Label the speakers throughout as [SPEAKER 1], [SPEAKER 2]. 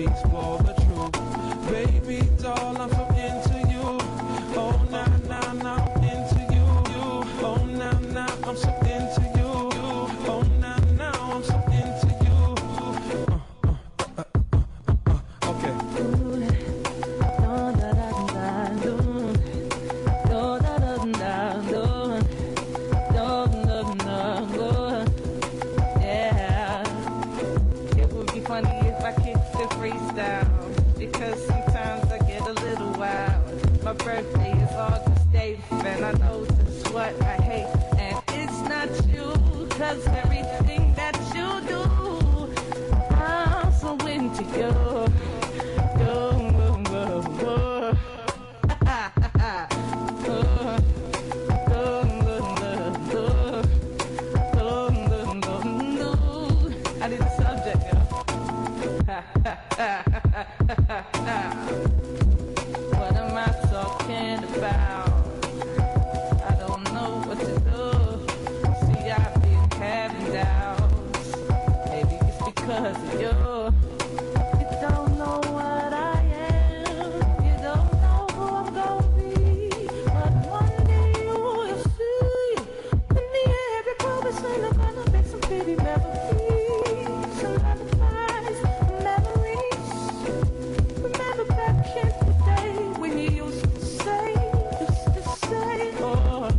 [SPEAKER 1] speaks for the truth. Baby doll, I'm so into you. Oh, nah, nah, nah, I'm into you. Oh, nah, nah, I'm so into you. Oh, nah, nah, I'm so into you. Okay.
[SPEAKER 2] Yeah, it would be funny if I kicked the freestyle, because sometimes I get a little wild. My birthday is August 8th, and I know just what I hate, and it's not you, cause everything that you do, I'm so into you. I need a subject, what am I talking about? I don't know what to do. See, I've been having doubts. Maybe it's because of you. You don't know what I am. You don't know who I'm gonna be. But one day you will see. In the air, every promise and I'm gonna make some pretty melodies. Some lullabies, memories. Remember back in the day when you used to say, oh,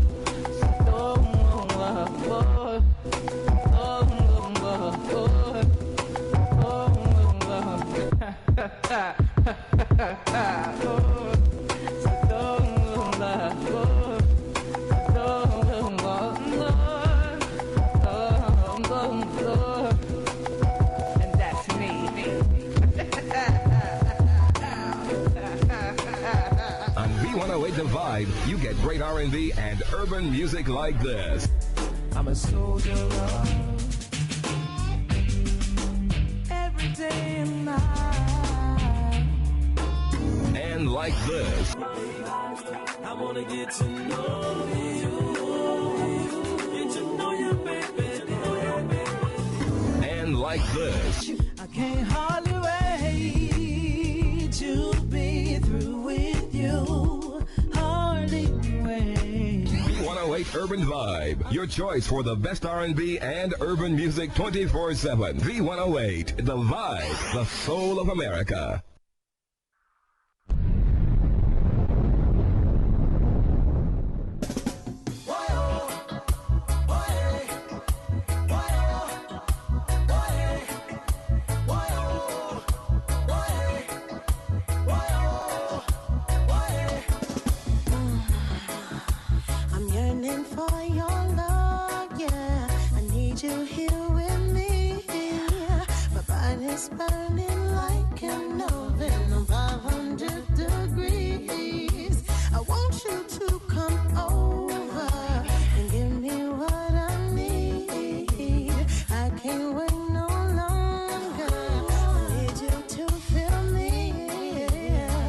[SPEAKER 2] and that's me.
[SPEAKER 3] On V108 The Vibe, you get great R&B and urban music like this.
[SPEAKER 1] I'm a soldier of every day and night.
[SPEAKER 3] And like this.
[SPEAKER 4] I wanna get to know you. Get to know you, baby.
[SPEAKER 3] And like this.
[SPEAKER 4] I can't hardly wait to be through with you. Hardly wait.
[SPEAKER 3] V108 Urban Vibe, your choice for the best R&B and urban music 24/7. V108, The Vibe, the soul of America.
[SPEAKER 5] I'm yearning for your love, yeah. I need you here with me. My body's burning like an oven on 500 degrees. I want you to come over and give me what I need. I can't wait no longer. I need you to feel me.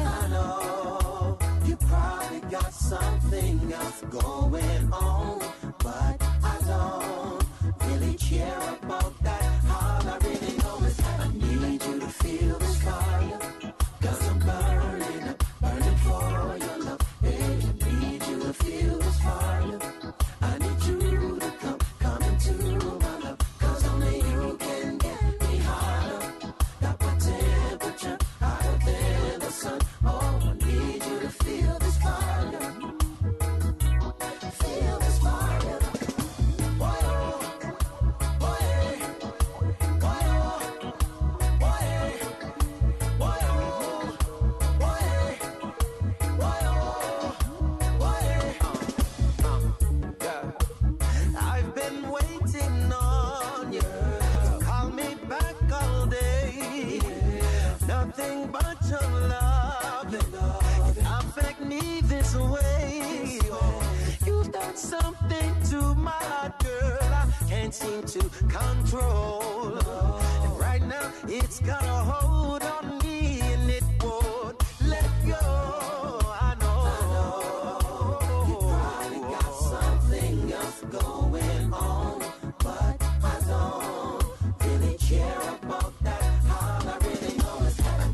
[SPEAKER 4] I know you probably got something else going on, but I don't really care about that. All I really know is that I need you to feel this fire, 'cause I'm burning up, burning for your love. Hey, I need you to feel this fire. I need you to come into my love, 'cause only you can get me hotter. Got my temperature higher than the sun. Oh, I need you to feel this fire. Feel this fire. Boy, oh, boy, boy, oh, boy, boy, oh, boy, boy, oh, boy. Yeah. I've been waiting on you. Call me back all day. Nothing but your love. Affect me this way. You've done something to my heart, girl. I can't seem to control. And right now, it's got a hold on me, and it won't let go. I know. You probably got something else going on, but I don't really care about that. All I really know is that I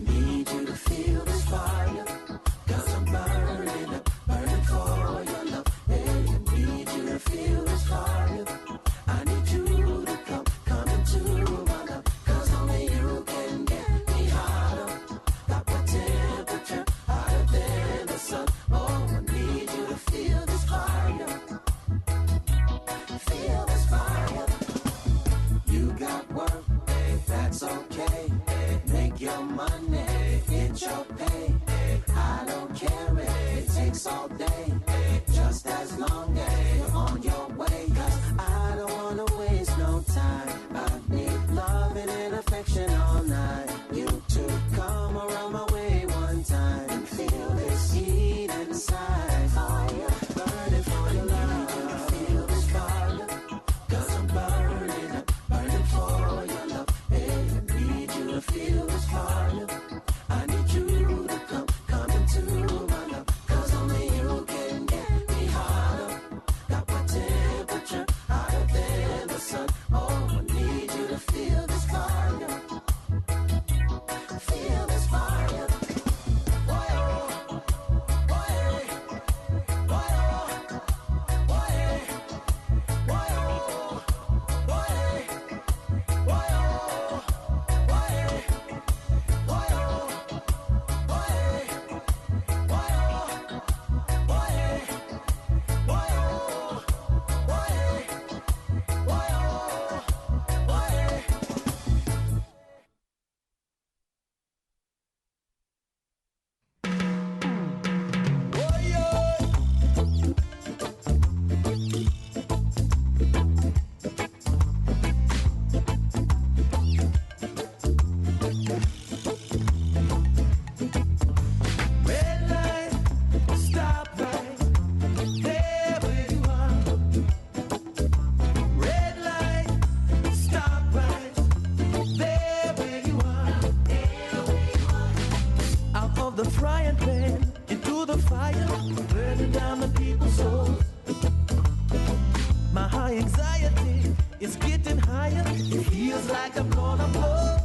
[SPEAKER 4] My anxiety is getting higher. It feels like I'm gonna blow.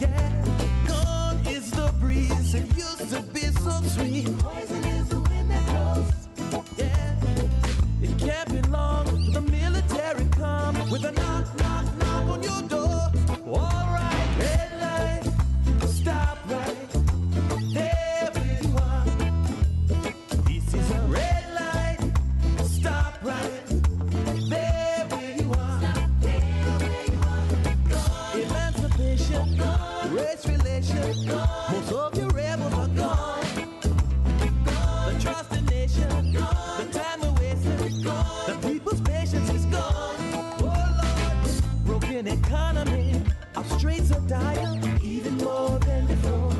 [SPEAKER 4] Yeah, gone is the breeze. It used to be so sweet. Poison is the wind that blows. Yeah, it can't be long. The military come with a knock, knock, knock on your door. All right, red light, stop right there where you are. This is a red light, stop right there where you are. Emancipation, race relations, most of your rebels are gone. The trust in nation, the time we wasted, the people's patience is gone. Oh Lord, broken economy, our streets are dire, even more than before.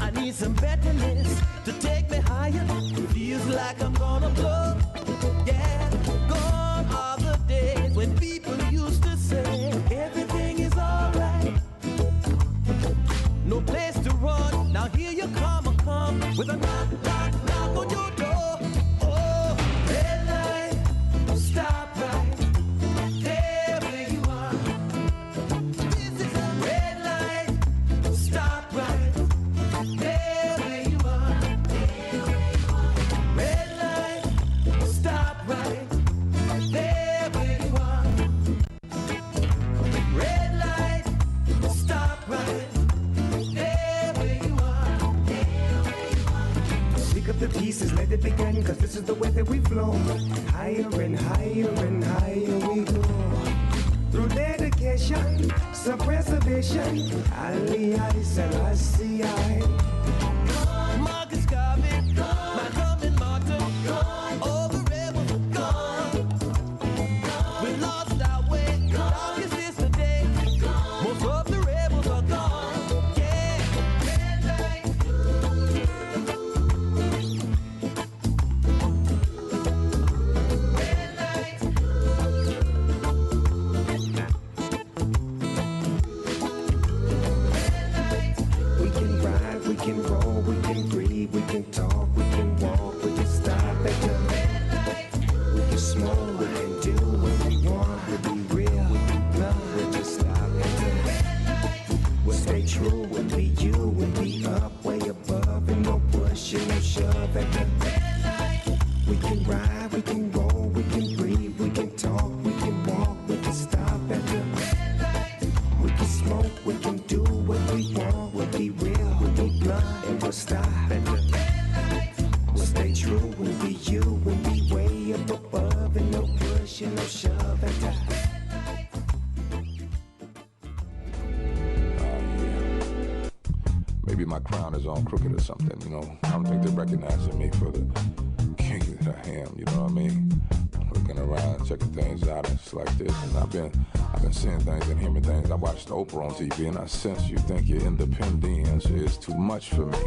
[SPEAKER 4] I need some betterness to take me higher. Feels like I'm gonna blow. Yeah, gone are the days when people used to say everything is alright. No place to run. Now here you come with a knock, knock, knock on your door. Oh, red light, stop right there where you are. This is a red light, stop right there where you are. Red light, stop right there where you are. Red light, stop right there where you are.
[SPEAKER 6] Pick up the pieces, let it begin, cause this is the way that we flow. Higher and higher and higher we go. Through dedication, self-preservation, Ali, Ali, Selassie,
[SPEAKER 4] Marcus Garvey, Malcolm and Martin, all the rebels are gone. We lost our way, darkest is the day. Most of the rebels are gone. Yeah, red light. Red light.
[SPEAKER 6] we can ride, we can roll, we can breathe, we can talk, we can walk, we can stop at the red light. We can smoke, we can do what we want, we'll be real, we'll be blunt, we'll just stop at the red light. We'll stay true, we'll be you, we'll be up, way above, and no push and no shove at the red light. We can ride, we can roll, we can breathe, we can talk, we can walk, we can stop at the red light. We can smoke, we can do what we want, we'll be real, we'll be blunt, and we'll stop at the red light. We'll stay true, we'll be you, we'll be way up above, and no push and no shove at the red light.
[SPEAKER 7] Maybe my crown is on crooked or something, you know. I don't think they're recognizing me for the king that I am, you know what I mean? Looking around, checking things out, and it's like this. And I've been seeing things and hearing things. I watched Oprah on TV, and I sense you think your independence is too much for me.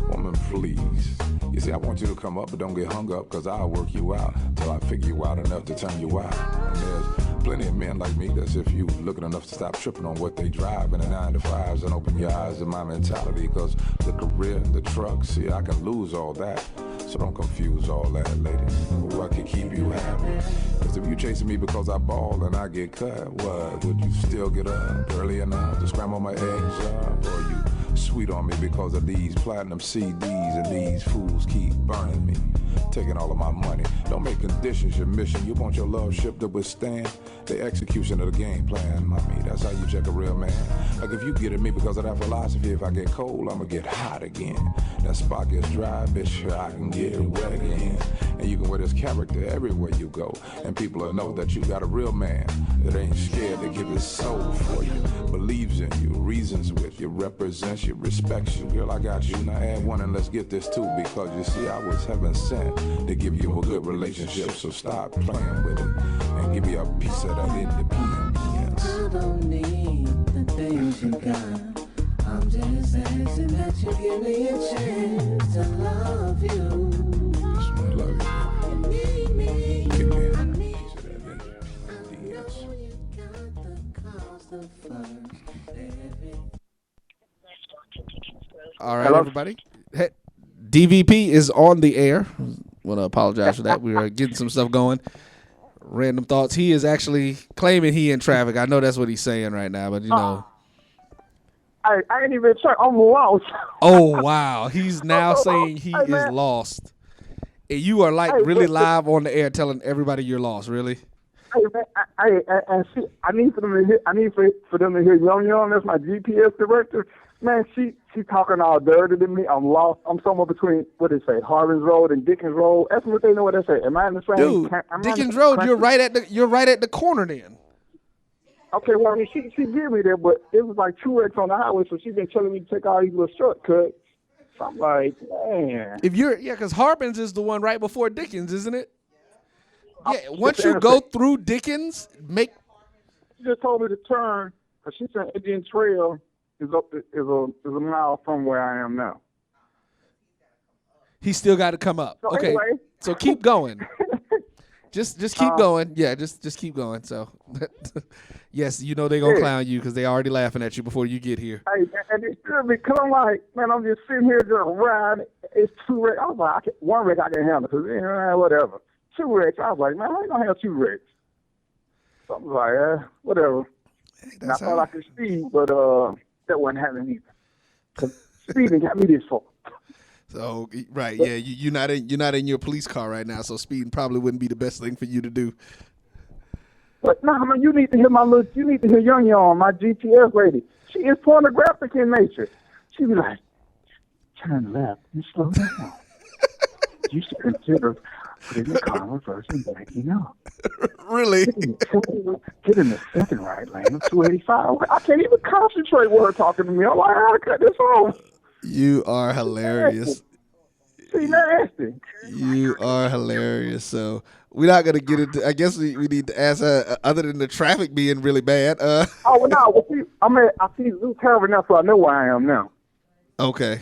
[SPEAKER 7] Woman, please. You see, I want you to come up, but don't get hung up, because I'll work you out till I figure you out enough to turn you out. And there's plenty of men like me that's if you looking enough to stop tripping on what they drive in the 9 to 5s and open your eyes to my mentality, because the career, the truck, see, I can lose all that. So don't confuse all that, lady. What can keep you happy? Because if you chasing me because I ball and I get cut, what? Would you still get up early enough to scramble my eggs up? Or you sweet on me because of these platinum CDs and these fools keep burning me, taking all of my money? Don't make conditions your mission. You want your love ship to withstand the execution of the game plan, mommy. That's how you check a real man. Like if you get at me because of that philosophy, if I get cold, I'ma get hot again. That spot gets dry, bitch, I can get wet again. And you can wear this character everywhere you go, and people will know that you got a real man that ain't scared to give his soul for you, believes in you, reasons with you, represents you, respects you. Girl, I got you. Now add one and let's get this too, because you see, I was heaven sent to give you a good relationship. So stop playing with it and give me a piece of that independence.
[SPEAKER 8] I don't need the things you got. I'm just asking that you give me a chance to love you.
[SPEAKER 7] I love you.
[SPEAKER 8] You need me.
[SPEAKER 7] Give me a
[SPEAKER 8] I need
[SPEAKER 7] piece of that independence.
[SPEAKER 8] you. You got the cause of first, baby.
[SPEAKER 9] All right, everybody. Hey, DVP is on the air. Want to apologize for that. We are getting some stuff going. Random thoughts. He is actually claiming he in traffic. I know that's what he's saying right now, but you know.
[SPEAKER 10] I ain't even sure. I'm lost.
[SPEAKER 9] Oh wow, he's now saying he is lost. And you are like really live on the air telling everybody you're lost. Really?
[SPEAKER 10] Hey man, see, I need for them to hear. I need for them to hear Young. That's my GPS director. Man, she talking all dirty to me. I'm lost. I'm somewhere between what they say, Harvin's Road and Dickens Road. That's what they know what they say. Am I in the same?
[SPEAKER 9] Dude, Dickens Road. You're right at the corner then.
[SPEAKER 10] Okay, well, I mean, she gave me there, but it was like 2 wrecks on the highway, so she's been telling me to take all these little shortcuts. So I'm like, man.
[SPEAKER 9] Because Harbin's is the one right before Dickens, isn't it? Yeah. Once you go through Dickens,
[SPEAKER 10] She just told me to turn, because she said Indian Trail is a mile from where I am now.
[SPEAKER 9] He's still got to come up.
[SPEAKER 10] So
[SPEAKER 9] okay,
[SPEAKER 10] anyway.
[SPEAKER 9] So keep going. Just keep going. Yeah, just keep going. So, yes, you know they're going to clown you because they already laughing at you before you get here.
[SPEAKER 10] Hey, and it should be, because I'm like, man, I'm just sitting here just riding. It's 2 wrecks. I was like, 1 wreck I can handle because, whatever. 2 wrecks. I was like, man, I ain't going to have 2 wrecks. So I was like, whatever. And I thought I could speed, but that wasn't happening either. Because speeding got me this far.
[SPEAKER 9] So right, yeah, you're not in your police car right now, so speeding probably wouldn't be the best thing for you to do.
[SPEAKER 10] But no, man, you need to hear Young, my GPS lady. She is pornographic in nature. She be like, turn left and slow down. You should consider putting the car in reverse and backing up.
[SPEAKER 9] Really?
[SPEAKER 10] Get in the second right lane of 285. I can't even concentrate with her talking to me. I'm like, how to cut this off?
[SPEAKER 9] You are hilarious.
[SPEAKER 10] See, nasty.
[SPEAKER 9] You are hilarious. So we're not gonna get into. I guess we need to ask her. Other than the traffic being really bad.
[SPEAKER 10] Oh no! See, I see Zoo Tavern now, so I know where I am now.
[SPEAKER 9] Okay.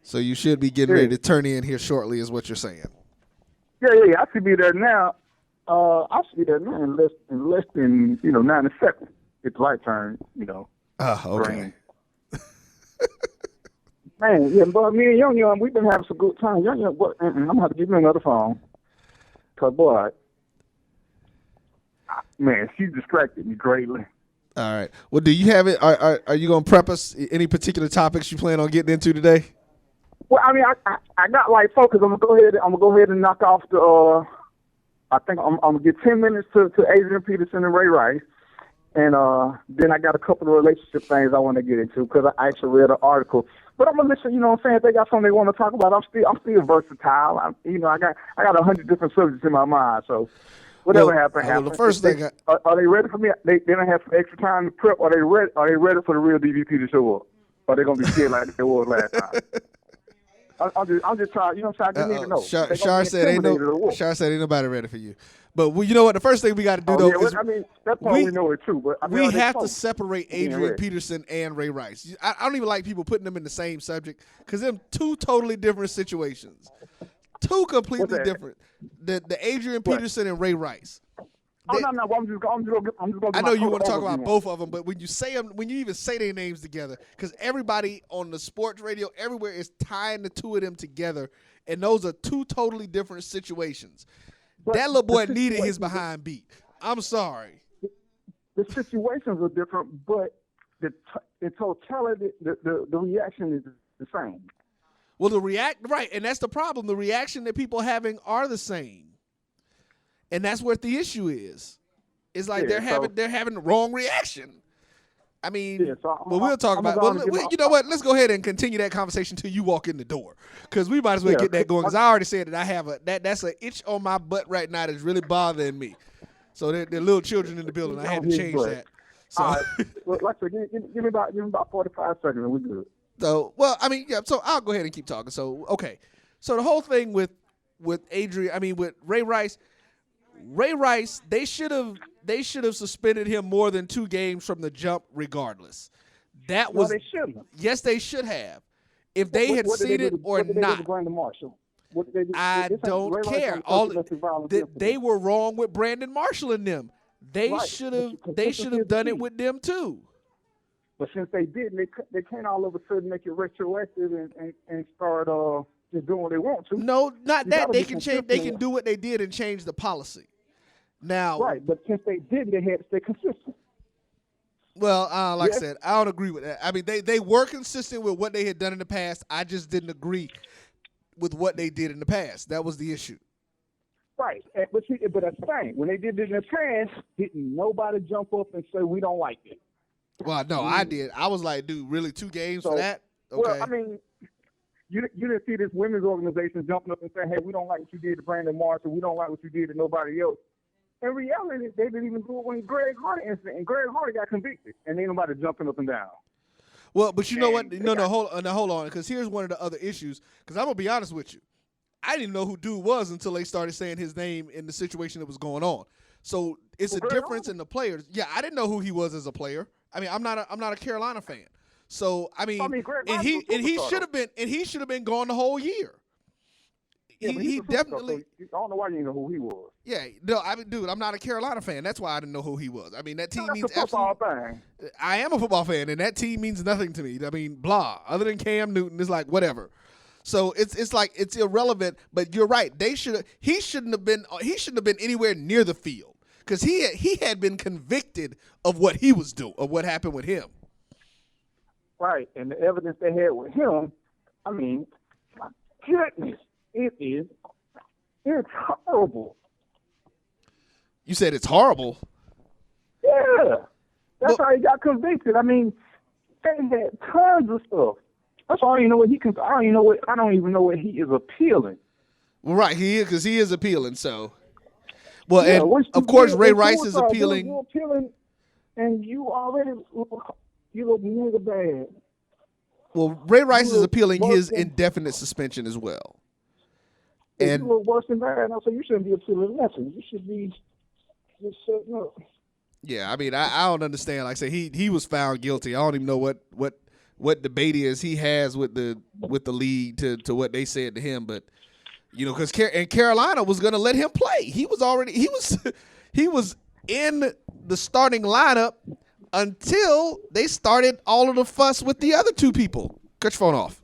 [SPEAKER 9] So you should be getting ready to turn in here shortly, is what you're saying.
[SPEAKER 10] Yeah. I should be there now. I should be there now in less than 90 seconds. It's light turn.
[SPEAKER 9] Okay.
[SPEAKER 10] Green. Man, yeah, but me and Young, we've been having some good time. Young, I'm going to have to give you another phone. Because, boy, man, she distracted me greatly.
[SPEAKER 9] All right. Well, do you have it? Are you going to prep us any particular topics you plan on getting into today?
[SPEAKER 10] Well, I mean, I got like focus. I'm gonna go ahead and knock off the. I think I'm gonna get 10 minutes to Adrian Peterson and Ray Rice. And then I got a couple of relationship things I want to get into because I actually read an article. But I'm gonna listen. You know what I'm saying? If they got something they want to talk about, I'm still versatile. I got 100 different subjects in my mind. So whatever happens.
[SPEAKER 9] Well, the first thing
[SPEAKER 10] are they ready for me? They don't have some extra time to prep. Are they ready for the real DVP to show up? Or are they gonna be scared like they were last time? I'm just trying. You know what I'm saying? I just need to know.
[SPEAKER 9] Shar said ain't nobody ready for you. But you know what? The first thing we got to do though is
[SPEAKER 10] that's why we know it too. But
[SPEAKER 9] we have to separate Adrian Peterson and Ray Rice. I don't even like people putting them in the same subject because they're 2 totally different situations, 2 completely different. The Adrian Peterson and Ray Rice.
[SPEAKER 10] No. I'm just going.
[SPEAKER 9] I know you want to talk about both of them, but when you say them, when you even say their names together, because everybody on the sports radio everywhere is tying the 2 of them together, and those are 2 totally different situations. But that little boy needed his behind beat. I'm sorry.
[SPEAKER 10] The situations are different, but the totality, the reaction is the same.
[SPEAKER 9] Well, right, and that's the problem. The reaction that people are having are the same, and that's what the issue is. It's like they're having the wrong reaction. I mean, we'll talk about. Well, you know what? Let's go ahead and continue that conversation until you walk in the door, because we might as well get that going. Because I already said that I have that's an itch on my butt right now that's really bothering me. So there are little children in the building. I had to change that. So,
[SPEAKER 10] all right. Well, like I said, give me about 45 seconds, and we're good.
[SPEAKER 9] So, well, I mean, yeah. So I'll go ahead and keep talking. So, okay. So the whole thing with Ray Rice, they should have suspended him more than 2 games from the jump, regardless. They shouldn't. Yes, they should have. If they had seen it or not. I don't care. They were wrong with Brandon Marshall and them. They should have done it with them too.
[SPEAKER 10] But since they didn't, they can't all of a sudden make it retroactive and start just doing what they want to.
[SPEAKER 9] No, not that. They can change. They can do what they did and change the policy. Now,
[SPEAKER 10] Right, but since they didn't, they had to stay consistent.
[SPEAKER 9] well, like I said, I don't agree with that. I mean, they were consistent with what they had done in the past. I just didn't agree with what they did in the past. That was the issue.
[SPEAKER 10] Right, but that's the thing. When they did it in the past, didn't nobody jump up and say we don't like it?
[SPEAKER 9] Well, no, I did. I was like, dude, really 2 games for that? Okay.
[SPEAKER 10] Well, I mean, you didn't see this women's organization jumping up and saying, hey, we don't like what you did to Brandon Marshall. We don't like what you did to nobody else. In reality, they didn't even do it when Greg Hardy incident, and Greg Hardy got convicted, and ain't nobody jumping up and down.
[SPEAKER 9] Well, but you know what? No, hold on, because here's one of the other issues. Because I'm gonna be honest with you, I didn't even know who dude was until they started saying his name in the situation that was going on. So it's a difference in the players. Yeah, I didn't know who he was as a player. I mean, I'm not a Carolina fan. So I mean and he should have been gone the whole year.
[SPEAKER 10] Yeah,
[SPEAKER 9] he definitely.
[SPEAKER 10] So I don't know why you didn't know who he was.
[SPEAKER 9] Yeah, no, I mean, dude, I'm not a Carolina fan. That's why I didn't know who he was. I mean, that team means
[SPEAKER 10] a football thing.
[SPEAKER 9] I am a football fan, and that team means nothing to me. I mean, blah. Other than Cam Newton, it's like whatever. So it's like it's irrelevant. But you're right. He shouldn't have been anywhere near the field because he had been convicted of what he was doing, of what happened with him.
[SPEAKER 10] Right, and the evidence they had with him, I mean, my goodness. It's horrible.
[SPEAKER 9] You said it's horrible?
[SPEAKER 10] Yeah. That's how he got convicted. I mean, they had tons of stuff. That's why I don't even know what I don't even know what he is appealing.
[SPEAKER 9] Well, right, he is, because he is appealing, so. Well, yeah, and of course Ray Rice is appealing.
[SPEAKER 10] You're appealing, and you already look nigga bad.
[SPEAKER 9] Well, Ray Rice is appealing his indefinite suspension as well.
[SPEAKER 10] And you look worse than that, so you shouldn't be appealing nothing. You should be just shutting up.
[SPEAKER 9] Yeah, I mean, I don't understand. Like I said, he was found guilty. I don't even know what debate is he has with the league to what they said to him, but you know, because Carolina was going to let him play. He was in the starting lineup until they started all of the fuss with the other 2 people. Cut your phone off.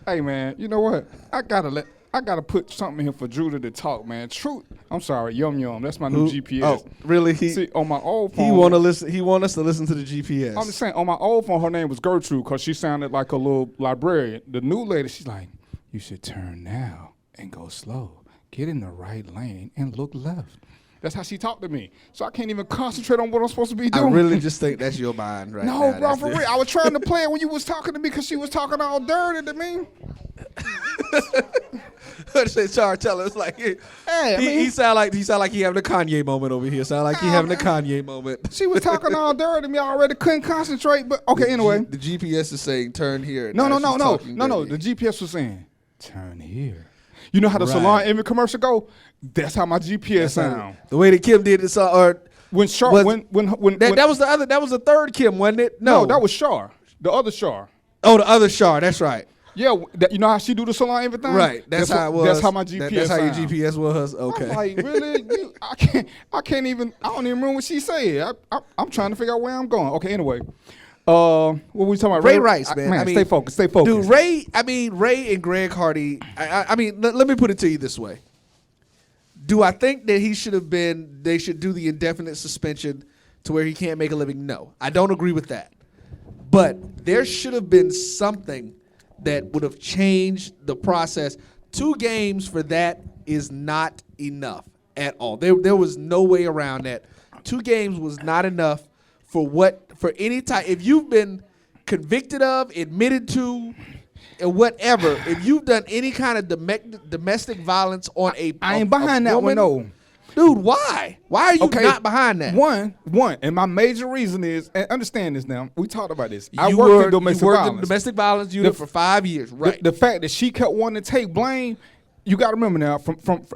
[SPEAKER 11] Hey man, you know what? I gotta put something in here for Judah to talk, man. Truth. I'm sorry, Yum. That's my new GPS.
[SPEAKER 9] Oh, really?
[SPEAKER 11] See, on my old phone,
[SPEAKER 9] he want us to listen to the GPS.
[SPEAKER 11] I'm just saying, on my old phone, her name was Gertrude because she sounded like a little librarian. The new lady, she's like, you should turn now and go slow. Get in the right lane and look left. That's how she talked to me. So I can't even concentrate on what I'm supposed to be doing.
[SPEAKER 9] I really just think that's your mind right now.
[SPEAKER 11] No, bro, for real. I was trying to play it when you was talking to me because she was talking all dirty to me.
[SPEAKER 9] Sorry, tell her. It's like, hey, he sound like he having a Kanye moment over here. Sound like he having a Kanye moment.
[SPEAKER 11] She was talking all dirty to me. I already couldn't concentrate. But okay, anyway.
[SPEAKER 9] The GPS is saying turn here.
[SPEAKER 11] No. The GPS was saying turn here. You know how the Salon Envy commercial go? That's how my GPS sound.
[SPEAKER 9] The way that Kim did it, or
[SPEAKER 11] when Shar, when
[SPEAKER 9] that was the other, that was the third Kim, wasn't it?
[SPEAKER 11] No, that was Shar, the other Shar.
[SPEAKER 9] Oh, the other Shar. That's right.
[SPEAKER 11] Yeah, you know how she do the Salon Envy thing?
[SPEAKER 9] Right. That's how it was.
[SPEAKER 11] That's how my GPS.
[SPEAKER 9] That's how your GPS was. Okay.
[SPEAKER 11] I'm like, really? I can't even. I don't even remember what she said. I'm trying to figure out where I'm going. Okay. Anyway. What were we talking about?
[SPEAKER 9] Ray Rice, man. I mean,
[SPEAKER 11] stay focused.
[SPEAKER 9] Dude, Ray and Greg Hardy, I mean, let me put it to you this way. Do I think that they should do the indefinite suspension to where he can't make a living? No. I don't agree with that. But there should have been something that would have changed the process. 2 games for that is not enough at all. There was no way around that. 2 games was not enough for any type. If you've been convicted of, admitted to, and whatever, if you've done any kind of domestic violence on
[SPEAKER 11] I ain't behind that one, though.
[SPEAKER 9] Dude, why? Why are you not behind that?
[SPEAKER 11] One, and my major reason is, and understand this now, we talked about this. I worked in
[SPEAKER 9] domestic violence unit for 5 years, right?
[SPEAKER 11] The fact that she kept wanting to take blame, you got to remember now,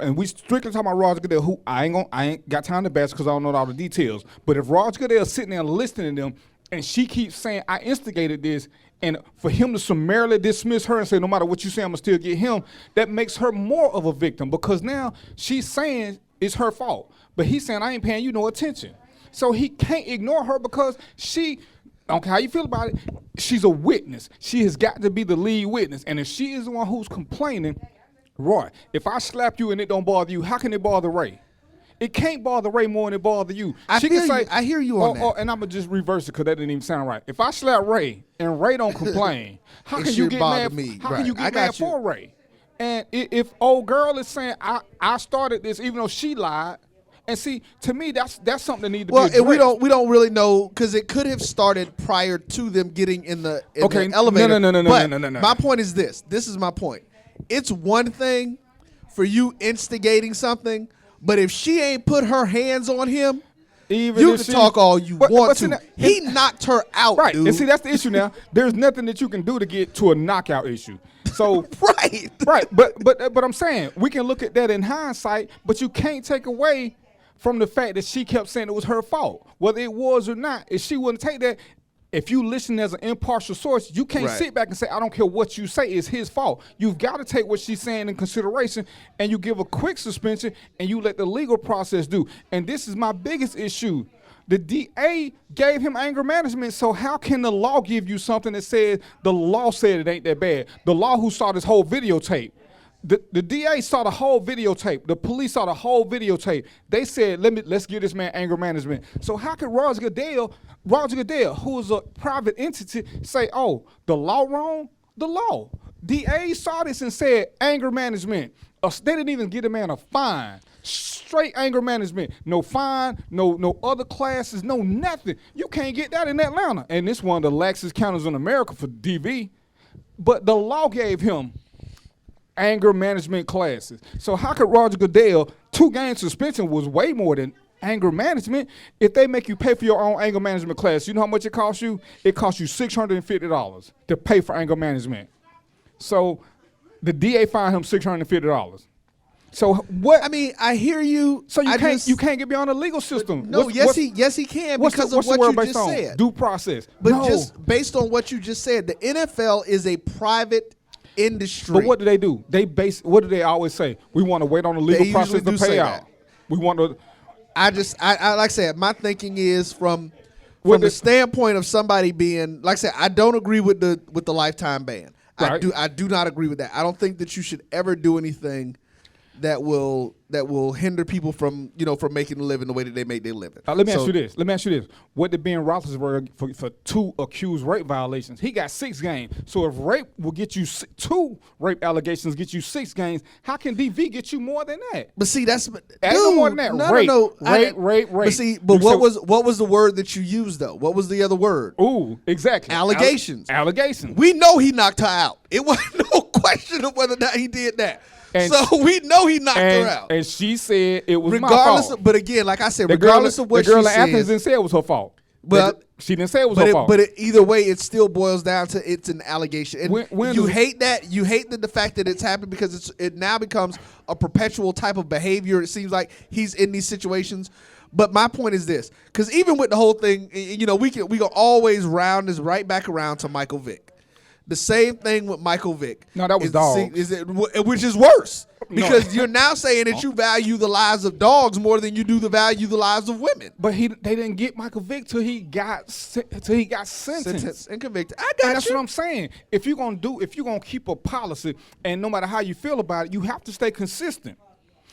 [SPEAKER 11] and we strictly talking about Roger Goodell, who I ain't got time to bash because I don't know all the details. But if Roger Goodell's sitting there listening to them, and she keeps saying, I instigated this, and for him to summarily dismiss her and say, no matter what you say, I'm going to still get him, that makes her more of a victim because now she's saying it's her fault. But he's saying, I ain't paying you no attention. So he can't ignore her because she, I don't care how you feel about it, she's a witness. She has got to be the lead witness. And if she is the one who's complaining, Roy, if I slap you and it don't bother you, how can it bother Ray? It can't bother Ray more than it bother you.
[SPEAKER 9] I hear you on that.
[SPEAKER 11] And I'm going to just reverse it because that didn't even sound right. If I slap Ray and Ray don't complain, how can you get mad? How can you get mad for Ray? And if old girl is saying, I started this even though she lied, and see, to me, that's something that needs to be addressed.
[SPEAKER 9] Well, we don't really know because it could have started prior to them getting in the elevator.
[SPEAKER 11] No.
[SPEAKER 9] My point is this. This is my point. It's one thing for you instigating something, but if she ain't put her hands on him, you can talk all you want to. He knocked her out,
[SPEAKER 11] right?
[SPEAKER 9] Dude.
[SPEAKER 11] And see, that's the issue now. There's nothing that you can do to get to a knockout issue. So right. But I'm saying we can look at that in hindsight, but you can't take away from the fact that she kept saying it was her fault, whether it was or not. If she wouldn't take that, if you listen as an impartial source, you can't sit back and say, I don't care what you say, it's his fault. You've got to take what she's saying in consideration, and you give a quick suspension, and you let the legal process do. And this is my biggest issue. The DA gave him anger management, so how can the law give you something that says the law said it ain't that bad? The law who saw this whole videotape. The DA saw the whole videotape. The police saw the whole videotape. They said, let's give this man anger management. So how could Roger Goodell, who is a private entity, say, oh, the law wrong? The law. DA saw this and said anger management. They didn't even give the man a fine. Straight anger management. No fine, no other classes, no nothing. You can't get that in Atlanta. And this one of the laxest counties in America for DV. But the law gave him anger management classes. So how could Roger Goodell, 2-game suspension was way more than anger management? If they make you pay for your own anger management class, you know how much it costs you? It costs you $650 to pay for anger management. So the DA fined him $650. So what?
[SPEAKER 9] I mean, I hear you.
[SPEAKER 11] So you can't get beyond the legal system.
[SPEAKER 9] No, yes he can because of what you just said.
[SPEAKER 11] Due process.
[SPEAKER 9] But just based on what you just said, the NFL is a private industry.
[SPEAKER 11] But what do? What do they always say? We want to wait on the legal process to pay out. We want to.
[SPEAKER 9] I like I said, my thinking is from the standpoint of somebody being, like I said, I don't agree with the lifetime ban. Right. I do not agree with that. I don't think that you should ever do anything that will hinder people from making a living the way that they make their living.
[SPEAKER 11] Let me ask you this. What did Ben Roethlisberger for 2 accused rape violations? He got 6 games. So if rape will get you 2 rape allegations, get you 6 games, how can DV get you more than that?
[SPEAKER 9] But see, that's
[SPEAKER 11] no more than that. Rape.
[SPEAKER 9] But see, what was the word that you used though? What was the other word?
[SPEAKER 11] Ooh, exactly.
[SPEAKER 9] Allegations.
[SPEAKER 11] Allegations.
[SPEAKER 9] We know he knocked her out. It wasn't no question of whether or not he did that. And so we know he knocked her out.
[SPEAKER 11] And she said it was my fault.
[SPEAKER 9] But again, like I said, regardless of what she said.
[SPEAKER 11] The girl in Athens didn't say it was her fault.
[SPEAKER 9] But
[SPEAKER 11] she didn't say it was her fault.
[SPEAKER 9] But either way, it still boils down to it's an allegation. And you hate that. You hate the fact that it's happened because it now becomes a perpetual type of behavior. It seems like he's in these situations. But my point is this, because even with the whole thing, we can always round this right back around to Michael Vick. The same thing with Michael Vick.
[SPEAKER 11] No, that was dogs.
[SPEAKER 9] Which is worse. Because you're now saying that you value the lives of dogs more than you do the lives of women.
[SPEAKER 11] But they didn't get Michael Vick till he got sentenced
[SPEAKER 9] and convicted.
[SPEAKER 11] That's what I'm saying. If you're gonna keep a policy, and no matter how you feel about it, you have to stay consistent.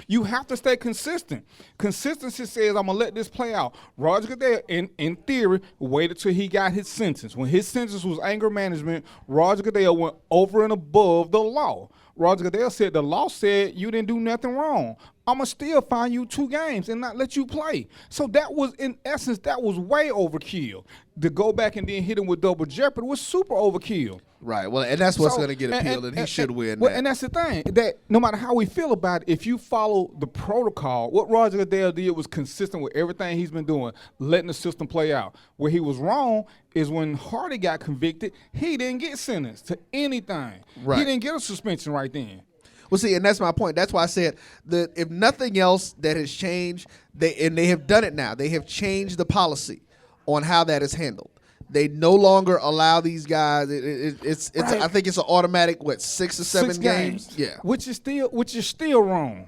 [SPEAKER 11] You have to stay consistent. Consistency says, I'm going to let this play out. Roger Goodell, in theory, waited till he got his sentence. When his sentence was anger management, Roger Goodell went over and above the law. Roger Goodell said, the law said you didn't do nothing wrong. I'm going to still fine you 2 games and not let you play. So that was, in essence, that was way overkill. To go back and then hit him with double jeopardy was super overkill.
[SPEAKER 9] Right. Well, and that's what's going to get appealed, and he should win that.
[SPEAKER 11] And that's the thing, that no matter how we feel about it, if you follow the protocol, what Roger Goodell did was consistent with everything he's been doing, letting the system play out. Where he was wrong is when Hardy got convicted, he didn't get sentenced to anything. Right. He didn't get a suspension right then.
[SPEAKER 9] Well, see, and that's my point. That's why I said that if nothing else that has changed, they have done it now. They have changed the policy on how that is handled. They no longer allow these guys. It's right. I think it's an automatic 6 or 7 games. Yeah,
[SPEAKER 11] which is still wrong.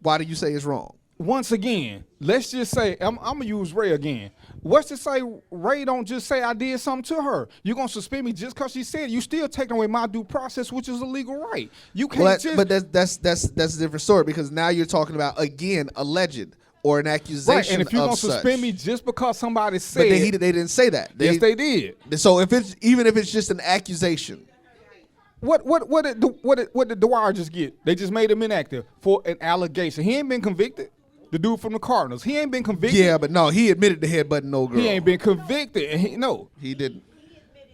[SPEAKER 9] Why do you say it's wrong?
[SPEAKER 11] Once again, let's just say I'm gonna use Ray again. What's to say Ray don't just say I did something to her? You're gonna suspend me just because she said it. You still taking away my due process, which is a legal right. You can't
[SPEAKER 9] But that's a different story because now you're talking about again alleged or an accusation.
[SPEAKER 11] Right, and if you're gonna
[SPEAKER 9] such.
[SPEAKER 11] suspend me just because somebody said,
[SPEAKER 9] but they didn't say that.
[SPEAKER 11] Yes, they did.
[SPEAKER 9] So if it's just an accusation.
[SPEAKER 11] What did Dwyer just get? They just made him inactive for an allegation. He ain't been convicted. The dude from the Cardinals, he ain't been convicted.
[SPEAKER 9] Yeah, but no, he admitted to headbutting no girl.
[SPEAKER 11] He ain't been convicted. And he didn't.
[SPEAKER 12] He admitted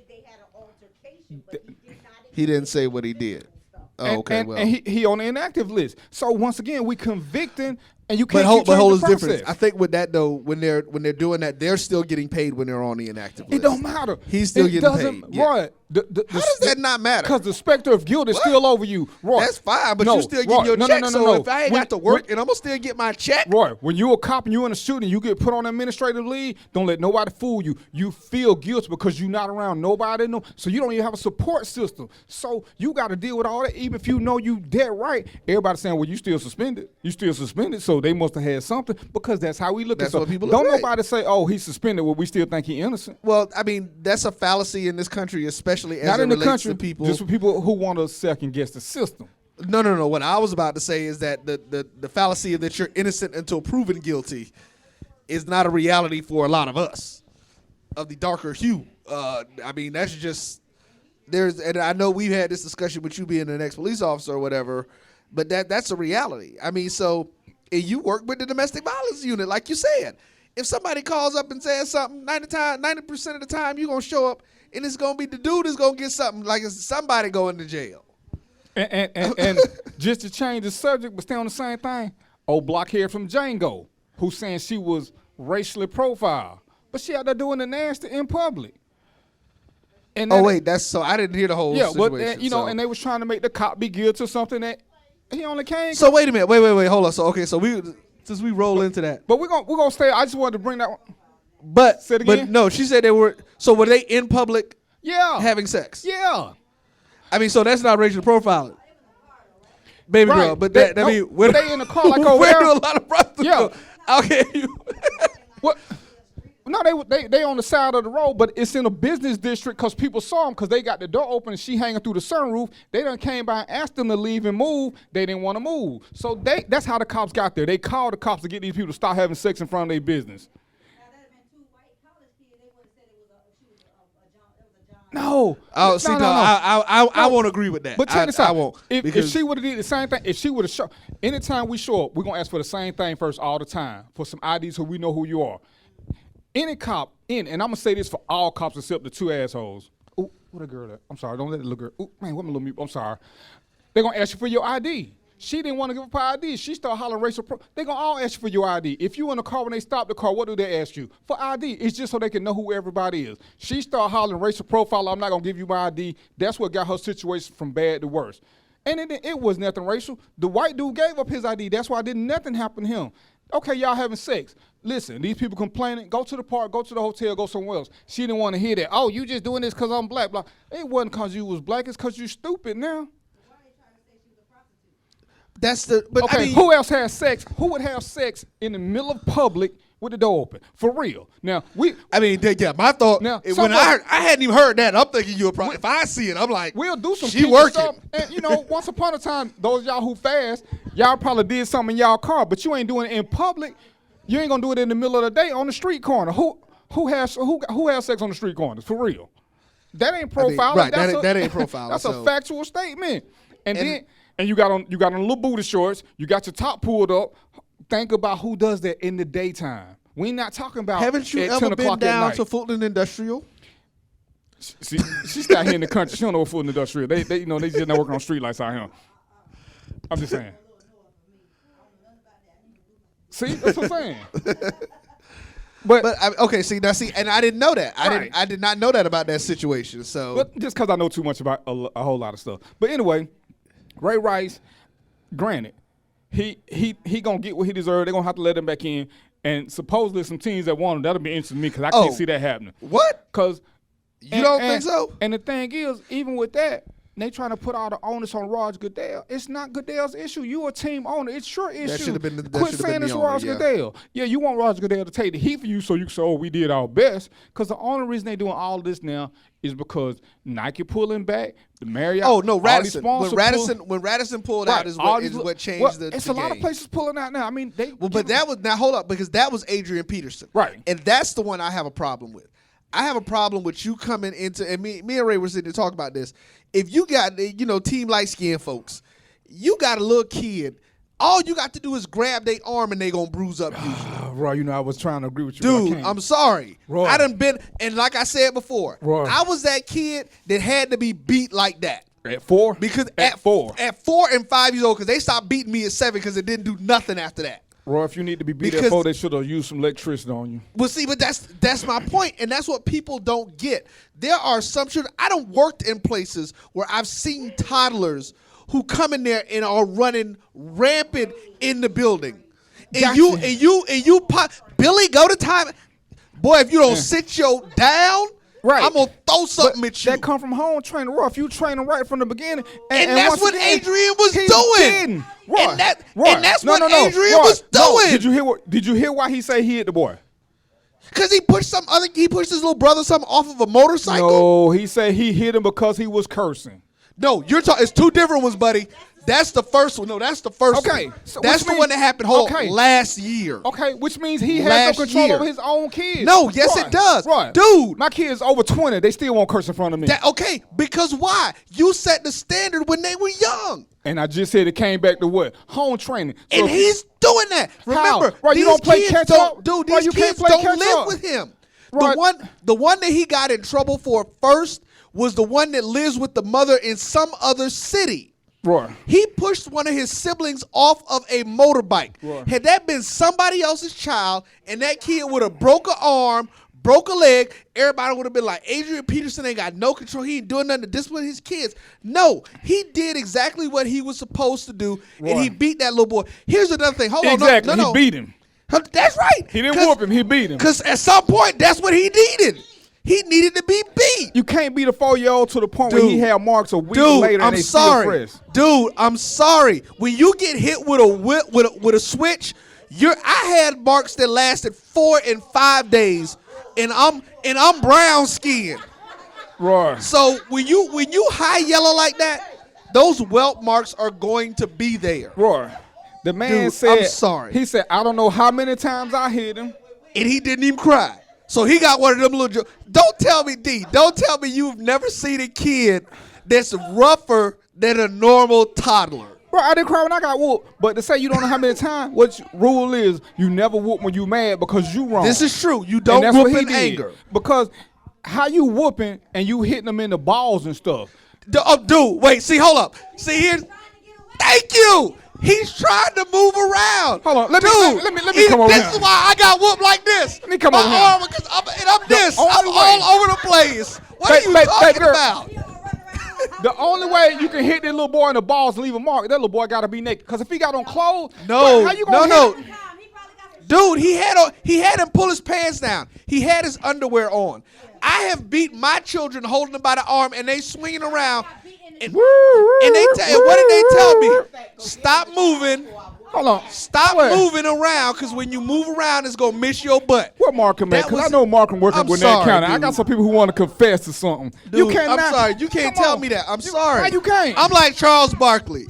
[SPEAKER 12] they had an altercation, but he did not.
[SPEAKER 9] He didn't say what he did. Oh, okay, well.
[SPEAKER 11] And he on the inactive list. So once again, we convicting, and you can't.
[SPEAKER 9] But hold is
[SPEAKER 11] the
[SPEAKER 9] different. I think with that though, when they're doing that, they're still getting paid when they're on the inactive list.
[SPEAKER 11] It don't matter.
[SPEAKER 9] He's still getting paid. Yeah.
[SPEAKER 11] Right.
[SPEAKER 9] How does that not matter?
[SPEAKER 11] Because the specter of guilt is still over you, Roy.
[SPEAKER 9] That's fine, but you still get your check. So if I ain't got to work, and I'm gonna still get my check.
[SPEAKER 11] Roy, when you a cop and you in a shooting, you get put on administrative leave. Don't let nobody fool you. You feel guilty because you're not around nobody. No, so you don't even have a support system. So you got to deal with all that, even if you know you dead right. Everybody saying, "Well, you still suspended. You still suspended." So they must have had something because that's how we look at it.
[SPEAKER 9] What people
[SPEAKER 11] don't
[SPEAKER 9] look
[SPEAKER 11] nobody say, "Oh, he's suspended." Well, we still think he's innocent.
[SPEAKER 9] Well, I mean, that's a fallacy in this country, especially as
[SPEAKER 11] not
[SPEAKER 9] it
[SPEAKER 11] in the
[SPEAKER 9] relates
[SPEAKER 11] country.
[SPEAKER 9] to people.
[SPEAKER 11] Just for people who want to second guess the system.
[SPEAKER 9] No. What I was about to say is that the fallacy that you're innocent until proven guilty is not a reality for a lot of us of the darker hue. I mean, that's just and I know we've had this discussion with you being an ex-police officer or whatever, but that's a reality. I mean, so and you work with the domestic violence unit, like you said. If somebody calls up and says something, 90% of the time you're gonna show up. And it's gonna be the dude is gonna get something like it's somebody going to jail.
[SPEAKER 11] And just to change the subject, but stay on the same thing. Old blockhead from Django, who's saying she was racially profiled, but she out there doing the nasty in public. And
[SPEAKER 9] that's so I didn't hear the whole situation.
[SPEAKER 11] But and they was trying to make the cop be guilty of something that he only came.
[SPEAKER 9] So wait a minute, wait, hold on. So since we roll into that,
[SPEAKER 11] but we're gonna stay. I just wanted to bring that one.
[SPEAKER 9] But
[SPEAKER 11] say it again?
[SPEAKER 9] But no, she said they were. So were they in public?
[SPEAKER 11] Yeah,
[SPEAKER 9] having sex.
[SPEAKER 11] Yeah.
[SPEAKER 9] I mean, so that's not racial profiling, baby girl. But
[SPEAKER 11] they in the car like over
[SPEAKER 9] where
[SPEAKER 11] there.
[SPEAKER 9] do a lot of brothers go? Okay.
[SPEAKER 11] What? No, they on the side of the road, but it's in a business district because people saw them because they got the door open and she hanging through the sunroof. They done came by and asked them to leave and move. They didn't want to move. So that's how the cops got there. They called the cops to get these people to stop having sex in front of their business. No.
[SPEAKER 9] Oh, see, no. I won't agree with that.
[SPEAKER 11] But check this out.
[SPEAKER 9] I won't.
[SPEAKER 11] If she would have did the same thing, if she would have shown, anytime we show up, we're going to ask for the same thing first all the time, for some IDs so we know who you are. Any cop, and I'm going to say this for all cops except the two assholes. Ooh, what a girl that? I'm sorry, don't let it look girl. Ooh, man, what my little mute? I'm sorry. They're going to ask you for your ID. She didn't want to give up her ID. She started hollering racial they're going to all ask you for your ID. If you in the car when they stop the car, what do they ask you? For ID. It's just so they can know who everybody is. She started hollering racial profile. I'm not going to give you my ID. That's what got her situation from bad to worse. And it was nothing racial. The white dude gave up his ID. That's why nothing happen to him. Okay, y'all having sex. Listen, these people complaining. Go to the park, go to the hotel, go somewhere else. She didn't want to hear that. Oh, you just doing this because I'm black. Blah. It wasn't because you was black. It's because you stupid now.
[SPEAKER 9] But
[SPEAKER 11] okay, I mean, who else has sex? Who would have sex in the middle of public with the door open? For real. Now,
[SPEAKER 9] my thought, now, when I hadn't even heard that, I'm thinking you're probably, if I see it, I'm like,
[SPEAKER 11] we'll do some
[SPEAKER 9] she working.
[SPEAKER 11] Stuff. And, once upon a time, those y'all who fast, y'all probably did something in y'all car, but you ain't doing it in public. You ain't going to do it in the middle of the day on the street corner. Who has sex on the street corners? For real. That ain't profiling.
[SPEAKER 9] That ain't profiling.
[SPEAKER 11] That's a factual statement. And you got on little booty shorts. You got your top pulled up. Think about who does that in the daytime. We not talking about.
[SPEAKER 9] Haven't you ever been down to Fulton Industrial?
[SPEAKER 11] She's out here in the country. She don't know what Fulton Industrial. They just not working on street lights out here. I'm just saying. See, that's what I'm saying.
[SPEAKER 9] And I didn't know that. I did not know that about that situation. So,
[SPEAKER 11] but just because I know too much about a whole lot of stuff. But anyway. Ray Rice, granted, he gonna get what he deserved. They're gonna have to let him back in. And supposedly some teams that want him, that'll be interesting to me because I can't see that happening.
[SPEAKER 9] What?
[SPEAKER 11] Because
[SPEAKER 9] you don't think so?
[SPEAKER 11] And the thing is, even with that, they trying to put all the onus on Raj Goodell. It's not Goodell's issue. You a team owner. It's your issue.
[SPEAKER 9] That should have been the
[SPEAKER 11] Quit saying it's Raj Goodell. Yeah, you want Raj Goodell to take the heat for you so you can say, oh, we did our best. Because the only reason they doing all this now is because Nike pulling back, the Marriott.
[SPEAKER 9] Oh no, Radisson.
[SPEAKER 11] When
[SPEAKER 9] Radisson pulled out is what changed the
[SPEAKER 11] It's
[SPEAKER 9] the
[SPEAKER 11] a lot of
[SPEAKER 9] game.
[SPEAKER 11] places pulling out now. I mean, they.
[SPEAKER 9] Well, but that was now hold up because that was Adrian Peterson,
[SPEAKER 11] right?
[SPEAKER 9] And that's the one I have a problem with. I have a problem with you coming into and me and Ray were sitting to talk about this. If you got team light skinned folks, you got a little kid. All you got to do is grab their arm and they gonna bruise up usually.
[SPEAKER 11] Roy, I was trying to agree with you.
[SPEAKER 9] Dude, I'm sorry.
[SPEAKER 11] Roy.
[SPEAKER 9] I done been, and like I said before,
[SPEAKER 11] Roy.
[SPEAKER 9] I was that kid that had to be beat like that.
[SPEAKER 11] At 4?
[SPEAKER 9] Because
[SPEAKER 11] at 4
[SPEAKER 9] and 5 years old, because they stopped beating me at 7 because it didn't do nothing after that.
[SPEAKER 11] Roy, if you need to be beat at 4, they should have used some electricity on you.
[SPEAKER 9] Well, see, but that's my point, and that's what people don't get. There are some children. I don't worked in places where I've seen toddlers who come in there and are running rampant in the building. And
[SPEAKER 11] Gotcha.
[SPEAKER 9] you pop Billy, go to time. Boy, if you don't sit your down,
[SPEAKER 11] right,
[SPEAKER 9] I'm gonna throw something at you.
[SPEAKER 11] That come from home training, Roy. If you training right from the beginning,
[SPEAKER 9] and that's what Adrian was doing.
[SPEAKER 11] Roy,
[SPEAKER 9] and that's what Adrian
[SPEAKER 11] Roy,
[SPEAKER 9] was doing.
[SPEAKER 11] Did you hear why he say he hit the boy?
[SPEAKER 9] Because he pushed his little brother something off of a motorcycle.
[SPEAKER 11] No, he said he hit him because he was cursing.
[SPEAKER 9] No, you're talking. It's two different ones, buddy. That's the first one. No, that's the first one.
[SPEAKER 11] Okay. So
[SPEAKER 9] that's the one that happened last year.
[SPEAKER 11] Okay, which means he has no control over his own kids.
[SPEAKER 9] No, yes it does.
[SPEAKER 11] Right.
[SPEAKER 9] Dude.
[SPEAKER 11] My kid's over 20. They still won't curse in front of me.
[SPEAKER 9] Okay, because why? You set the standard when they were young.
[SPEAKER 11] And I just said it came back to what? Home training. So
[SPEAKER 9] and he's doing that. Remember,
[SPEAKER 11] right, you don't play catch up?
[SPEAKER 9] Dude, these kids don't live with him. Right. The one that he got in trouble for first was the one that lives with the mother in some other city.
[SPEAKER 11] Right.
[SPEAKER 9] He pushed one of his siblings off of a motorbike.
[SPEAKER 11] Right.
[SPEAKER 9] Had that been somebody else's child and that kid would have broke an arm, broke a leg, everybody would have been like, Adrian Peterson ain't got no control. He ain't doing nothing to discipline his kids. No, he did exactly what he was supposed to do, and he beat that little boy. Here's another thing. Hold on.
[SPEAKER 11] Exactly.
[SPEAKER 9] No.
[SPEAKER 11] He beat him.
[SPEAKER 9] That's right.
[SPEAKER 11] He didn't whoop him. He beat him.
[SPEAKER 9] Because at some point, that's what he needed. He needed to be beat.
[SPEAKER 11] You can't beat a 4-year-old to the point where he had marks a week later and they still fresh.
[SPEAKER 9] Dude, I'm sorry. When you get hit with a whip, with a switch, I had marks that lasted 4 and 5 days, and I'm brown skinned.
[SPEAKER 11] Right.
[SPEAKER 9] So when you high yellow like that, those welt marks are going to be there.
[SPEAKER 11] Right. The man said,
[SPEAKER 9] I'm sorry.
[SPEAKER 11] He said, I don't know how many times I hit him.
[SPEAKER 9] And he didn't even cry. So he got one of them little Don't tell me, D. Don't tell me you've never seen a kid that's rougher than a normal toddler.
[SPEAKER 11] Bro, I didn't cry when I got whooped. But to say you don't know how many times, what rule is you never whoop when you mad because you wrong.
[SPEAKER 9] This is true. You don't whoop in anger.
[SPEAKER 11] Because how you whooping and you hitting them in the balls and stuff.
[SPEAKER 9] Dude, wait, see, hold up. See, here's. Thank you. He's trying to move around.
[SPEAKER 11] Hold on, let me come over
[SPEAKER 9] This
[SPEAKER 11] here.
[SPEAKER 9] is why I got whooped like this.
[SPEAKER 11] Let me come over here.
[SPEAKER 9] I'm all over the place. What are you talking about?
[SPEAKER 11] The only way you can hit that little boy in the balls and leave a mark, that little boy got to be naked. Because if he got on clothes, how you gonna hit him?
[SPEAKER 9] Dude, he had him pull his pants down. He had his underwear on. I have beat my children holding them by the arm, and they swinging around. And what did they tell me? Stop moving.
[SPEAKER 11] Hold on.
[SPEAKER 9] Stop moving around, because when you move around, it's going to miss your butt.
[SPEAKER 11] What Markham at? Because I know Markham working with that county. I got some people who want to confess to something.
[SPEAKER 9] Dude, I'm sorry. You can't tell me that. I'm sorry.
[SPEAKER 11] Why you can't?
[SPEAKER 9] I'm like Charles Barkley.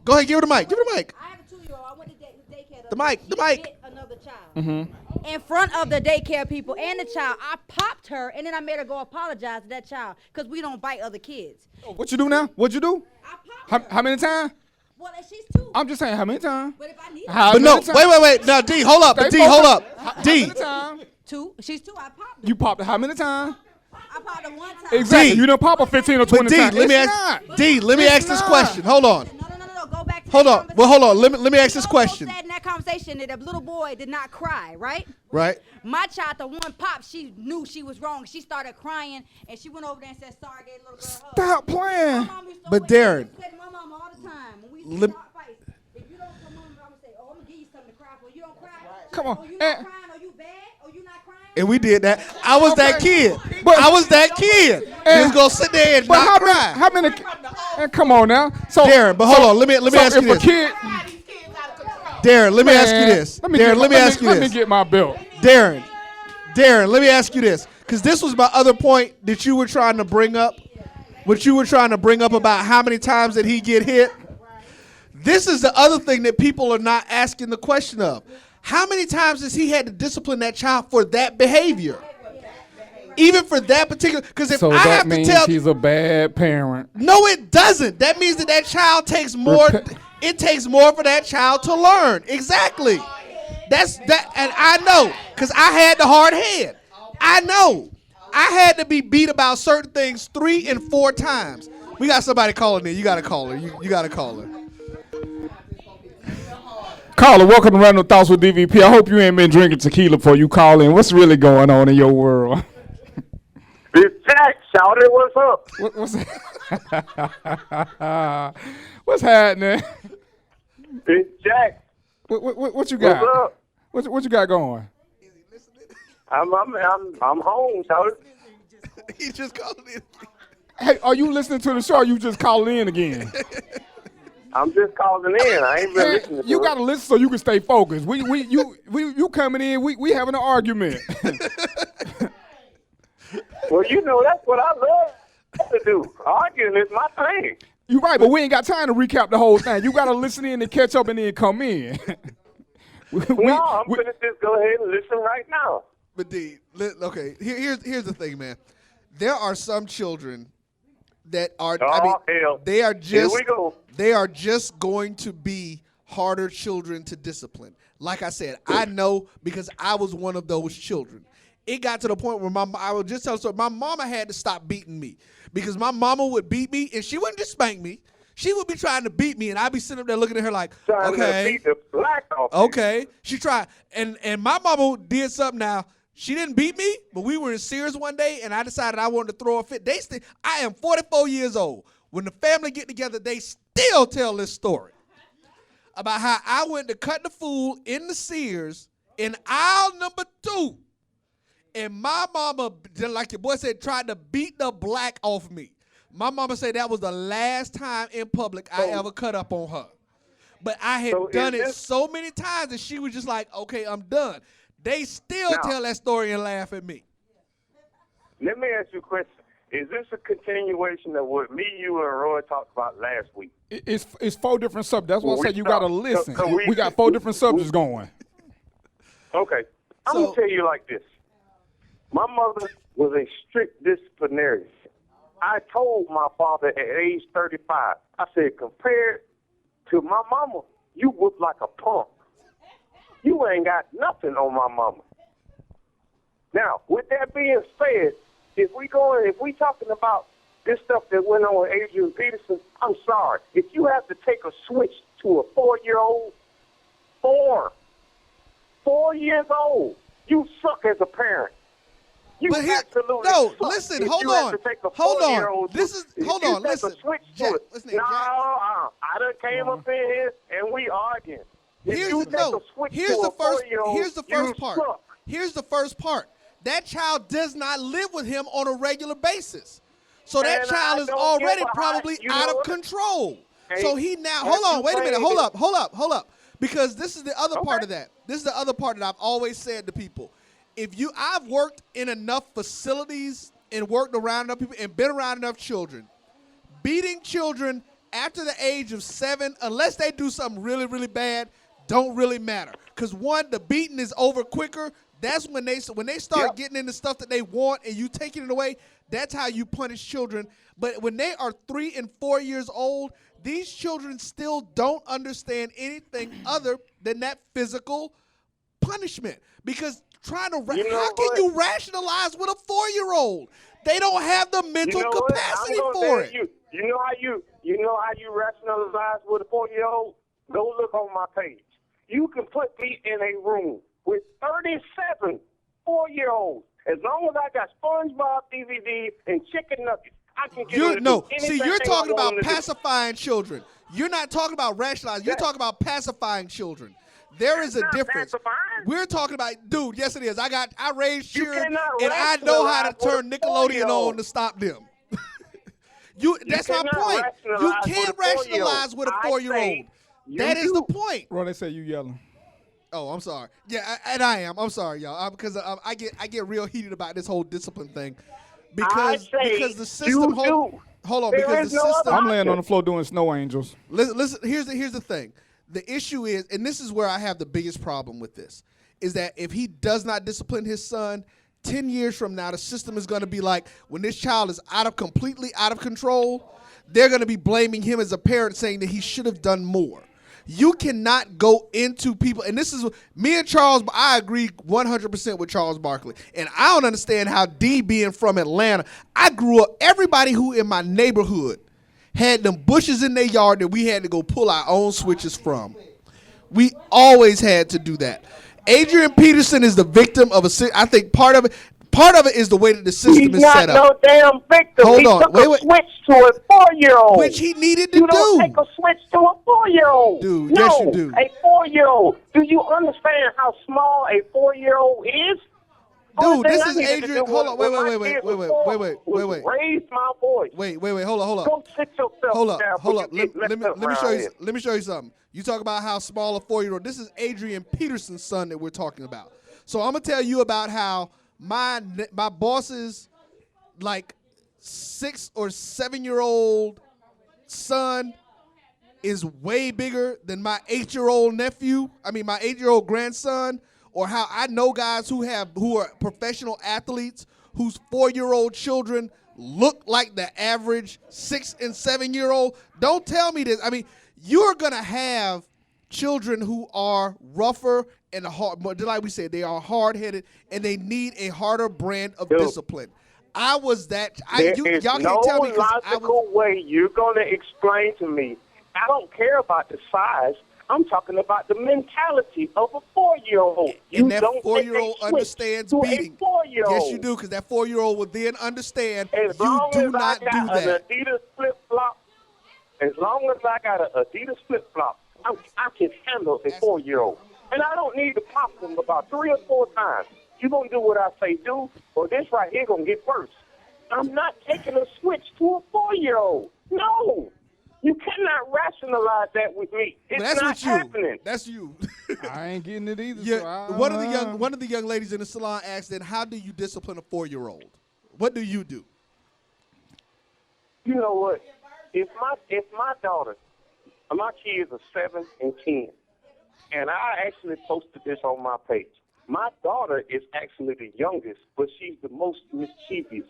[SPEAKER 9] Go ahead, give her the mic. Give her the mic.
[SPEAKER 12] I have a 2-year-old. I went to daycare.
[SPEAKER 9] The mic.
[SPEAKER 12] Hit another child. In front of the daycare people and the child, I popped her, and then I made her go apologize to that child because we don't bite other kids.
[SPEAKER 11] What you do now? What'd you do?
[SPEAKER 12] I popped her.
[SPEAKER 11] How many times?
[SPEAKER 12] Well, she's 2.
[SPEAKER 11] I'm just saying, how many times?
[SPEAKER 12] But if I need
[SPEAKER 9] But no, wait. Now, D, hold up. D, hold up.
[SPEAKER 11] How
[SPEAKER 9] D.
[SPEAKER 11] many times?
[SPEAKER 12] 2. She's 2. I popped her.
[SPEAKER 11] You popped it how many times?
[SPEAKER 12] I popped her 1 time.
[SPEAKER 11] Exactly.
[SPEAKER 9] D.
[SPEAKER 11] You done pop her 15 or 20
[SPEAKER 9] D,
[SPEAKER 11] times.
[SPEAKER 9] let me ask this question. Hold on.
[SPEAKER 12] No. Go back to
[SPEAKER 9] Hold on. Well, hold on. Let me ask this question.
[SPEAKER 12] You said in that conversation that the little boy did not cry, right?
[SPEAKER 9] Right.
[SPEAKER 12] My child, the one pop, she knew she was wrong. She started crying, and she went over there and said sorry, gave the little girl a hug.
[SPEAKER 11] Stop playing.
[SPEAKER 9] But Darren.
[SPEAKER 12] She said to my mom all the time, when we start fights, if you don't come on, I'm going to say, I'm going to give you something to cry for. You don't cry.
[SPEAKER 11] Come on.
[SPEAKER 12] Oh, you not crying? Are you bad? Are you not crying?
[SPEAKER 9] And we did that. I was that kid. I was that kid. Just go sit there and not cry.
[SPEAKER 11] How many? Come on now. So
[SPEAKER 9] Darren, but hold on. Let me ask you this. Darren, let me ask you this. Darren, let me ask you this.
[SPEAKER 11] Let me get my belt.
[SPEAKER 9] Darren, let me ask you this, because this was my other point that you were trying to bring up. What you were trying to bring up about how many times did he get hit? This is the other thing that people are not asking the question of. How many times has he had to discipline that child for that behavior? Even for that particular, because if
[SPEAKER 11] So
[SPEAKER 9] I
[SPEAKER 11] that
[SPEAKER 9] have to
[SPEAKER 11] means
[SPEAKER 9] tell,
[SPEAKER 11] he's a bad parent.
[SPEAKER 9] no, it doesn't. That means that child takes more. It takes more for that child to learn. Exactly. That's that, and I know, because I had the hard head. I know. I had to be beat about certain things 3 and 4 times. We got somebody calling in. You got to call her. You got to call her.
[SPEAKER 11] Caller, welcome to Random Thoughts with DVP. I hope you ain't been drinking tequila before you call in. What's really going on in your world?
[SPEAKER 13] It's Jack. Shout it. What's up?
[SPEAKER 11] What's happening?
[SPEAKER 13] It's Jack.
[SPEAKER 11] What you got?
[SPEAKER 13] What's up?
[SPEAKER 11] What you got going?
[SPEAKER 13] I'm home. Shout it.
[SPEAKER 9] He just called in.
[SPEAKER 11] Hey, are you listening to the show or you just calling in again?
[SPEAKER 13] I'm just calling in. I ain't been listening to
[SPEAKER 11] You
[SPEAKER 13] it.
[SPEAKER 11] gotta listen so you can stay focused. You coming in, we having an argument.
[SPEAKER 13] Well, you know, that's what I love to do. Arguing is my thing.
[SPEAKER 11] You're right, but we ain't got time to recap the whole thing. You gotta listen in and catch up and then come in.
[SPEAKER 13] I'm gonna just go ahead and listen right now.
[SPEAKER 9] But D, okay, here's the thing, man. There are some children that are,
[SPEAKER 13] hell.
[SPEAKER 9] they are just,
[SPEAKER 13] Here we go.
[SPEAKER 9] they are just going to be harder children to discipline. Like I said, I know because I was one of those children. It got to the point where I would just tell you, my mama had to stop beating me because my mama would beat me and she wouldn't just spank me. She would be trying to beat me and I'd be sitting up there looking at her like,
[SPEAKER 13] Trying
[SPEAKER 9] okay,
[SPEAKER 13] to beat the black off you.
[SPEAKER 9] okay. She tried. And my mama did something now. She didn't beat me, but we were in Sears one day, and I decided I wanted to throw a fit. I am 44 years old. When the family get together, they still tell this story about how I went to cut the food in the Sears in aisle number 2, and my mama, like your boy said, tried to beat the black off me. My mama said that was the last time in public I ever cut up on her. But I had done it so many times that she was just like, okay, I'm done. They still tell that story and laugh at me.
[SPEAKER 13] Let me ask you a question. Is this a continuation of what me, you, and Roy talked about last week?
[SPEAKER 11] It's 4 different subjects. That's why I said you
[SPEAKER 13] start-
[SPEAKER 11] gotta listen.
[SPEAKER 13] so
[SPEAKER 11] we got 4 different subjects going.
[SPEAKER 13] Okay. I'm going to tell you like this. My mother was a strict disciplinarian. I told my father at age 35, I said, compared to my mama, you look like a punk. You ain't got nothing on my mama. Now, with that being said, if we talking about this stuff that went on with Adrian Peterson, I'm sorry. If you have to take a switch to a 4-year-old, 4 years old, you suck as a parent. You absolutely suck.
[SPEAKER 9] Listen,
[SPEAKER 13] if
[SPEAKER 9] hold
[SPEAKER 13] you
[SPEAKER 9] on.
[SPEAKER 13] Have to take a
[SPEAKER 9] Hold on.
[SPEAKER 13] 4-year-old
[SPEAKER 9] Hold on, listen. Jack, listen,
[SPEAKER 13] no, I done came up in here and we arguing.
[SPEAKER 9] Here's the first part. Here's the first part. That child does not live with him on a regular basis. So that child is already probably out of control. So he now, hold on, wait a minute, hold up. Because this is the other part of that. This is the other part that I've always said to people. I've worked in enough facilities and worked around enough people and been around enough children. Beating children after the age of 7, unless they do something really, really bad, don't really matter. Because one, the beating is over quicker. That's when they start getting into stuff that they want and you taking it away. That's how you punish children. But when they are 3 and 4 years old, these children still don't understand anything other than that physical punishment. Because how can you rationalize with a 4-year-old? They don't have the mental capacity for it.
[SPEAKER 13] You know how you rationalize with a 4-year-old? Go look on my page. You can put me in a room with 37 4-year-olds. As long as I got SpongeBob DVD and chicken nuggets, I can get
[SPEAKER 9] you're talking about pacifying children. You're not talking about rationalizing. You're talking about pacifying children. There is a
[SPEAKER 13] That's not
[SPEAKER 9] difference.
[SPEAKER 13] pacifying.
[SPEAKER 9] We're talking about, dude. Yes, it is. I raised
[SPEAKER 13] You
[SPEAKER 9] children,
[SPEAKER 13] cannot
[SPEAKER 9] and I know how to
[SPEAKER 13] rationalize what
[SPEAKER 9] turn
[SPEAKER 13] a
[SPEAKER 9] Nickelodeon
[SPEAKER 13] 4-year-old
[SPEAKER 9] on to stop them. That's my
[SPEAKER 13] cannot
[SPEAKER 9] point. You
[SPEAKER 13] rationalize
[SPEAKER 9] can't
[SPEAKER 13] with a 4-year-old.
[SPEAKER 9] rationalize with a
[SPEAKER 13] I
[SPEAKER 9] 4-year-old.
[SPEAKER 13] say
[SPEAKER 9] That is the
[SPEAKER 13] do.
[SPEAKER 9] point.
[SPEAKER 11] Bro, they say you yelling.
[SPEAKER 9] Oh, I'm sorry. Yeah, and I am. I'm sorry, y'all. Because I get real heated about this whole discipline thing. Because the system. Hold on.
[SPEAKER 13] There
[SPEAKER 9] Because
[SPEAKER 13] is
[SPEAKER 9] the
[SPEAKER 13] no
[SPEAKER 9] system.
[SPEAKER 11] I'm laying on the floor doing snow angels.
[SPEAKER 9] Listen. Here's the thing. The issue is, and this is where I have the biggest problem with this, is that if he does not discipline his son, 10 years from now, the system is going to be like, when this child is completely out of control, they're going to be blaming him as a parent, saying that he should have done more. You cannot go into people, and this is me and Charles. I agree 100% with Charles Barkley, and I don't understand how D, being from Atlanta, I grew up. Everybody who in my neighborhood had them bushes in their yard that we had to go pull our own switches from. We always had to do that. Adrian Peterson is the victim of I think part of it is the way that the system is set up.
[SPEAKER 13] He's not no damn victim.
[SPEAKER 9] Hold
[SPEAKER 13] he
[SPEAKER 9] on.
[SPEAKER 13] took
[SPEAKER 9] Wait.
[SPEAKER 13] a switch to a 4-year-old.
[SPEAKER 9] Which he needed to
[SPEAKER 13] You don't take a switch to a 4-year-old.
[SPEAKER 9] Dude,
[SPEAKER 13] no,
[SPEAKER 9] yes you do.
[SPEAKER 13] A 4-year-old. Do you understand how small a 4-year-old is?
[SPEAKER 9] Dude, this is Adrian. Hold on. Wait.
[SPEAKER 13] Raise my voice.
[SPEAKER 9] Wait. Hold on.
[SPEAKER 13] Go sit yourself down.
[SPEAKER 9] Hold up. Let me show you something. You talk about how small a 4-year-old. This is Adrian Peterson's son that we're talking about. So I'm gonna tell you about how my boss's like 6 or 7-year-old son is way bigger than my 8-year-old nephew. I mean, my 8-year-old grandson. Or how I know guys who are professional athletes whose 4-year-old children look like the average 6 and 7-year-old. Don't tell me this. I mean, you're gonna have children who are rougher and hard, but like we said, they are hard-headed and they need a harder brand of discipline. I was that. Y'all can't tell me.
[SPEAKER 13] There's no logical way you're gonna explain to me. I don't care about the size. I'm talking about the mentality of a 4-year-old.
[SPEAKER 9] And that 4-year-old understands beating.
[SPEAKER 13] A 4-year-old.
[SPEAKER 9] Yes, you do, because that 4-year-old will then understand
[SPEAKER 13] as
[SPEAKER 9] you do not
[SPEAKER 13] I got
[SPEAKER 9] do that.
[SPEAKER 13] An Adidas flip-flop, as long as I got an Adidas flip-flop, I can handle a 4-year-old. And I don't need to pop them about 3 or 4 times. You're going to do what I say do, or this right here going to get worse. I'm not taking a switch to a 4-year-old. No. You cannot rationalize that with me. It's not happening.
[SPEAKER 9] That's you.
[SPEAKER 11] I ain't getting it either.
[SPEAKER 9] Yeah,
[SPEAKER 11] So
[SPEAKER 9] one of the young ladies in the salon asked, "Then how do you discipline a 4-year-old? What do you do?"
[SPEAKER 13] You know what? If my daughter, my kids are 7 and 10, and I actually posted this on my page. My daughter is actually the youngest, but she's the most mischievous.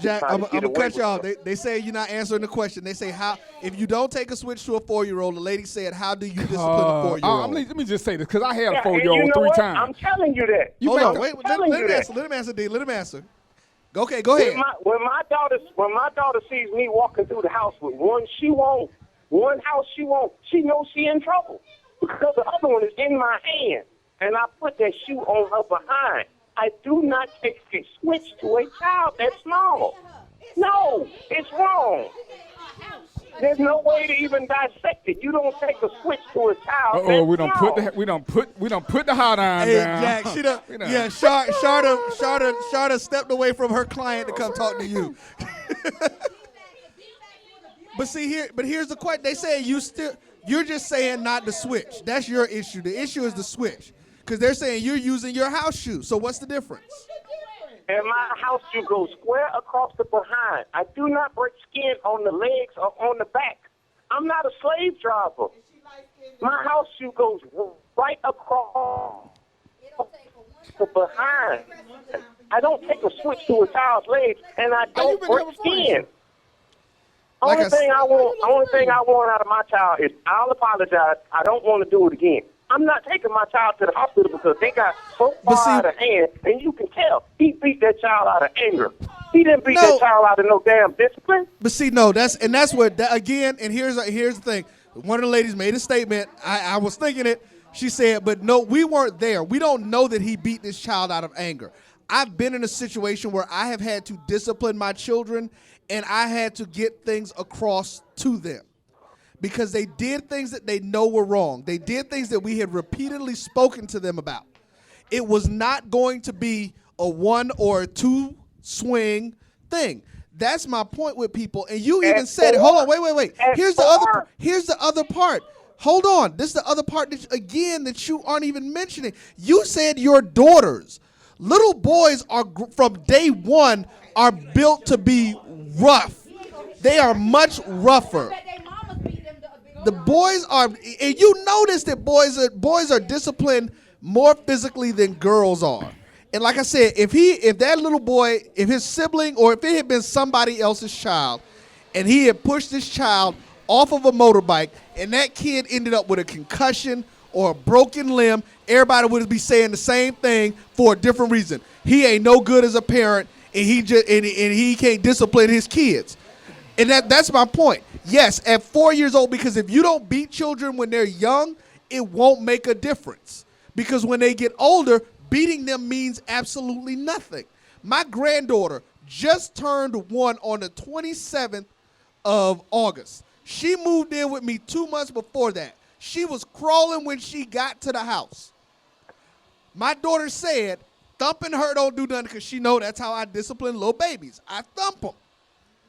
[SPEAKER 9] Jack, I'm gonna cut y'all. They say you're not answering the question. They say how if you don't take a switch to a 4-year-old. The lady said, "How do you discipline a 4-year-old?"
[SPEAKER 11] Let me just say this because I had a
[SPEAKER 13] and
[SPEAKER 11] 4-year-old
[SPEAKER 13] you know
[SPEAKER 11] 3
[SPEAKER 13] what?
[SPEAKER 11] times.
[SPEAKER 13] I'm telling you that.
[SPEAKER 9] Hold on, wait. Let him answer, D. Let him answer. Okay, go ahead.
[SPEAKER 13] When my daughter sees me walking through the house with one shoe on, one house shoe on, she knows she in trouble because the other one is in my hand. And I put that shoe on her behind. I do not take a switch to a child that small. No, it's wrong. There's no way to even dissect it. You don't take a switch to a child.
[SPEAKER 11] We don't put the hot iron down.
[SPEAKER 9] Jack, Sharda stepped away from her client to come talk to you. But here's the question. They say you're just saying not to switch. That's your issue. The issue is the switch. Because they're saying you're using your house shoe. So what's the difference?
[SPEAKER 13] And my house shoe goes square across the behind. I do not break skin on the legs or on the back. I'm not a slave driver. My house shoe goes right across the behind. I don't take a switch to a child's legs, and I don't break skin. Only thing I want out of my child is I'll apologize. I don't want to do it again. I'm not taking my child to the hospital because they got so far out of hand, and you can tell he beat that child out of anger. He didn't beat that child out of no damn discipline.
[SPEAKER 9] But see, that's what again. And here's the thing. One of the ladies made a statement. I was thinking it. She said, "But no, we weren't there. We don't know that he beat this child out of anger." I've been in a situation where I have had to discipline my children, and I had to get things across to them. because they did things that they know were wrong. They did things that we had repeatedly spoken to them about. It was not going to be a 1 or 2 swing thing. That's my point with people. And you even said it. Hold on, wait. Here's the other part. Hold on. This is the other part that you aren't even mentioning. You said your daughters. Little boys are from day one are built to be rough. They are much rougher. The boys are, and you notice that boys are disciplined more physically than girls are. And like I said, if that little boy, if his sibling, or if it had been somebody else's child, and he had pushed this child off of a motorbike, and that kid ended up with a concussion or a broken limb, everybody would be saying the same thing for a different reason. He ain't no good as a parent, and he can't discipline his kids. And that's my point. Yes, at 4 years old, because if you don't beat children when they're young, it won't make a difference. Because when they get older, beating them means absolutely nothing. My granddaughter just turned 1 on the 27th of August. She moved in with me 2 months before that. She was crawling when she got to the house. My daughter said, thumping her don't do nothing because she know that's how I discipline little babies. I thump them.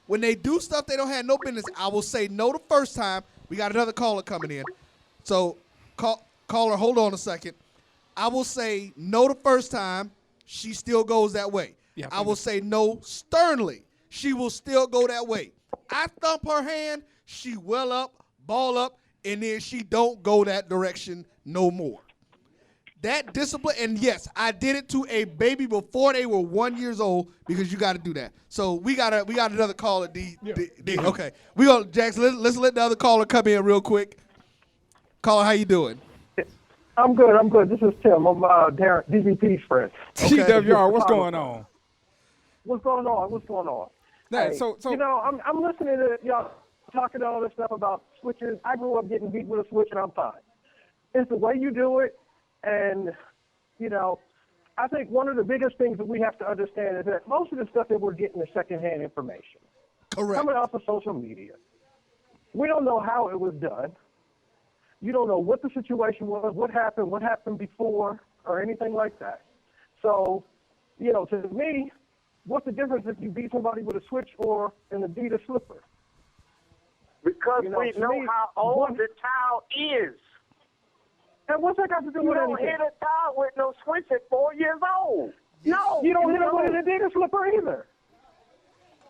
[SPEAKER 9] When they do stuff they don't have no business, I will say no the first time. We got another caller coming in. So caller, hold on a second. I will say no the first time. She still goes that way. Yeah, I will say no sternly. She will still go that way. I thump her hand. She well up, ball up, and then she don't go that direction no more. That discipline, and yes, I did it to a baby before they were 1 year old because you got to do that. So we got another caller. D. Okay, we go, Jackson. Let's let the other caller come in real quick. Caller, how you doing?
[SPEAKER 14] I'm good. This is Tim. I'm Darren, DVP's friend.
[SPEAKER 11] Okay. TWR, what's going on?
[SPEAKER 14] What's going on?
[SPEAKER 11] Yeah,
[SPEAKER 14] hey,
[SPEAKER 11] so
[SPEAKER 14] I'm listening to y'all talking all this stuff about switches. I grew up getting beat with a switch, and I'm fine. It's the way you do it, and I think one of the biggest things that we have to understand is that most of the stuff that we're getting is secondhand information.
[SPEAKER 9] Correct.
[SPEAKER 14] Coming off of social media. We don't know how it was done. You don't know what the situation was, what happened before, or anything like that. So, to me, what's the difference if you beat somebody with a switch or an Adidas slipper?
[SPEAKER 13] Because we know how old the child is.
[SPEAKER 14] And what's that got to do with anything?
[SPEAKER 13] You don't hit a child with no switch at 4 years old. No.
[SPEAKER 14] You don't hit him with an Adidas slipper either.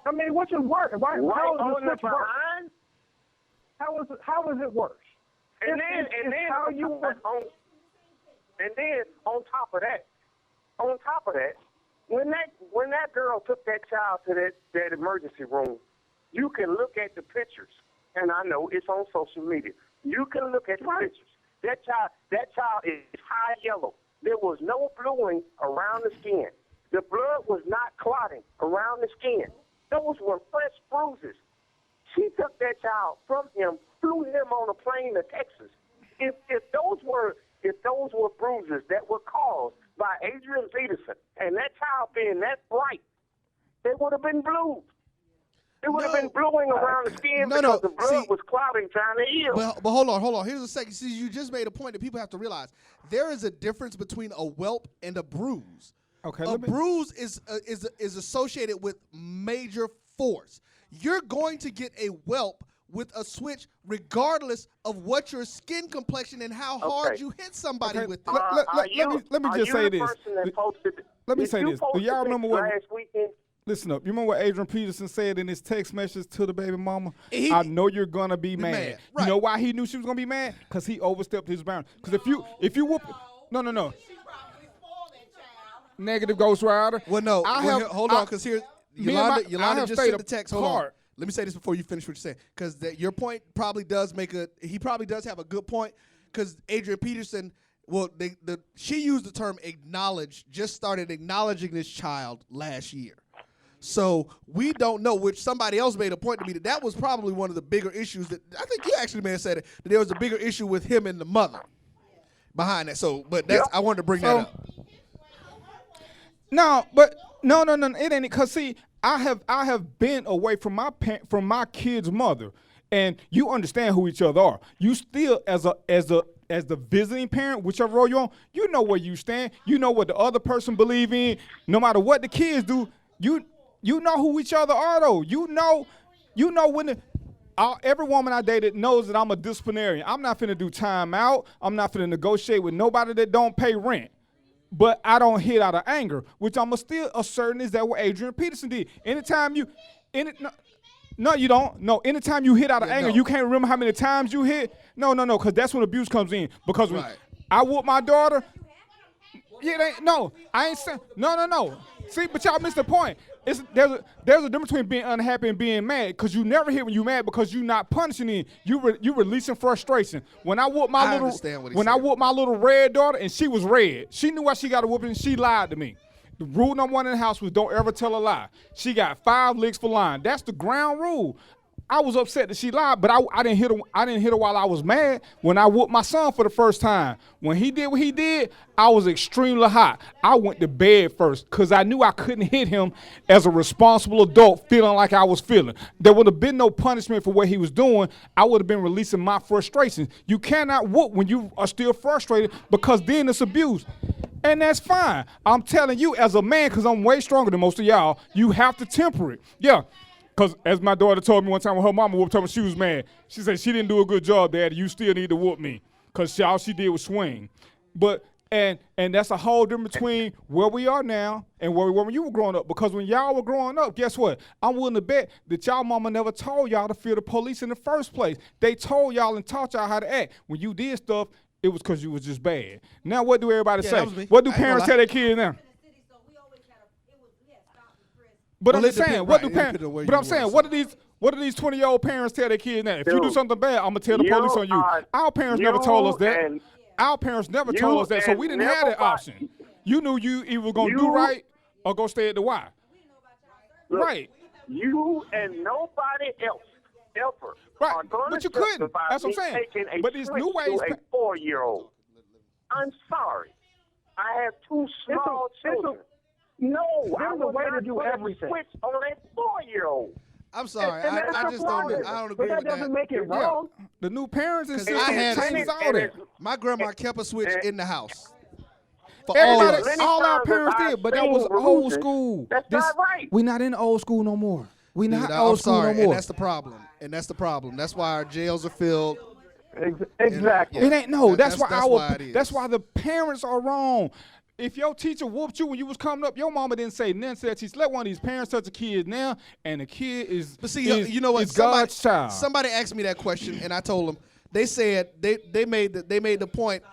[SPEAKER 14] I mean, what's it work? How is the switch worse? How is it worse?
[SPEAKER 13] And then on top of that, when that girl took that child to that emergency room, you can look at the pictures, and I know it's on social media. You can look at the pictures. That child is high yellow. There was no bluing around the skin. The blood was not clotting around the skin. Those were fresh bruises. She took that child from him, flew him on a plane to Texas. If those were bruises that were caused by Adrian Peterson and that child being that bright, they would have been blue. It would have been bluing around the skin because the blood was clotting trying to heal.
[SPEAKER 9] But hold on. Here's a second. See, you just made a point that people have to realize. There is a difference between a whelp and a bruise.
[SPEAKER 11] Okay.
[SPEAKER 9] A bruise is associated with major force. You're going to get a whelp with a switch regardless of what your skin complexion and how hard you hit somebody with it.
[SPEAKER 11] Let me just say this. Let me say this. Do y'all remember what?
[SPEAKER 13] Last weekend?
[SPEAKER 11] Listen up. You remember what Adrian Peterson said in his text message to the baby mama? I know you're gonna be mad.
[SPEAKER 9] Right.
[SPEAKER 11] You know why he knew she was gonna be mad? Because he overstepped his boundary. Because if you whoop, no. Negative Ghost Rider.
[SPEAKER 9] Well, no. Hold on, because here, Yolanda just sent the text. Hold on. Let me say this before you finish what you're saying, because your point probably does he probably does have a good point, because Adrian Peterson, she used the term acknowledge, just started acknowledging this child last year. So we don't know, which somebody else made a point to me that was probably one of the bigger issues that I think you actually may have said it, that there was a bigger issue with him and the mother behind that. So, but I wanted to bring that up.
[SPEAKER 11] No, it ain't, because see, I have been away from my kid's mother, and you understand who each other are. You still, as the visiting parent, whichever role you're on, you know where you stand. You know what the other person believe in. No matter what the kids do, you know who each other are though. You know when every woman I dated knows that I'm a disciplinarian. I'm not finna do time out. I'm not finna negotiate with nobody that don't pay rent. But I don't hit out of anger, which I'm still asserting is that what Adrian Peterson did. Anytime you, no, you don't. No, anytime you hit out of anger, you can't remember how many times you hit. No, because that's when abuse comes in. Because when I whoop my daughter, I ain't saying, no. See, but y'all missed the point. There's a difference between being unhappy and being mad, because you never hit when you're mad because you're not punishing it. You releasing frustration. When I whooped my little red daughter and she was red, she knew why she got a whooping and she lied to me. The rule number 1 in the house was don't ever tell a lie. She got 5 licks for lying. That's the ground rule. I was upset that she lied, but I didn't hit her. I didn't hit her while I was mad. When I whooped my son for the first time, when he did what he did, I was extremely hot. I went to bed first because I knew I couldn't hit him as a responsible adult, feeling like I was feeling. There would have been no punishment for what he was doing. I would have been releasing my frustration. You cannot whoop when you are still frustrated, because then it's abuse. And that's fine. I'm telling you as a man, because I'm way stronger than most of y'all, you have to temper it. Yeah. Because as my daughter told me one time when her mama whooped her when she was mad, she said, she didn't do a good job, Daddy. You still need to whoop me. Because all she did was swing. But, and that's a whole difference between where we are now and where we were when you were growing up. Because when y'all were growing up, guess what? I'm willing to bet that y'all mama never told y'all to fear the police in the first place. They told y'all and taught y'all how to act. When you did stuff, it was because you was just bad. Now what do everybody say? What do parents tell their kids now? But I'm saying, what do parents? But I'm saying, what do these 20-year-old parents tell their kids now? If you do something bad, I'm gonna tell the police on you. Our parents never told us that. Our parents never told us that, so we didn't have that option. You knew you either gonna do right or go stay at the Y. Right.
[SPEAKER 13] You and nobody else ever.
[SPEAKER 11] Right. But you couldn't. That's what I'm saying. But these new ways.
[SPEAKER 13] A 4-year-old. I'm sorry. I have 2 small children. No,
[SPEAKER 14] there's a way to do everything.
[SPEAKER 13] Switch on a 4-year-old.
[SPEAKER 9] I'm sorry. I just don't agree with that.
[SPEAKER 14] But that doesn't make it wrong.
[SPEAKER 11] The new parents and
[SPEAKER 9] I had
[SPEAKER 11] changes all that.
[SPEAKER 9] My grandma kept a switch in the house.
[SPEAKER 11] All our parents did, but that was old school.
[SPEAKER 13] That's not right.
[SPEAKER 11] We're not in the old school no more. We're not
[SPEAKER 9] old
[SPEAKER 11] school no more.
[SPEAKER 9] And that's the problem. That's why our jails are filled.
[SPEAKER 14] Exactly.
[SPEAKER 11] It ain't that's why the parents are wrong. If your teacher whooped you when you was coming up, your mama didn't say nothing to that teacher. Let one of these parents touch a kid now, and the kid is.
[SPEAKER 9] But see, you know what?
[SPEAKER 11] God's child.
[SPEAKER 9] Somebody asked me that question, and I told them. They said they made the point.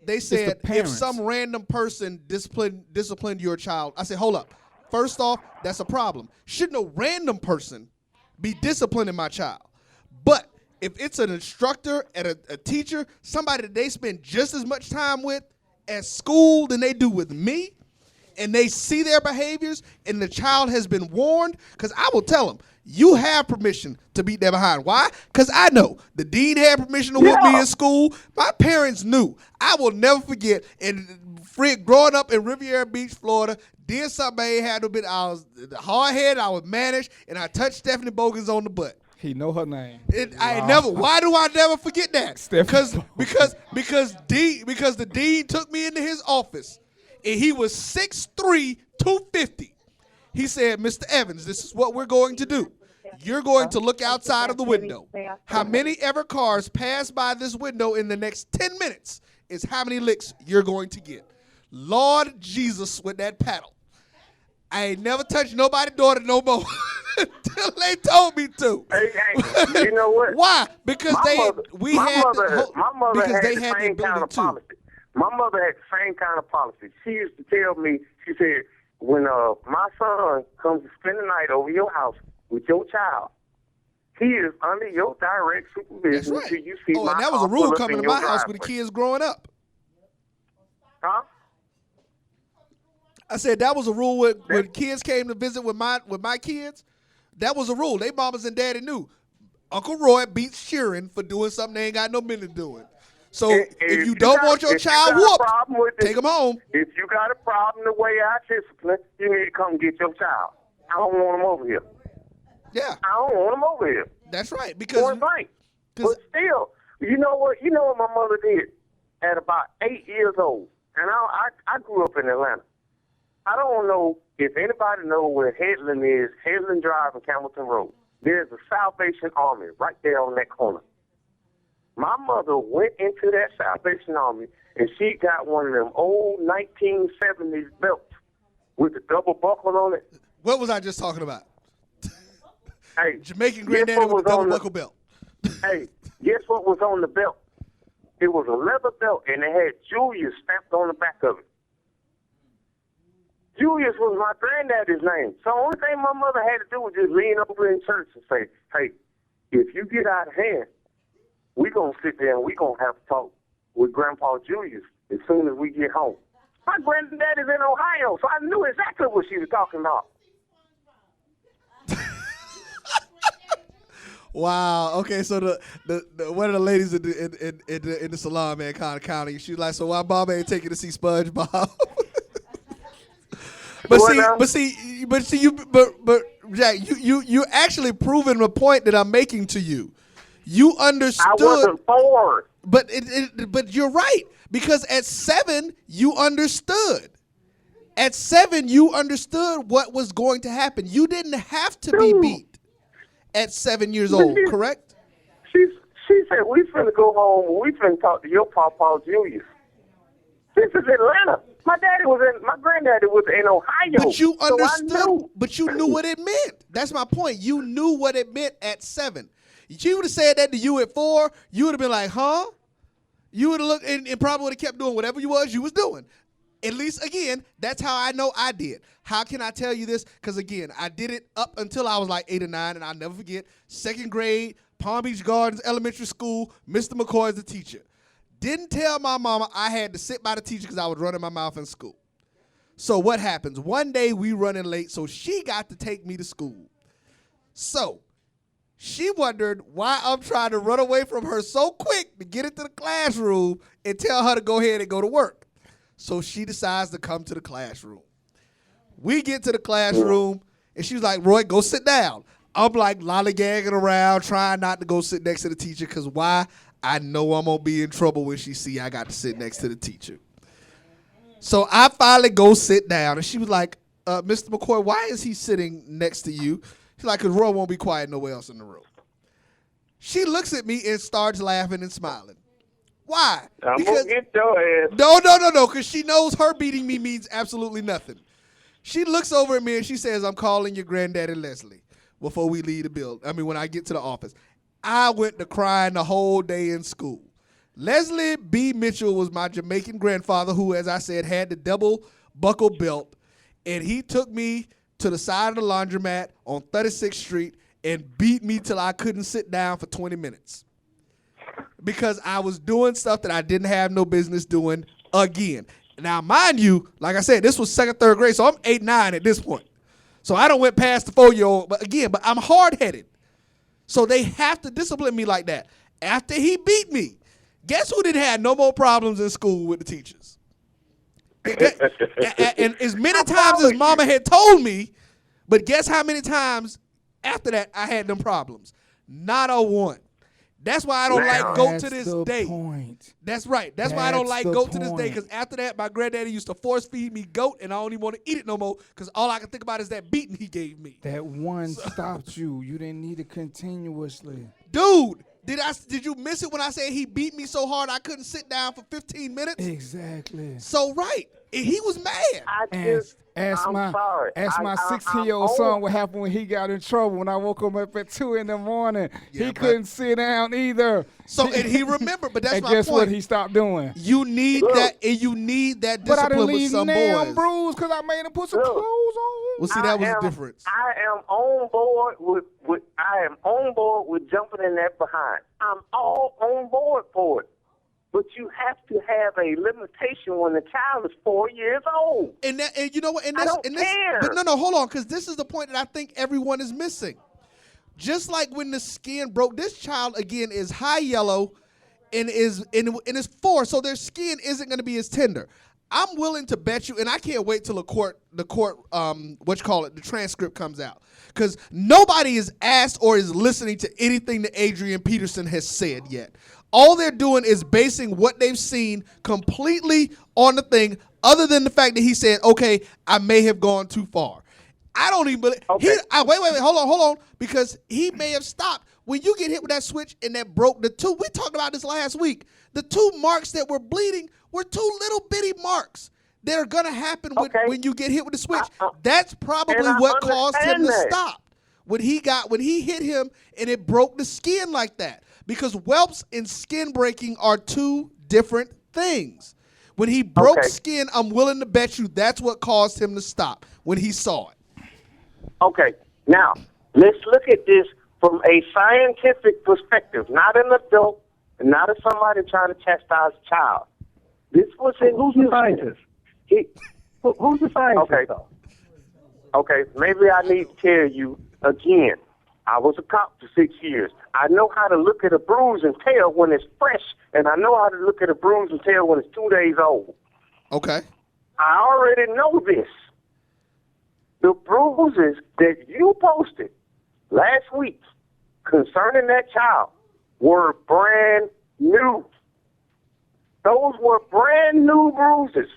[SPEAKER 9] They said if some random person disciplined your child, I said, hold up. First off, that's a problem. Should no random person be disciplining my child? But if it's an instructor and a teacher, somebody that they spend just as much time with at school than they do with me, and they see their behaviors, and the child has been warned, because I will tell them, you have permission to beat their behind. Why? Because I know the dean had permission to whoop me in school. My parents knew. I will never forget. And growing up in Riviera Beach, Florida, did something I ain't had no bit. I was hard-headed, I was managed, and I touched Stephanie Bogans on the butt.
[SPEAKER 11] He know her name.
[SPEAKER 9] Why do I never forget that? Because the dean took me into his office, and he was 6'3", 250. He said, Mr. Evans, this is what we're going to do. You're going to look outside of the window. How many ever cars pass by this window in the next 10 minutes is how many licks you're going to get. Lord Jesus with that paddle. I ain't never touched nobody's daughter no more until they told me to.
[SPEAKER 13] Hey, you know what?
[SPEAKER 9] Why? Because
[SPEAKER 13] my mother had
[SPEAKER 9] they
[SPEAKER 13] the
[SPEAKER 9] had the
[SPEAKER 13] same kind of policy. My mother had the same kind of policy. She used to tell me, she said, when my son comes to spend the night over your house with your child, he is under your direct supervision.
[SPEAKER 9] That's right.
[SPEAKER 13] Until you see
[SPEAKER 9] and that was a rule coming to my house with the kids growing up.
[SPEAKER 13] Huh?
[SPEAKER 9] I said that was a rule when kids came to visit with my kids. That was a rule. They mamas and daddy knew. Uncle Roy beats Sheeran for doing something they ain't got no business doing. So if you don't want your child whooped, take them home.
[SPEAKER 13] If you got a problem the way I discipline, you need to come get your child. I don't want them over here.
[SPEAKER 9] Yeah.
[SPEAKER 13] I don't want them over here.
[SPEAKER 9] That's right. Because
[SPEAKER 13] Point blank. But still, you know what? You know what my mother did at about 8 years old, and I grew up in Atlanta. I don't know if anybody knows where Headland is, Headland Drive and Campbellton Road. There's a Salvation Army right there on that corner. My mother went into that Salvation Army, and she got one of them old 1970s belts with the double buckle on it.
[SPEAKER 9] What was I just talking about?
[SPEAKER 13] Hey,
[SPEAKER 9] Jamaican granddaddy with a double buckle belt.
[SPEAKER 13] Hey, guess what was on the belt? It was a leather belt, and it had Julius stamped on the back of it. Julius was my granddaddy's name. So the only thing my mother had to do was just lean over in church and say, hey, if you get out of hand, we're going to sit there and we're going to have to talk with Grandpa Julius as soon as we get home. My granddaddy's in Ohio, so I knew exactly what she was talking about.
[SPEAKER 9] Wow. Okay. So the one of the ladies in the salon, man, kind of counting. She's like, so why Bob ain't taking to see SpongeBob? But Jack, you actually proving the point that I'm making to you. You understood.
[SPEAKER 13] I wasn't bored.
[SPEAKER 9] But you're right, because at 7 you understood. At 7 you understood what was going to happen. You didn't have to be beat at 7 years old, correct?
[SPEAKER 13] She said, we finna go home. We finna talk to your Papa Julius. This is Atlanta. My granddaddy was in Ohio.
[SPEAKER 9] But you understood.
[SPEAKER 13] So
[SPEAKER 9] but you knew what it meant. That's my point. You knew what it meant at 7. She would have said that to you at 4. You would have been like, huh? You would have looked and probably would have kept doing whatever you was doing. At least, again, that's how I know I did. How can I tell you this? Because, again, I did it up until I was like 8 or 9, and I'll never forget, 2nd grade, Palm Beach Gardens Elementary School, Mr. McCoy is the teacher. Didn't tell my mama I had to sit by the teacher because I was running my mouth in school. So what happens? One day we running late, so she got to take me to school. So she wondered why I'm trying to run away from her so quick to get into the classroom and tell her to go ahead and go to work. So she decides to come to the classroom. We get to the classroom, and she was like, Roy, go sit down. I'm like lollygagging around, trying not to go sit next to the teacher, because why? I know I'm going to be in trouble when she see I got to sit next to the teacher. So I finally go sit down, and she was like, Mr. McCoy, why is he sitting next to you? She's like, because Roy won't be quiet nowhere else in the room. She looks at me and starts laughing and smiling. Why?
[SPEAKER 13] I'm going to get your ass.
[SPEAKER 9] No, because she knows her beating me means absolutely nothing. She looks over at me and she says, I'm calling your granddaddy Leslie before we leave the building. When I get to the office. I went to crying the whole day in school. Leslie B. Mitchell was my Jamaican grandfather who, as I said, had the double buckle belt, and he took me to the side of the laundromat on 36th Street and beat me till I couldn't sit down for 20 minutes because I was doing stuff that I didn't have no business doing again. Now, mind you, like I said, this was 2nd, 3rd grade, so I'm 8, 9 at this point. So I done went past the 4-year-old, but I'm hard-headed. So they have to discipline me like that. After he beat me, guess who didn't have no more problems in school with the teachers? And as many times as mama had told me, but guess how many times after that I had them problems? Not a one. That's why I don't like GOAT to this day.
[SPEAKER 11] Point.
[SPEAKER 9] That's right. That's why I don't like GOAT to this day, because after that, my granddaddy used to force feed me GOAT, and I don't even want to eat it no more because all I can think about is that beating he gave me.
[SPEAKER 11] That one stopped you. You didn't need it continuously.
[SPEAKER 9] Dude, did you miss it when I said he beat me so hard I couldn't sit down for 15 minutes?
[SPEAKER 11] Exactly.
[SPEAKER 9] So, right. And he was mad.
[SPEAKER 11] Ask my 16-year-old son what happened when he got in trouble when I woke him up at 2 in the morning. Yeah, he couldn't sit down either.
[SPEAKER 9] So and he remembered, but that's
[SPEAKER 11] and
[SPEAKER 9] my point.
[SPEAKER 11] And guess what he stopped doing?
[SPEAKER 9] You need that, and you need that discipline with some boys.
[SPEAKER 11] But I didn't leave bruised because I made him put some clothes on.
[SPEAKER 9] Well, see, that was the difference.
[SPEAKER 13] I am on board with jumping in that behind. I'm all on board for it. But you have to have a limitation when the child is 4 years old.
[SPEAKER 9] And you know what?
[SPEAKER 13] I don't care.
[SPEAKER 9] But no, hold on, because this is the point that I think everyone is missing. Just like when the skin broke, this child again is high yellow, and is 4, so their skin isn't going to be as tender. I'm willing to bet you, and I can't wait till the court, the transcript comes out, because nobody is asked or is listening to anything that Adrian Peterson has said yet. All they're doing is basing what they've seen completely on the thing, other than the fact that he said, "Okay, I may have gone too far." I don't even believe.
[SPEAKER 13] Okay.
[SPEAKER 9] Wait, hold on, because he may have stopped. When you get hit with that switch and that broke the two, we talked about this last week. The two marks that were bleeding were two little bitty marks that are gonna happen when you get hit with the switch. That's probably what caused him to stop. When he hit him and it broke the skin like that. Because whelps and skin breaking are two different things. When he broke skin, I'm willing to bet you that's what caused him to stop when he saw it.
[SPEAKER 13] Okay, now let's look at this from a scientific perspective, not an adult, and not as somebody trying to chastise a child. This was in
[SPEAKER 14] who's the scientist? Who's the scientist?
[SPEAKER 13] Okay, maybe I need to tell you again. I was a cop for 6 years. I know how to look at a bruise and tell when it's fresh, and I know how to look at a bruise and tell when it's 2 days old.
[SPEAKER 9] Okay.
[SPEAKER 13] I already know this. The bruises that you posted last week concerning that child were brand new. Those were brand new bruises.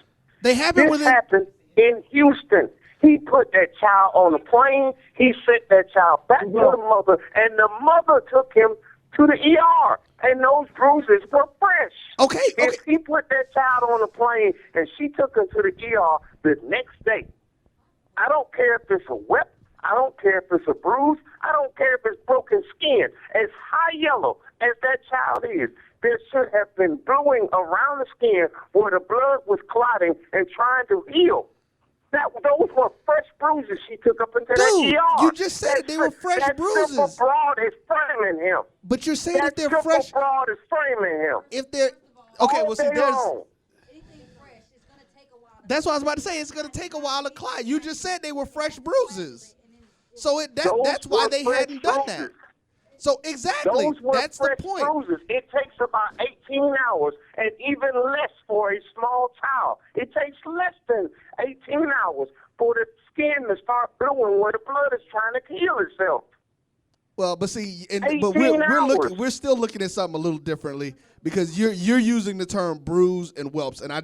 [SPEAKER 9] They happened
[SPEAKER 13] This happened in Houston. He put that child on a plane. He sent that child back to the mother, and the mother took him to the ER. And those bruises were fresh.
[SPEAKER 9] Okay.
[SPEAKER 13] If he put that child on a plane and she took him to the ER the next day, I don't care if it's a whip. I don't care if it's a bruise. I don't care if it's broken skin. As high yellow as that child is, there should have been bluing around the skin where the blood was clotting and trying to heal. Those were fresh bruises she took up into the ER.
[SPEAKER 9] You just said they were fresh bruises.
[SPEAKER 13] That triple broad is framing him.
[SPEAKER 9] But you're saying that they're
[SPEAKER 13] triple
[SPEAKER 9] fresh.
[SPEAKER 13] broad is framing him.
[SPEAKER 9] If they're okay, well, see, there's.
[SPEAKER 13] Long.
[SPEAKER 9] That's what I was about to say. It's going to take a while to clot. You just said they were fresh bruises, so that's why they hadn't done that. So exactly, that's the point.
[SPEAKER 13] Bruises. It takes about 18 hours, and even less for a small child. It takes less than 18 hours for the skin to start blowing where the blood is trying to heal itself.
[SPEAKER 9] Well, but see,
[SPEAKER 13] but
[SPEAKER 9] we're still looking at something a little differently, because you're using the term bruise and whelps, and I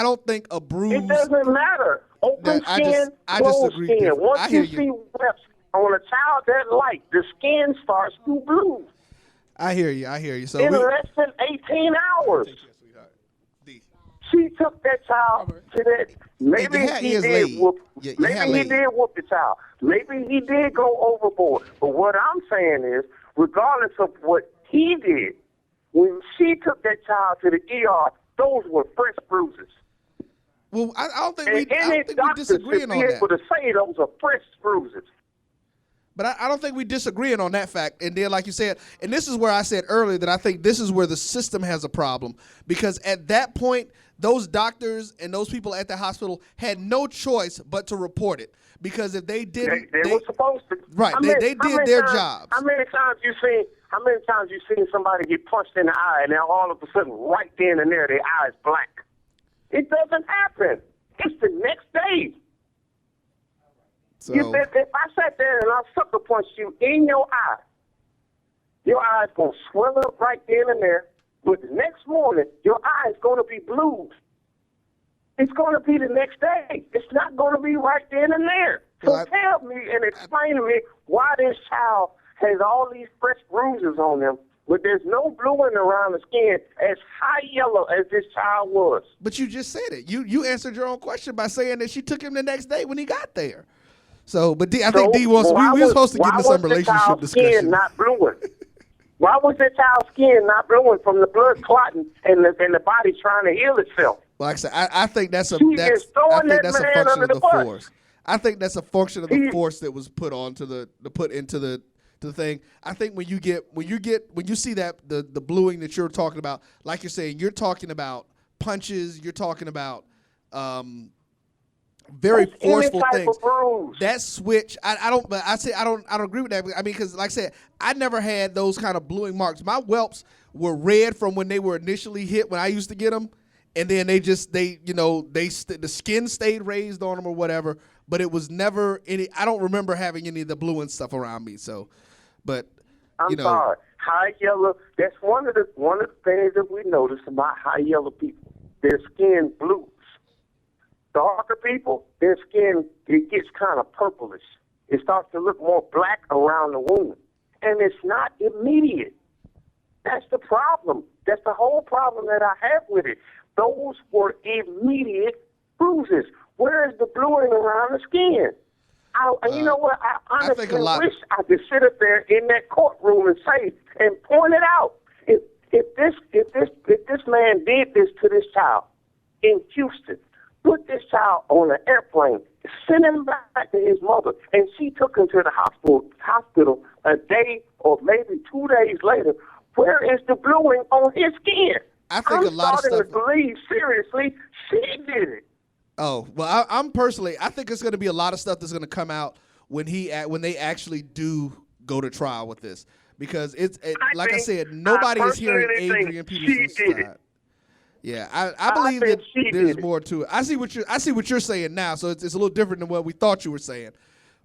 [SPEAKER 9] don't think a bruise.
[SPEAKER 13] It doesn't matter. Open skin, closed skin. Once you see whelps on a child that light, the skin starts to blue.
[SPEAKER 9] I hear you. So
[SPEAKER 13] in less than 18 hours. She took that child to that. Maybe he did whoop the child. Maybe he did go overboard. But what I'm saying is, regardless of what he did, when she took that child to the ER, those were fresh bruises.
[SPEAKER 9] Well, I don't think we disagreeing on that.
[SPEAKER 13] Able to say those are fresh bruises.
[SPEAKER 9] But I don't think we're disagreeing on that fact. And then, like you said, and this is where I said earlier that I think this is where the system has a problem. Because at that point, those doctors and those people at the hospital had no choice but to report it. Because if they didn't,
[SPEAKER 13] they were supposed to.
[SPEAKER 9] Right, they did their jobs.
[SPEAKER 13] How many times you seen somebody get punched in the eye, and now all of a sudden, right then and there, their eye is black? It doesn't happen. It's the next day.
[SPEAKER 9] So,
[SPEAKER 13] if I sat there and I sucker punched you in your eye's going to swell up right then and there. But the next morning, your eye is going to be blued. It's going to be the next day. It's not going to be right then and there. So tell me and explain to me why this child has all these fresh bruises on him, but there's no bluing around the skin as high yellow as this child was.
[SPEAKER 9] But you just said it. You answered your own question by saying that she took him the next day when he got there. So, but I think D wants. We were supposed to get into some relationship discussion.
[SPEAKER 13] Skin not bluing? Why was the child's skin not bluing from the blood clotting and the body trying to heal itself?
[SPEAKER 9] Like I said, I think that's a function of the force. I think that's a function of the force that was put onto into the thing. I think when you see that the bluing that you're talking about, like you're saying, you're talking about punches, you're talking about very forceful things. That switch, I don't agree with that. I mean, because like I said, I never had those kind of bluing marks. My whelps were red from when they were initially hit when I used to get them, and then the skin stayed raised on them or whatever, but it was never any. I don't remember having any of the blue and stuff around me. So, but
[SPEAKER 13] I'm sorry, high yellow. That's one of the things that we notice about high yellow people. Their skin blues. Darker people, their skin it gets kind of purplish. It starts to look more black around the wound, and it's not immediate. That's the problem. That's the whole problem that I have with it. Those were immediate bruises. Where is the bluing around the skin? You know what? I honestly wish I could sit up there in that courtroom and say and point it out. If this man did this to this child in Houston, put this child on an airplane, send him back to his mother, and she took him to the hospital a day or maybe 2 days later, where is the bluing on his skin?
[SPEAKER 9] I think a lot of stuff.
[SPEAKER 13] I'm starting to believe seriously she did it.
[SPEAKER 9] Oh well, I'm personally. I think it's going to be a lot of stuff that's going to come out when they actually do go to trial with this, because like I said, nobody is hearing Adrian Peterson's side. Yeah, I believe that there's more to it. I see what you're saying now, so it's a little different than what we thought you were saying.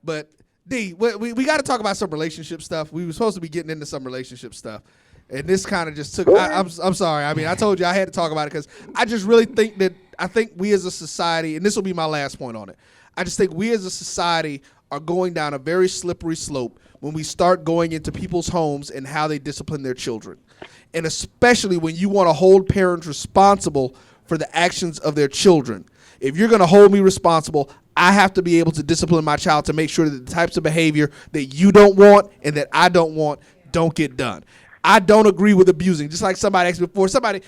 [SPEAKER 9] But D, we got to talk about some relationship stuff. We were supposed to be getting into some relationship stuff, and this kind of just took. I'm sorry. I mean, I told you I had to talk about it because I just really think that we as a society, and this will be my last point on it. I just think we as a society are going down a very slippery slope when we start going into people's homes and how they discipline their children. And especially when you want to hold parents responsible for the actions of their children. If you're going to hold me responsible, I have to be able to discipline my child to make sure that the types of behavior that you don't want and that I don't want don't get done. I don't agree with abusing. Just like somebody asked before, somebody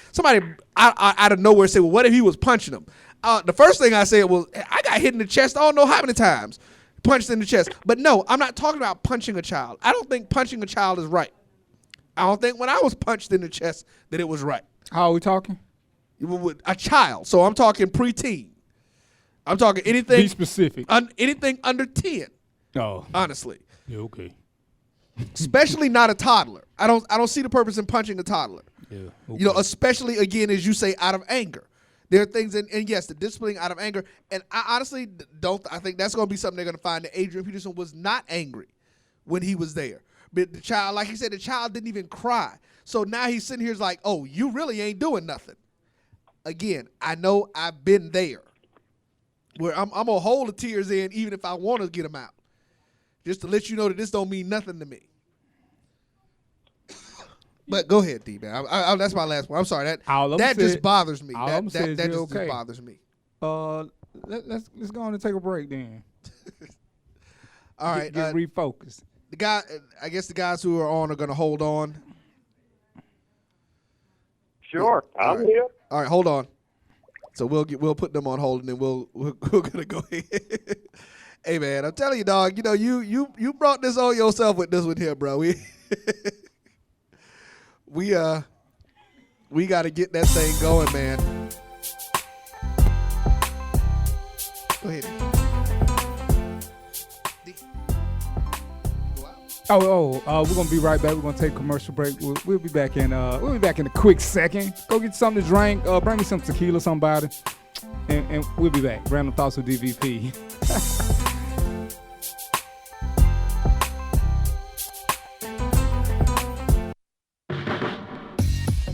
[SPEAKER 9] out of nowhere said, well, what if he was punching him? The first thing I said was, I got hit in the chest I don't know how many times. Punched in the chest. But no, I'm not talking about punching a child. I don't think punching a child is right. I don't think when I was punched in the chest that it was right.
[SPEAKER 11] How are we talking?
[SPEAKER 9] A child. So I'm talking preteen. I'm talking anything.
[SPEAKER 11] Be specific.
[SPEAKER 9] Anything under 10.
[SPEAKER 11] Oh.
[SPEAKER 9] Honestly.
[SPEAKER 11] Yeah, okay.
[SPEAKER 9] Especially not a toddler. I don't see the purpose in punching a toddler.
[SPEAKER 11] Yeah. Okay.
[SPEAKER 9] Especially again, as you say, out of anger. There are things, and yes, the disciplining out of anger. And I honestly I think that's going to be something they're going to find, that Adrian Peterson was not angry when he was there. But the child, like he said, the child didn't even cry. So now he's sitting here like, oh, you really ain't doing nothing. Again, I know I've been there where I'm going to hold the tears in even if I want to get them out. Just to let you know that this don't mean nothing to me. But go ahead, D, man. That's my last one. I'm sorry. That just bothers me. That just bothers me.
[SPEAKER 11] Let's go on and take a break then.
[SPEAKER 9] All right.
[SPEAKER 11] Get refocused.
[SPEAKER 9] I guess the guys who are on are going to hold on.
[SPEAKER 13] Sure, I'm here.
[SPEAKER 9] All right, hold on. So we'll put them on hold, and then we're gonna go ahead. Hey man, I'm telling you, dog. You brought this on yourself with this one here, bro. We got to get that thing going, man. Go ahead.
[SPEAKER 11] We're gonna be right back. We're gonna take a commercial break. We'll be back in a quick second. Go get something to drink. Bring me some tequila, somebody, and we'll be back. Random Thoughts with DVP.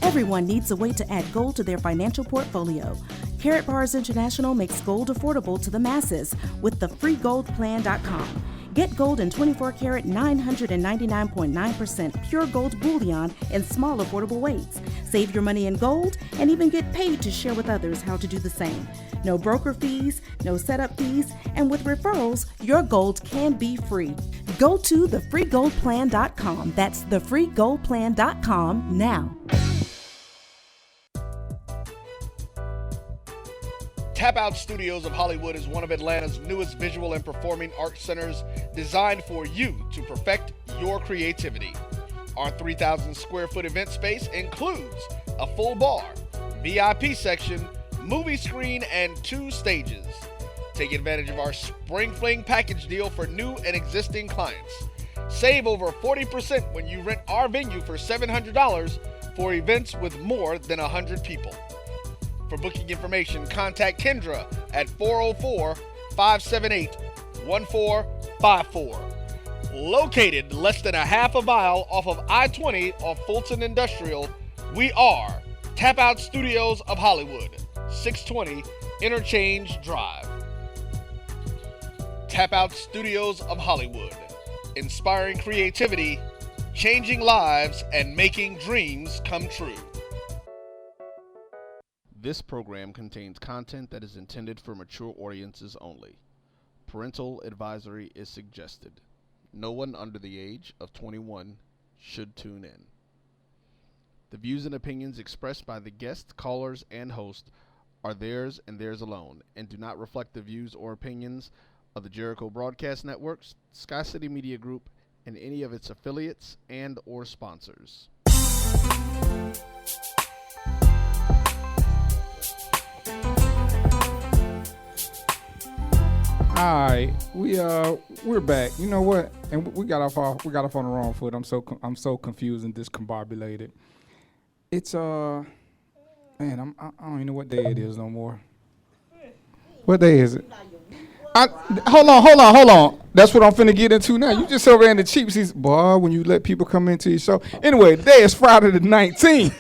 [SPEAKER 15] Everyone needs a way to add gold to their financial portfolio. Carrot Bars International makes gold affordable to the masses with the freegoldplan.com. Get gold in 24-karat 999.9% pure gold bullion in small, affordable weights. Save your money in gold and even get paid to share with others how to do the same. No broker fees, no setup fees, and with referrals, your gold can be free. Go to thefreegoldplan.com. That's thefreegoldplan.com now.
[SPEAKER 9] Tap Out Studios of Hollywood is one of Atlanta's newest visual and performing arts centers designed for you to perfect your creativity. Our 3,000 square foot event space includes a full bar, VIP section, movie screen, and 2 stages. Take advantage of our Spring Fling package deal for new and existing clients. Save over 40% when you rent our venue for $700 for events with more than 100 people. For booking information, contact Kendra at 404-578-1454. Located less than a half a mile off of I-20 off Fulton Industrial, we are Tap Out Studios of Hollywood, 620 Interchange Drive. Tap Out Studios of Hollywood, inspiring creativity, changing lives, and making dreams come true. This program contains content that is intended for mature audiences only. Parental advisory is suggested. No one under the age of 21 should tune in. The views and opinions expressed by the guests, callers, and host are theirs and theirs alone, and do not reflect the views or opinions of the Jericho Broadcast Networks, Sky City Media Group, and any of its affiliates and or sponsors.
[SPEAKER 11] All right, we're back. You know what? And we got off on the wrong foot. I'm so confused and discombobulated. It's man, I don't even know what day it is no more. What day is it? Hold on. That's what I'm finna get into now. You just over in the cheap seats, boy. When you let people come into your show. Anyway, today is Friday the 19th.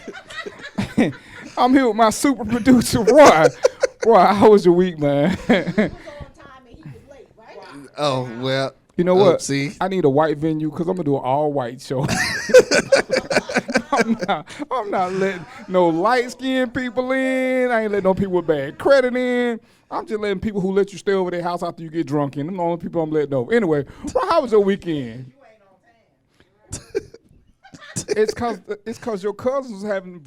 [SPEAKER 11] I'm here with my super producer Roy. Roy, how was your week, man?
[SPEAKER 9] Oh, well.
[SPEAKER 11] You know what?
[SPEAKER 9] See,
[SPEAKER 11] I need a white venue because I'm going to do an all-white show. I'm not letting no light-skinned people in. I ain't letting no people with bad credit in. I'm just letting people who let you stay over their house after you get drunk in. Them the only people I'm letting over. Anyway, how was your weekend? It's cause your cousins was having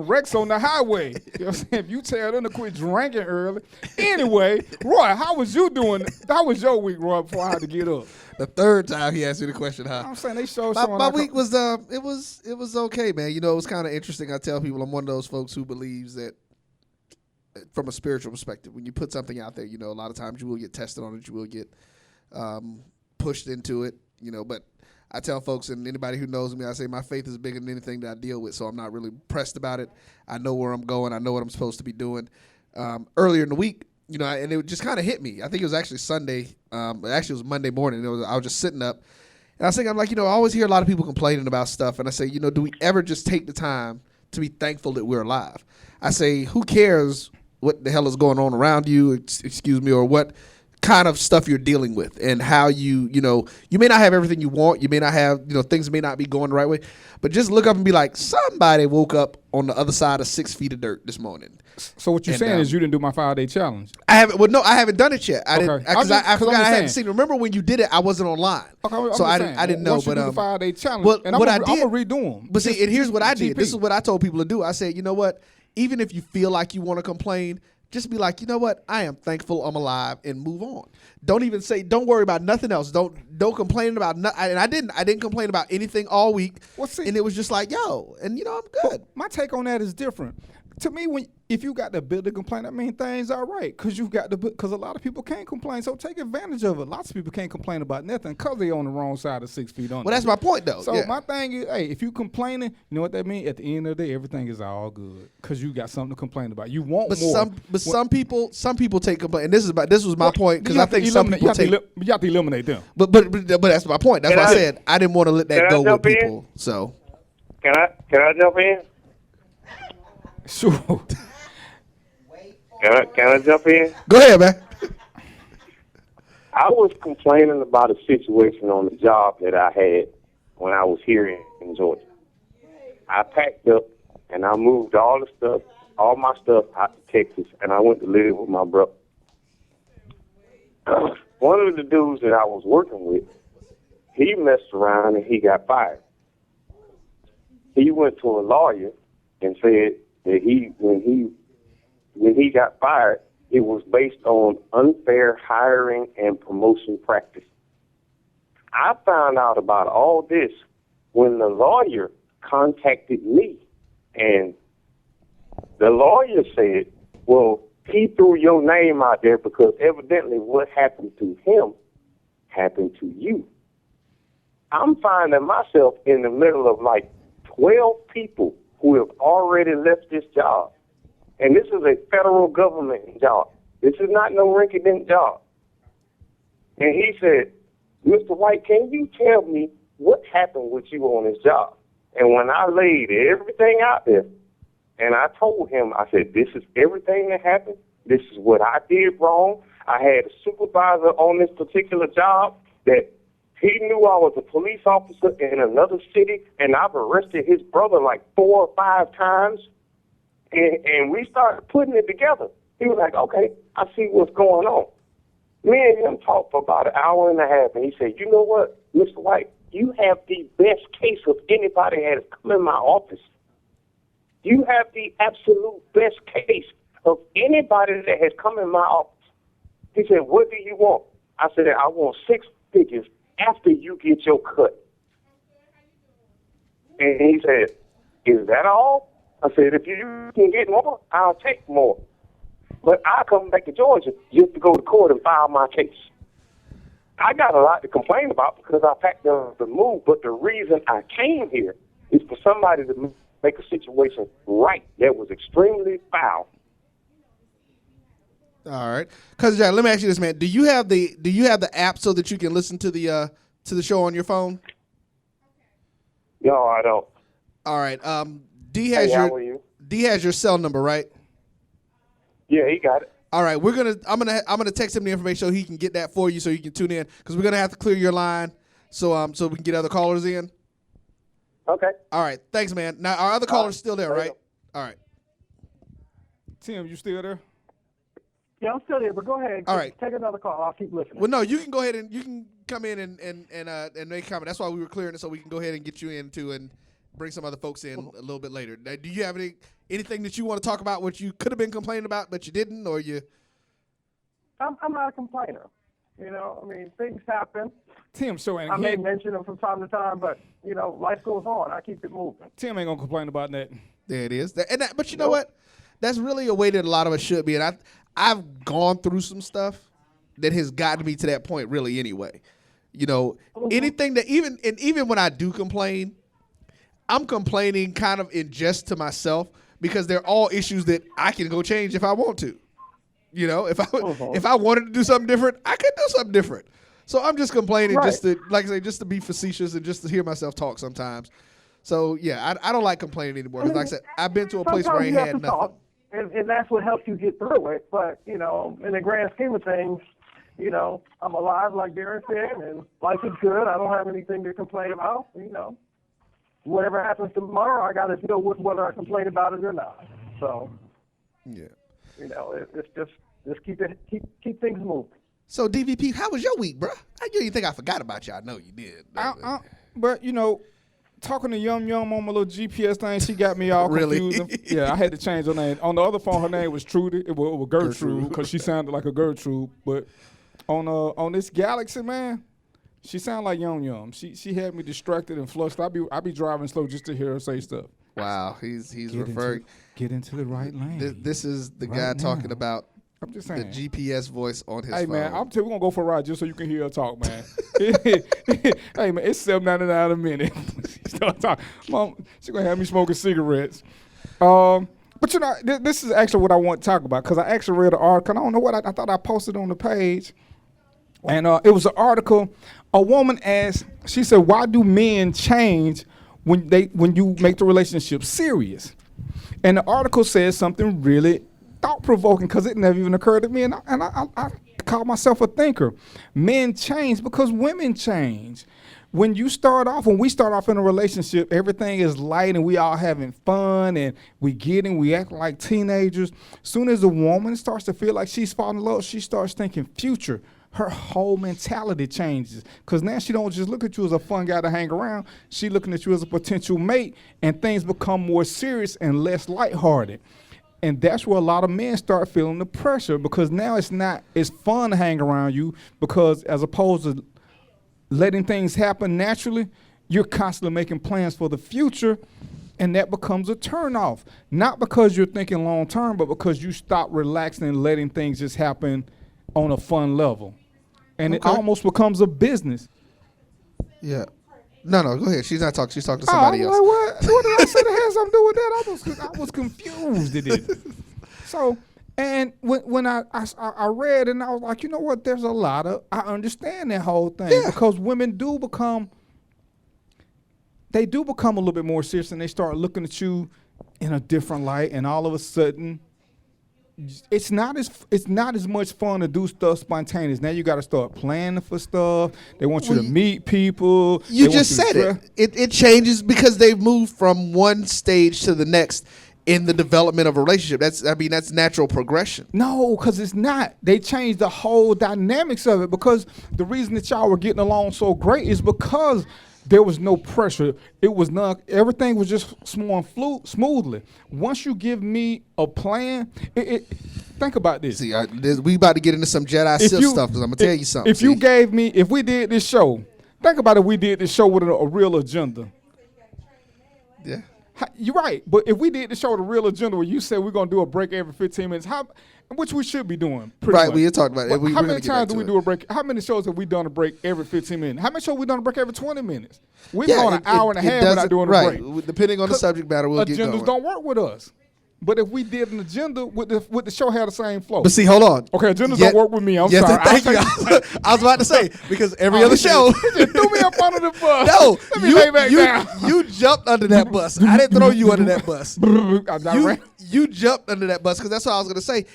[SPEAKER 11] wrecks on the highway. You know what I'm saying? If you tell them to quit drinking early. Anyway, Roy, how was you doing? How was your week, Roy, before I had to get up?
[SPEAKER 9] The third time he asked me the question, huh?
[SPEAKER 11] I'm saying they showed
[SPEAKER 9] my week was it was okay, man. You know, it was kind of interesting. I tell people I'm one of those folks who believes that from a spiritual perspective, when you put something out there, you know, a lot of times you will get tested on it, you will get pushed into it, you know, but I tell folks, and anybody who knows me, I say my faith is bigger than anything that I deal with, so I'm not really pressed about it. I know where I'm going. I know what I'm supposed to be doing. Earlier in the week, you know, and it just kind of hit me. I think it was actually Sunday. Actually, it was Monday morning. I was just sitting up, and I was thinking, I'm like, you know, I always hear a lot of people complaining about stuff, and I say, you know, do we ever just take the time to be thankful that we're alive? I say, who cares what the hell is going on around you, excuse me, or what kind of stuff you're dealing with and how you know, you may not have everything you want. You may not have, you know, things may not be going the right way, but just look up and be like, somebody woke up on the other side of 6 feet of dirt this morning.
[SPEAKER 11] So what you're saying is you didn't do my 5-day challenge.
[SPEAKER 9] I haven't done it yet. I forgot I hadn't seen it. Remember when you did it, I wasn't online.
[SPEAKER 11] Okay,
[SPEAKER 9] so I didn't know.
[SPEAKER 11] Once you
[SPEAKER 9] but
[SPEAKER 11] do the 5-day challenge,
[SPEAKER 9] well,
[SPEAKER 11] and I'm gonna redo them.
[SPEAKER 9] But see, and here's what I did. This is what I told people to do. I said, you know what? Even if you feel like you want to complain, just be like, you know what? I am thankful I'm alive, and move on. Don't worry about nothing else. Don't complain about nothing. And I didn't complain about anything all week. And it was just like, yo, and you know, I'm good.
[SPEAKER 11] My take on that is different. To me, if you got the ability to complain, that means things are right. Because a lot of people can't complain. So take advantage of it. Lots of people can't complain about nothing because they're on the wrong side of 6 feet under.
[SPEAKER 9] Well, that's my point, though.
[SPEAKER 11] So my thing is, hey, if you complaining, you know what that means? At the end of the day, everything is all good because you got something to complain about. You want more.
[SPEAKER 9] Some people take complaint. And this was my point because I think some people take.
[SPEAKER 11] You have to eliminate them.
[SPEAKER 9] But that's my point. That's why I said I didn't want to let that go with people. So
[SPEAKER 13] can I jump in?
[SPEAKER 11] Sure.
[SPEAKER 13] Can I jump in?
[SPEAKER 9] Go ahead, man.
[SPEAKER 13] I was complaining about a situation on the job that I had when I was here in Georgia. I packed up and I moved all my stuff out to Texas, and I went to live with my brother. One of the dudes that I was working with, he messed around and he got fired. He went to a lawyer and said that when he got fired, it was based on unfair hiring and promotion practice. I found out about all this when the lawyer contacted me, and the lawyer said, well, he threw your name out there because evidently what happened to him happened to you. I'm finding myself in the middle of like 12 people who have already left this job. And this is a federal government job. This is not no rinky-dink job. And he said, Mr. White, can you tell me what happened with you on this job? And when I laid everything out there, and I told him, I said, this is everything that happened. This is what I did wrong. I had a supervisor on this particular job that he knew I was a police officer in another city, and I've arrested his brother like 4 or 5 times. And we started putting it together. He was like, okay, I see what's going on. Me and him talked for about an hour and a half, and he said, you know what, Mr. White, you have the best case of anybody that has come in my office. You have the absolute best case of anybody that has come in my office. He said, what do you want? I said, I want 6 figures after you get your cut. And he said, is that all? I said, if you can get more, I'll take more. But I'll come back to Georgia just to go to court and file my case. I got a lot to complain about because I packed up the move, but the reason I came here is for somebody to make a situation right that was extremely foul.
[SPEAKER 9] All right, Cousin Jack, let me ask you this, man. Do you have the app so that you can listen to the show on your phone?
[SPEAKER 13] No, I don't.
[SPEAKER 9] All right. D has your cell number, right?
[SPEAKER 13] Yeah, he got it.
[SPEAKER 9] All right, I'm gonna text him the information so he can get that for you, so you can tune in, because we're gonna have to clear your line, so we can get other callers in.
[SPEAKER 13] Okay.
[SPEAKER 9] All right, thanks, man. Now our other caller's still there, right? All right.
[SPEAKER 11] Tim, you still there?
[SPEAKER 14] Yeah, I'm still there, but go ahead.
[SPEAKER 9] All right.
[SPEAKER 14] Take another call. I'll keep listening.
[SPEAKER 9] Well, no, you can go ahead and you can come in and make a comment. That's why we were clearing it, so we can go ahead and get you in too and bring some other folks in a little bit later. Now, do you have anything that you want to talk about, what you could have been complaining about but you didn't, or you?
[SPEAKER 14] I'm not a complainer. You know, I mean, things happen.
[SPEAKER 11] Tim, so
[SPEAKER 14] I may mention them from time to time, but you know, life goes on. I keep it moving.
[SPEAKER 11] Tim ain't gonna complain about that.
[SPEAKER 9] There it is. But you know what? That's really a way that a lot of us should be, and I've gone through some stuff that has gotten me to that point, really. Anyway, you know, anything that even when I do complain, I'm complaining kind of in jest to myself, because they're all issues that I can go change if I want to. You know, if I wanted to do something different, I could do something different. So I'm just complaining just to, like I say, just to be facetious and just to hear myself talk sometimes. So yeah, I don't like complaining anymore, because like I said, I've been to a place where I ain't had nothing.
[SPEAKER 14] Talk, and that's what helps you get through it. But you know, in the grand scheme of things, you know, I'm alive, like Darren said, and life is good. I don't have anything to complain about. You know, whatever happens tomorrow, I got to deal with whether I complain about it or not. So,
[SPEAKER 9] yeah,
[SPEAKER 14] you know, it's just keep things moving.
[SPEAKER 9] So DVP, how was your week, bro? I didn't think I forgot about you. I know you did.
[SPEAKER 11] But you know, talking to Yum Yum on my little GPS thing, she got me all confused.
[SPEAKER 9] Really?
[SPEAKER 11] Yeah, I had to change her name. On the other phone, her name was Trudy. It was Gertrude, because she sounded like a Gertrude. But on this Galaxy, man, she sounded like Yum Yum. She had me distracted and flustered. I be driving slow just to hear her say stuff.
[SPEAKER 9] Wow, he's referring.
[SPEAKER 11] Get into the right lane.
[SPEAKER 9] This is the guy talking about.
[SPEAKER 11] I'm just saying.
[SPEAKER 9] The GPS voice on his phone.
[SPEAKER 11] Hey, man, I'm telling you, we're going to go for a ride just so you can hear her talk, man. Hey, man, it's $7.99 a minute. She start talking. Mom, she's going to have me smoking cigarettes. But, you know, this is actually what I want to talk about, because I actually read an article. I don't know what I thought I posted on the page. And it was an article. A woman asked, she said, why do men change when you make the relationship serious? And the article says something really thought-provoking, because it never even occurred to me, and I call myself a thinker. Men change because women change. When we start off in a relationship, everything is light and we all having fun and we acting like teenagers. Soon as a woman starts to feel like she's falling in love, she starts thinking future. Her whole mentality changes, because now she don't just look at you as a fun guy to hang around. She looking at you as a potential mate, and things become more serious and less lighthearted. And that's where a lot of men start feeling the pressure, because now it's fun to hang around you, because as opposed to letting things happen naturally, you're constantly making plans for the future, and that becomes a turnoff. Not because you're thinking long term, but because you stop relaxing and letting things just happen on a fun level. And it almost becomes a business.
[SPEAKER 9] Yeah. No, go ahead. She's not talking. She's talking to somebody else.
[SPEAKER 11] Like, what did I say that had something to do with that? I was confused at it. So, and when I read and I was like, you know what? There's a lot of, I understand that whole thing because women do become a little bit more serious and they start looking at you in a different light, and all of a sudden, it's not as much fun to do stuff spontaneous. Now you got to start planning for stuff. They want you to meet people.
[SPEAKER 9] You just said it. It changes because they've moved from one stage to the next in the development of a relationship. That's natural progression.
[SPEAKER 11] No, because it's not. They changed the whole dynamics of it because the reason that y'all were getting along so great is because there was no pressure. It was not. Everything was just smoothly. Once you give me a plan, think about this.
[SPEAKER 9] See, we about to get into some Jedi Sith stuff because I'm gonna tell you something.
[SPEAKER 11] If we did this show, think about if we did this show with a real agenda.
[SPEAKER 9] Yeah.
[SPEAKER 11] You're right, but if we did the show with a real agenda where you said we're gonna do a break every 15 minutes, which we should be doing.
[SPEAKER 9] Right, we talked about it.
[SPEAKER 11] How many times do we do a break? How many shows have we done a break every 15 minutes? How many shows have we done a break every 20 minutes? We've gone an hour and a half without doing a break.
[SPEAKER 9] Right, depending on the subject matter, we'll get going.
[SPEAKER 11] Agendas don't work with us. But if we did an agenda, with the show had the same flow.
[SPEAKER 9] But see, hold on.
[SPEAKER 11] Okay, agendas don't work with me. I'm sorry.
[SPEAKER 9] Thank you. I was about to say, because every other show.
[SPEAKER 11] You threw me up under the bus.
[SPEAKER 9] No, you jumped under that bus. I didn't throw you under that bus. You jumped under that bus because that's what I was going to say.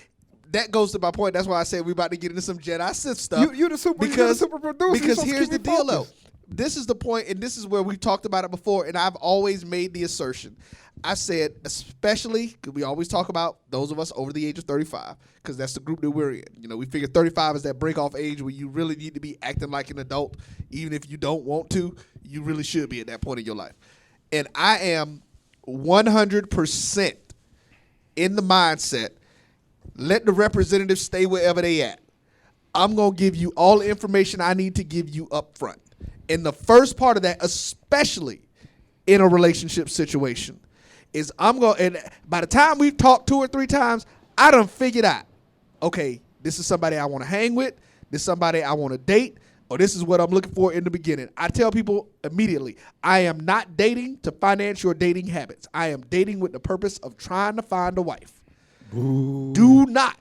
[SPEAKER 9] That goes to my point. That's why I said we're about to get into some Jedi Sith stuff.
[SPEAKER 11] You're the super producer.
[SPEAKER 9] Because here's the deal, though. This is the point, and this is where we've talked about it before, and I've always made the assertion. I said, especially, because we always talk about those of us over the age of 35, because that's the group that we're in. You know, we figure 35 is that break-off age where you really need to be acting like an adult. Even if you don't want to, you really should be at that point in your life. And I am 100% in the mindset, let the representatives stay wherever they at. I'm going to give you all the information I need to give you up front. And the first part of that, especially in a relationship situation, is and by the time we've talked 2 or 3 times, I done figured out, okay, this is somebody I want to hang with, this is somebody I want to date, or this is what I'm looking for in the beginning. I tell people immediately, I am not dating to finance your dating habits. I am dating with the purpose of trying to find a wife. Ooh. Do not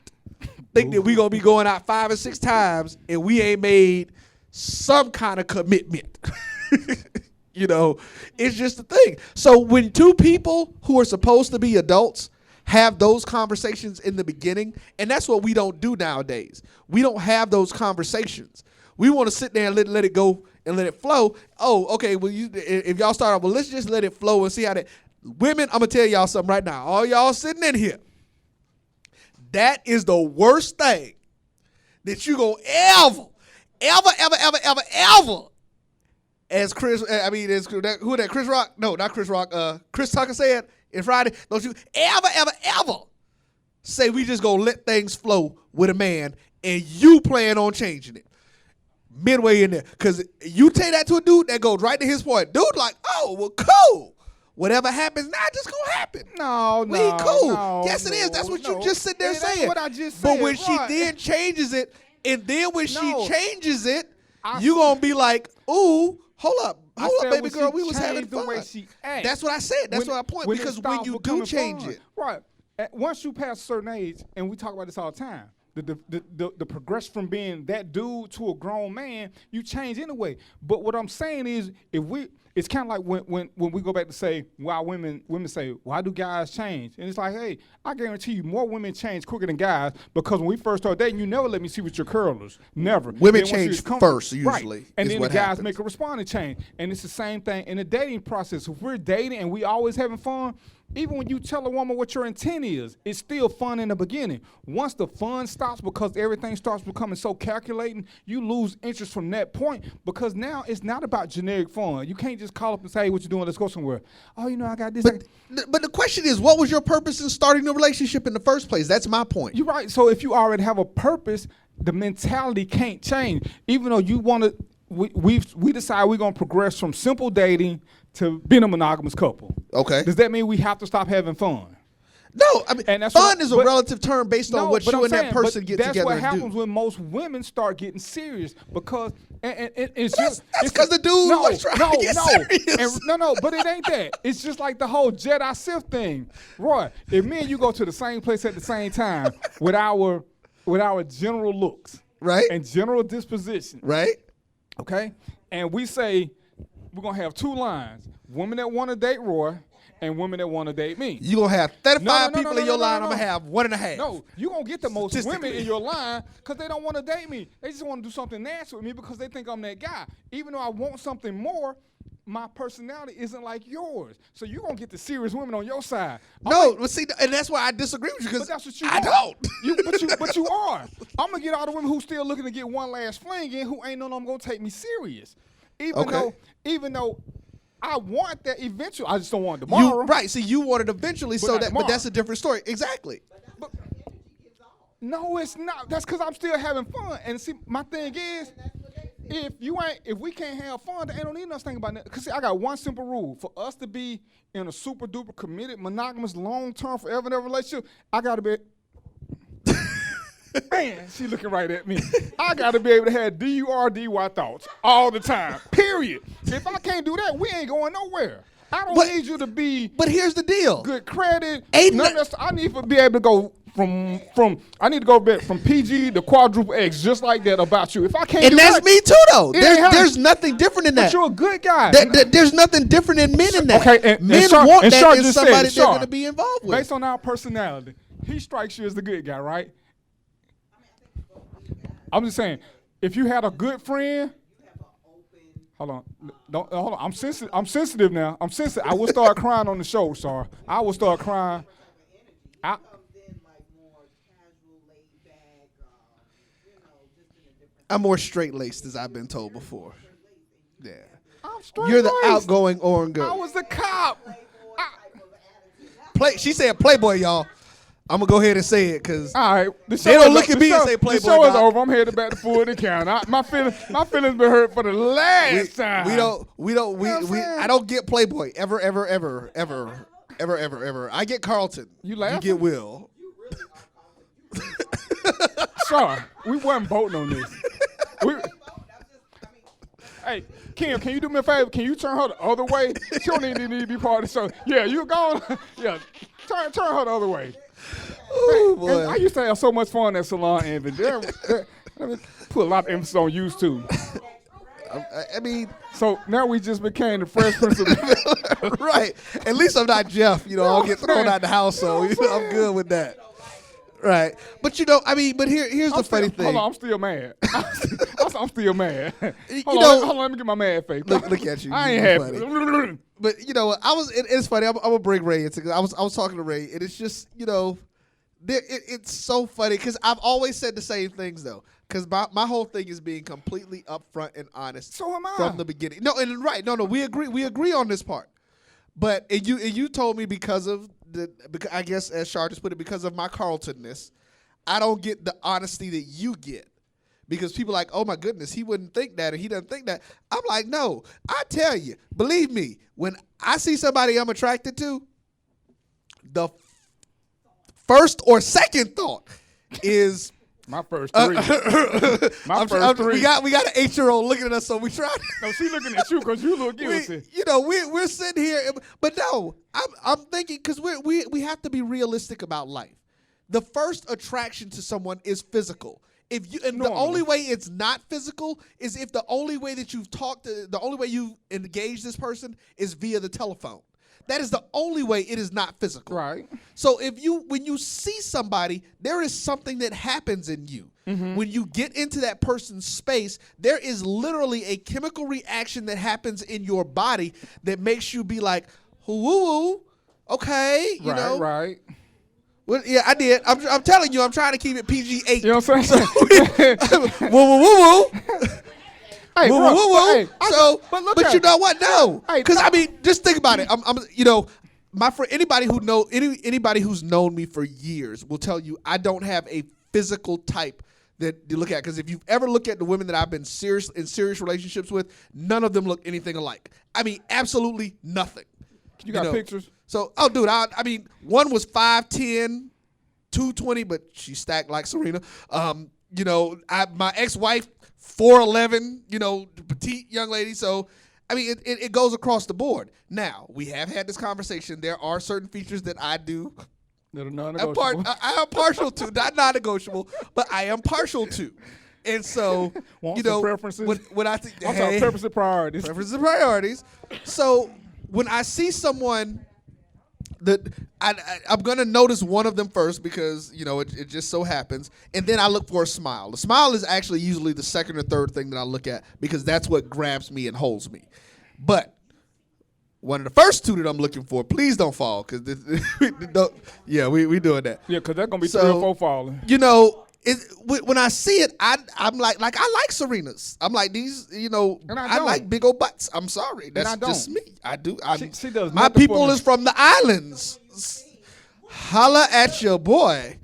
[SPEAKER 9] think that we're going to be going out 5 or 6 times and we ain't made some kind of commitment. You know, it's just a thing. So when 2 people who are supposed to be adults have those conversations in the beginning, and that's what we don't do nowadays. We don't have those conversations. We want to sit there and let it go and let it flow. Oh, okay, well, if y'all start off, well, let's just let it flow and see how that. Women, I'm going to tell y'all something right now. All y'all sitting in here, that is the worst thing that you going to ever, as Chris Rock? No, not Chris Rock. Chris Tucker said in Friday, don't you ever say we just gonna let things flow with a man and you plan on changing it midway in there. Because you take that to a dude, that goes right to his point. Dude like, oh, well, cool. Whatever happens now, just gonna happen.
[SPEAKER 11] We
[SPEAKER 9] cool. Yes, it is. That's what you just sit there saying.
[SPEAKER 11] What I just said.
[SPEAKER 9] But when she then changes it, and then when she changes it, you gonna be like, ooh, hold up, baby girl, we was having fun.
[SPEAKER 11] The way she acts.
[SPEAKER 9] That's what I said. That's what I point. Because when you do change it,
[SPEAKER 11] right? Once you pass a certain age, and we talk about this all the time, the progression from being that dude to a grown man, you change anyway. But what I'm saying is, it's kind of like when we go back to say why women say, why do guys change? And it's like, hey, I guarantee you more women change quicker than guys, because when we first started dating, you never let me see with your curlers. Never.
[SPEAKER 9] Women change first, usually.
[SPEAKER 11] Right. And then the guys make a responding change. And it's the same thing in the dating process. If we're dating and we always having fun, even when you tell a woman what your intent is, it's still fun in the beginning. Once the fun stops because everything starts becoming so calculating, you lose interest from that point, because now it's not about generic fun. You can't just call up and say, hey, what you doing? Let's go somewhere. Oh, I got this.
[SPEAKER 9] But the question is, what was your purpose in starting the relationship in the first place? That's my point.
[SPEAKER 11] You're right. So if you already have a purpose, the mentality can't change. Even though you want to, we decide we're going to progress from simple dating to being a monogamous couple.
[SPEAKER 9] Okay.
[SPEAKER 11] Does that mean we have to stop having fun?
[SPEAKER 9] No, I mean,
[SPEAKER 11] and that's
[SPEAKER 9] fun is a relative term based on what you and that person get together and do.
[SPEAKER 11] That's what happens when most women start getting serious because it's
[SPEAKER 9] that's because the dude was trying to get serious.
[SPEAKER 11] But it ain't that. It's just like the whole Jedi Sith thing. Roy, if me and you go to the same place at the same time with our general looks,
[SPEAKER 9] right,
[SPEAKER 11] and general disposition,
[SPEAKER 9] right,
[SPEAKER 11] okay, and we say we're gonna have two lines: women that want to date Roy and women that want to date me.
[SPEAKER 9] You gonna have 35 people in your line. I'm gonna have 1.5.
[SPEAKER 11] No, you gonna get the most women in your line because they don't want to date me. They just want to do something nasty with me because they think I'm that guy. Even though I want something more, my personality isn't like yours. So you're gonna get the serious women on your side.
[SPEAKER 9] See, and that's why I disagree with you because
[SPEAKER 11] that's what you
[SPEAKER 9] I
[SPEAKER 11] want.
[SPEAKER 9] don't.
[SPEAKER 11] But you are. I'm gonna get all the women who still looking to get one last fling in who ain't no gonna take me serious. Even though I want that eventually. I just don't want it tomorrow.
[SPEAKER 9] Right. See, you want it eventually, but that's a different story. Exactly.
[SPEAKER 11] But no, it's not. That's because I'm still having fun. And see, my thing is, if we can't have fun, then ain't no need us think about that. Because see, I got one simple rule. For us to be in a super duper committed, monogamous, long term, forever and ever relationship, I gotta be. Man, she looking right at me. I got to be able to have D-U-R-D-Y thoughts all the time, period. If I can't do that, we ain't going nowhere. I don't need you to be.
[SPEAKER 9] But here's the deal.
[SPEAKER 11] Good credit. I need to be able to go I need to go back from PG to quadruple X just like that about you. If I can't
[SPEAKER 9] and that's me too, though. There's nothing different in that.
[SPEAKER 11] But you're a good guy.
[SPEAKER 9] There's nothing different in men in that.
[SPEAKER 11] Okay,
[SPEAKER 9] men want that in somebody they're going to be involved with.
[SPEAKER 11] Based on our personality, he strikes you as the good guy, right? I'm just saying, if you had a good friend, hold on, I'm sensitive now. I'm sensitive. I will start crying on the show, sorry. I will start crying.
[SPEAKER 9] I'm more straight-laced, as I've been told before. Yeah.
[SPEAKER 11] I'm straight-laced.
[SPEAKER 9] You're the outgoing orange.
[SPEAKER 11] I was the cop.
[SPEAKER 9] She said Playboy, y'all. I'm going to go ahead and say it because
[SPEAKER 11] they
[SPEAKER 9] don't look at me and say Playboy.
[SPEAKER 11] The show is over. I'm headed back to Fulton County. My feelings been hurt for the last time.
[SPEAKER 9] I don't get Playboy ever. I get Carlton.
[SPEAKER 11] You laughing?
[SPEAKER 9] You get Will.
[SPEAKER 11] Sorry, we wasn't voting on this. Hey, Kim, can you do me a favor? Can you turn her the other way? She don't need to be part of the show. Yeah, you gone. Yeah, turn her the other way.
[SPEAKER 9] Oh, boy.
[SPEAKER 11] I used to have so much fun at Salon Envy. Put a lot of emphasis on used to.
[SPEAKER 9] I mean,
[SPEAKER 11] so now we just became the Fresh Prince of
[SPEAKER 9] right. At least I'm not Jeff. I'll get thrown out the house, so I'm good with that. Right. But here's the funny thing.
[SPEAKER 11] Hold on, I'm still mad. I'm still mad. Hold on, let me get my mad face.
[SPEAKER 9] Look at you.
[SPEAKER 11] I ain't happy.
[SPEAKER 9] But it's funny. I'm gonna bring Ray into because I was talking to Ray, and it's just it's so funny because I've always said the same things though. Because my whole thing is being completely upfront and honest.
[SPEAKER 11] So am I.
[SPEAKER 9] From the beginning. No, we agree. We agree on this part. But you told me because I guess as Shar just put it, because of my Carltonness, I don't get the honesty that you get. Because people are like, oh my goodness, he wouldn't think that, or he doesn't think that. I'm like, no, I tell you, believe me, when I see somebody I'm attracted to, the first or second thought is
[SPEAKER 11] my first three.
[SPEAKER 9] We got an 8-year-old looking at us, so we try.
[SPEAKER 11] No, she looking at you because you look guilty.
[SPEAKER 9] We're sitting here, but no, I'm thinking because we have to be realistic about life. The first attraction to someone is physical. The only way it's not physical is if the only way that you've talked to, the only way you engage this person is via the telephone. That is the only way it is not physical.
[SPEAKER 11] Right.
[SPEAKER 9] So when you see somebody, there is something that happens in you. Mm-hmm. When you get into that person's space, there is literally a chemical reaction that happens in your body that makes you be like, woo, okay, you know.
[SPEAKER 11] Right.
[SPEAKER 9] Well, yeah, I did. I'm telling you, I'm trying to keep it PG-8.
[SPEAKER 11] You know what I'm saying?
[SPEAKER 9] Woo.
[SPEAKER 11] Hey,
[SPEAKER 9] But you know what? No, because just think about it. My friend, anybody who's known me for years will tell you I don't have a physical type that you look at. Because if you've ever looked at the women that I've been in serious relationships with, none of them look anything alike. I mean, absolutely nothing.
[SPEAKER 11] You got pictures?
[SPEAKER 9] So, oh, dude, I mean, one was 5'10", 220, but she stacked like Serena. You know, my ex-wife, 4'11", you know, petite young lady. So, I mean, it goes across the board. Now, we have had this conversation. There are certain features that I do.
[SPEAKER 11] That are non-negotiable.
[SPEAKER 9] I am partial to, not non-negotiable, but I am partial to. And so, you know,
[SPEAKER 11] preferences.
[SPEAKER 9] When I think,
[SPEAKER 11] preferences and priorities.
[SPEAKER 9] Preferences and priorities. So when I see someone that I'm gonna notice one of them first because you know it just so happens, and then I look for a smile. The smile is actually usually the second or third thing that I look at because that's what grabs me and holds me. But one of the first two that I'm looking for, please don't fall, because we doing that.
[SPEAKER 11] Yeah, because that's gonna be 3 or 4 falling.
[SPEAKER 9] You know. When I see it, I'm like I like Serenas. I'm like these, you know. I like big old butts. I'm sorry, that's just me. I do.
[SPEAKER 11] She does.
[SPEAKER 9] My people is from the islands. Holla at your boy.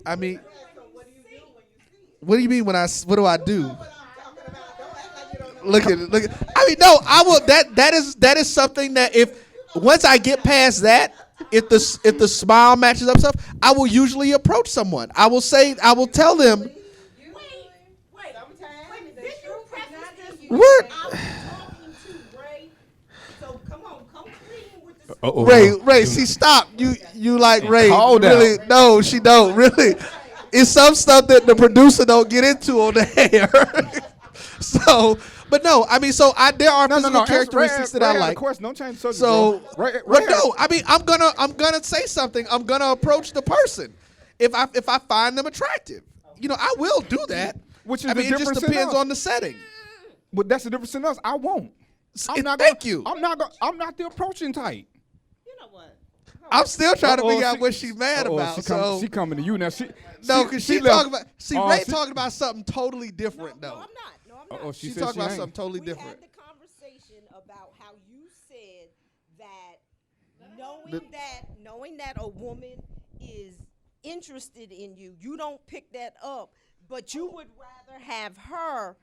[SPEAKER 9] I mean, what do you mean what do I do? Look at. I mean, no. I will. That is something that once I get past that. If the smile matches up stuff, I will usually approach someone. I will tell them. What? Ray, see, stop. You like Ray? Really? No, she don't. Really, it's some stuff that the producer don't get into on the air. So. But no, I mean, there are physical characteristics that I like.
[SPEAKER 11] Don't change the subject.
[SPEAKER 9] So, no, I mean, I'm gonna say something. I'm gonna approach the person if I find them attractive. You know, I will do that.
[SPEAKER 11] Which is
[SPEAKER 9] it just depends on the setting.
[SPEAKER 11] But that's the difference in us. I won't.
[SPEAKER 9] Thank you.
[SPEAKER 11] I'm not the approaching type.
[SPEAKER 12] You know what?
[SPEAKER 9] I'm still trying to figure out what she's mad about.
[SPEAKER 11] She coming to you now.
[SPEAKER 9] Because she talking about. See, Ray talking about something totally different though.
[SPEAKER 12] No, I'm not.
[SPEAKER 9] She's talking about something totally different.
[SPEAKER 16] We had the conversation about how you said that knowing that a woman is interested in you, you don't pick that up, but you would rather have her.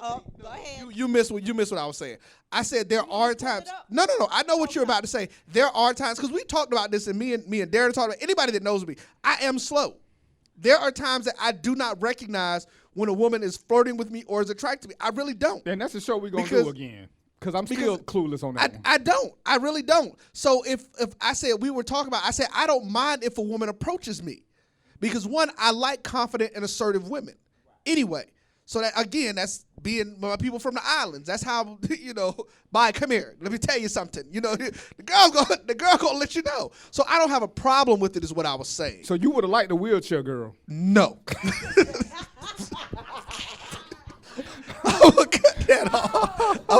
[SPEAKER 16] Go ahead.
[SPEAKER 9] You missed what I was saying. I said there are times. No. I know what you're about to say. There are times because we talked about this, and me and Darren talked about. Anybody that knows me, I am slow. There are times that I do not recognize when a woman is flirting with me or is attracted to me. I really don't.
[SPEAKER 11] And that's the show we're going to do again. Because I'm still clueless on that one.
[SPEAKER 9] I don't. I really don't. So if I said I don't mind if a woman approaches me. Because one, I like confident and assertive women. Anyway. So that again, that's being my people from the islands. That's how, you know, come here. Let me tell you something. You know, the girl gonna let you know. So I don't have a problem with it is what I was saying.
[SPEAKER 11] So you would have liked the wheelchair girl?
[SPEAKER 9] No. I'm gonna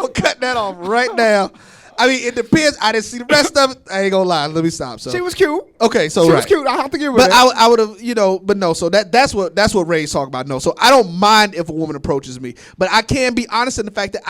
[SPEAKER 9] cut that off right now. I mean, it depends. I didn't see the rest of it. I ain't gonna lie. Let me stop. So
[SPEAKER 11] she was cute.
[SPEAKER 9] Okay, so
[SPEAKER 11] she was cute. I have to give her
[SPEAKER 9] that.
[SPEAKER 11] But
[SPEAKER 9] I would have, you know. But no. So that's what Ray's talking about. No. So I don't mind if a woman approaches me, but I can be honest in the fact that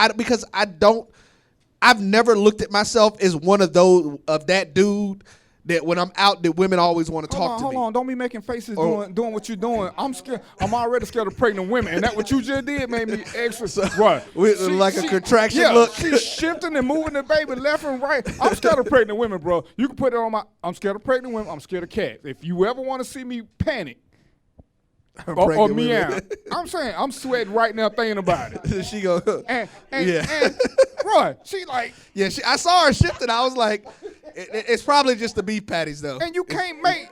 [SPEAKER 9] I've never looked at myself as one of that dude that when I'm out that women always want to talk to me.
[SPEAKER 11] Hold on, don't be making faces doing what you're doing. I'm scared. I'm already scared of pregnant women, and that what you just did made me extra. Right,
[SPEAKER 9] a contraction look.
[SPEAKER 11] She's shifting and moving the baby left and right. I'm scared of pregnant women, bro. You can put it on my. I'm scared of pregnant women. I'm scared of cats. If you ever want to see me panic or meow, I'm saying I'm sweating right now thinking about it.
[SPEAKER 9] She go
[SPEAKER 11] and Roy, she like
[SPEAKER 9] I saw her shifting. I was like. It's probably just the beef patties, though.
[SPEAKER 11] And you can't make.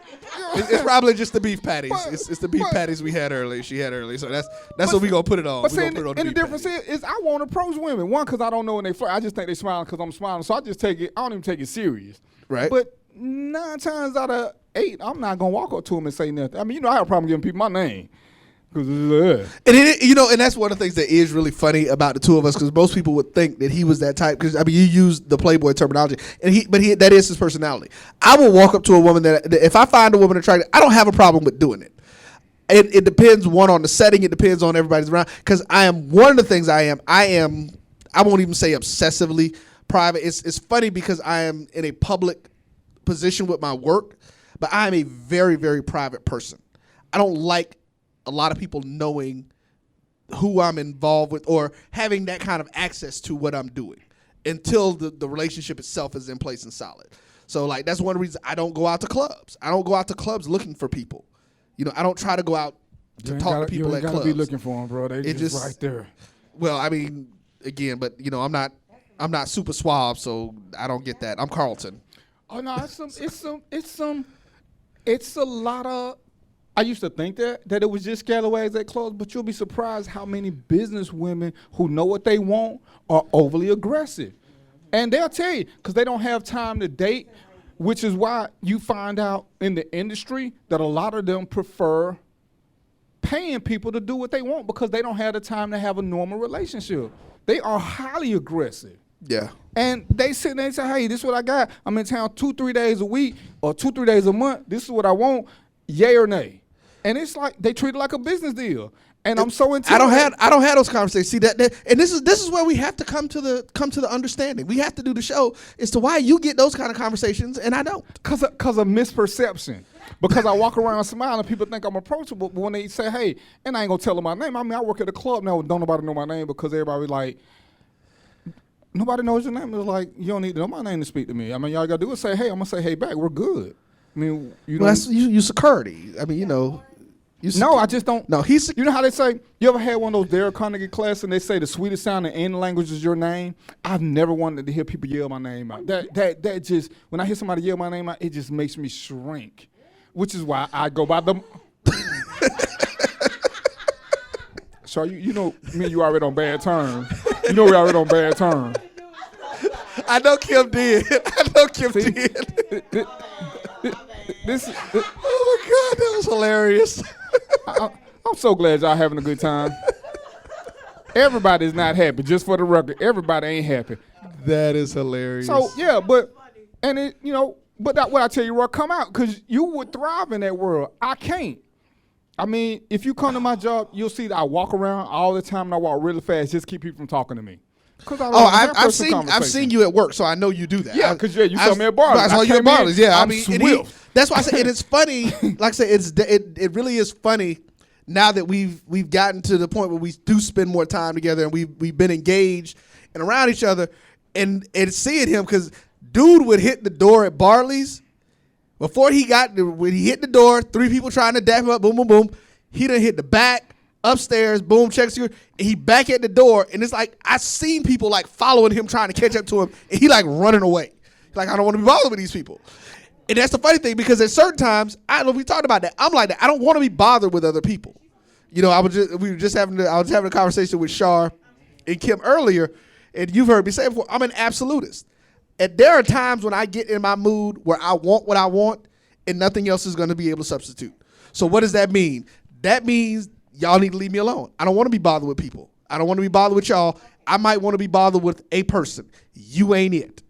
[SPEAKER 9] It's probably just the beef patties. It's the beef patties we had earlier. She had earlier, so that's what we gonna put it on.
[SPEAKER 11] But see, and the difference is I won't approach women. One, because I don't know when they flirt. I just think they smiling because I'm smiling, so I just take it. I don't even take it serious.
[SPEAKER 9] Right.
[SPEAKER 11] But 9 times out of 8, I'm not gonna walk up to them and say nothing. I mean, you know, I have a problem giving people my name.
[SPEAKER 9] And that's one of the things that is really funny about the two of us, because most people would think that he was that type. Because I mean, you use the Playboy terminology, and that is his personality. I will walk up to a woman that if I find a woman attractive, I don't have a problem with doing it. It depends on the setting. It depends on everybody's around. Because I am one of the things I won't even say obsessively private. It's funny because I am in a public position with my work, but I am a very, very private person. I don't like a lot of people knowing who I'm involved with or having that kind of access to what I'm doing until the relationship itself is in place and solid. So like that's one reason I don't go out to clubs. I don't go out to clubs looking for people. You know, I don't try to go out to talk to people
[SPEAKER 11] you
[SPEAKER 9] at
[SPEAKER 11] gotta
[SPEAKER 9] clubs.
[SPEAKER 11] be looking for them, bro. They just right there.
[SPEAKER 9] Well, I mean, again, but you know, I'm not super suave, so I don't get that. I'm Carlton.
[SPEAKER 11] Oh no, it's a lot of. I used to think that it was just scalawags at clubs, but you'll be surprised how many business women who know what they want are overly aggressive. And they'll tell you, because they don't have time to date, which is why you find out in the industry that a lot of them prefer paying people to do what they want because they don't have the time to have a normal relationship. They are highly aggressive.
[SPEAKER 9] Yeah.
[SPEAKER 11] And they sit there and say, hey, this is what I got. I'm in town 2-3 days a week or 2-3 days a month. This is what I want, yay or nay. And it's like they treat it like a business deal. And I'm so intimidated.
[SPEAKER 9] I don't have those conversations. See that and this is where we have to come to the understanding. We have to do the show as to why you get those kind of conversations and I don't.
[SPEAKER 11] Cause of misperception. Because I walk around smiling, people think I'm approachable. But when they say, hey, and I ain't gonna tell them my name. I mean, I work at a club now. Don't nobody know my name because everybody like, nobody knows your name. It's like, you don't need to know my name to speak to me. I mean, y'all gotta do is say, hey, I'm gonna say, hey back. We're good. I mean, you know.
[SPEAKER 9] That's you security. I mean, you know.
[SPEAKER 11] No, I just don't.
[SPEAKER 9] No,
[SPEAKER 11] you know how they say, you ever had one of those Dale Carnegie classes and they say the sweetest sound in any language is your name? I've never wanted to hear people yell my name out. That just, when I hear somebody yell my name out, it just makes me shrink, which is why I go by the. So you know, me and you already on bad terms. You know we already on bad terms.
[SPEAKER 9] I know Kim did. Oh my God, that was hilarious.
[SPEAKER 11] I'm so glad y'all having a good time. Everybody's not happy, just for the record. Everybody ain't happy.
[SPEAKER 9] That is hilarious.
[SPEAKER 11] So yeah, but what I tell you, Roy, come out, because you would thrive in that world. I can't. I mean, if you come to my job, you'll see that I walk around all the time and I walk really fast, just keep people from talking to me.
[SPEAKER 9] I've seen you at work, so I know you do that.
[SPEAKER 11] Yeah, because you saw me at Barley's.
[SPEAKER 9] I saw you at Barley's. Yeah, I mean,
[SPEAKER 11] swift.
[SPEAKER 9] That's why I say it's funny. Like I said, it really is funny now that we've gotten to the point where we do spend more time together and we've been engaged and around each other, and seeing him, because dude would hit the door at Barley's before when he hit the door, 3 people trying to dap him up, boom, boom, boom. He done hit the back. Upstairs, boom, checks you, and he back at the door, and it's like I seen people like following him, trying to catch up to him, and he like running away, like I don't want to be bothered with these people. And that's the funny thing, because at certain times, we talked about that. I'm like that. I don't want to be bothered with other people. You know, I was having a conversation with Shar and Kim earlier, and you've heard me say before, I'm an absolutist, and there are times when I get in my mood where I want what I want, and nothing else is going to be able to substitute. So what does that mean? That means y'all need to leave me alone. I don't want to be bothered with people. I don't want to be bothered with y'all. I might want to be bothered with a person. You ain't it.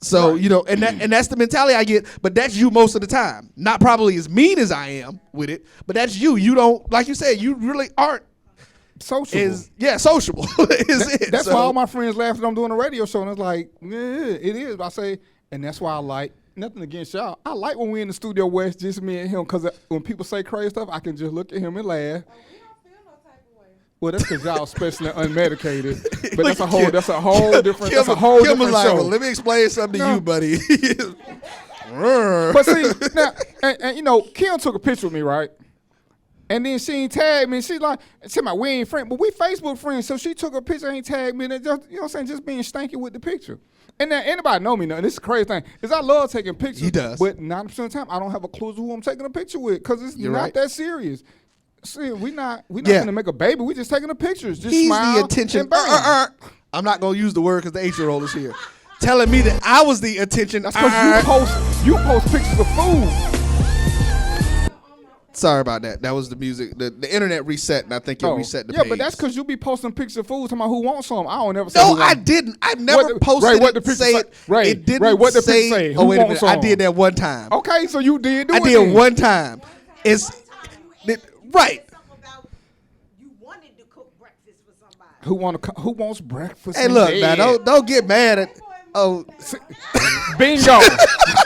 [SPEAKER 9] So, you know, and that's the mentality I get, but that's you most of the time. Not probably as mean as I am with it, but that's you. You don't, like you said, you really aren't
[SPEAKER 11] sociable.
[SPEAKER 9] Sociable is it.
[SPEAKER 11] That's why all my friends laugh that I'm doing a radio show, and it's like, yeah, it is. I say, and that's why I like, nothing against y'all. I like when we in the studio where it's just me and him, because when people say crazy stuff, I can just look at him and laugh. Well, that's because y'all especially unmedicated. But that's a whole different
[SPEAKER 9] Kim was like,
[SPEAKER 11] show.
[SPEAKER 9] Well, let me explain something to you, buddy.
[SPEAKER 11] But see, now, and you know, Kim took a picture with me, right? And then she ain't tagged me. She's like, we ain't friends, but we Facebook friends. So she took a picture and ain't tagged me. And just, you know what I'm saying, just being stanky with the picture. And now anybody know me now. This is the crazy thing is I love taking pictures.
[SPEAKER 9] He does.
[SPEAKER 11] But 90% of the time, I don't have a clue who I'm taking a picture with, because it's not that serious. See, we not gonna make a baby. We just taking the pictures. Just
[SPEAKER 9] He's
[SPEAKER 11] smile
[SPEAKER 9] the attention.
[SPEAKER 11] and bang.
[SPEAKER 9] I'm not gonna use the word because the 8-year-old is here, telling me that I was the attention.
[SPEAKER 11] That's because you post pictures of food.
[SPEAKER 9] Sorry about that. That was the music. The internet reset, and I think it reset the page.
[SPEAKER 11] Yeah, but that's because you be posting pictures of food talking about who wants some. I don't ever say
[SPEAKER 9] No, I didn't. I never posted
[SPEAKER 11] what the picture
[SPEAKER 9] say it.
[SPEAKER 11] Right,
[SPEAKER 9] it didn't
[SPEAKER 11] what the
[SPEAKER 9] say,
[SPEAKER 11] picture say.
[SPEAKER 9] Oh, wait a minute. I did that one time.
[SPEAKER 11] Okay, so you did do it.
[SPEAKER 9] I did one time. Right.
[SPEAKER 11] Who wants breakfast?
[SPEAKER 9] Hey, look, man, don't get mad at. Oh,
[SPEAKER 11] bingo!
[SPEAKER 9] Look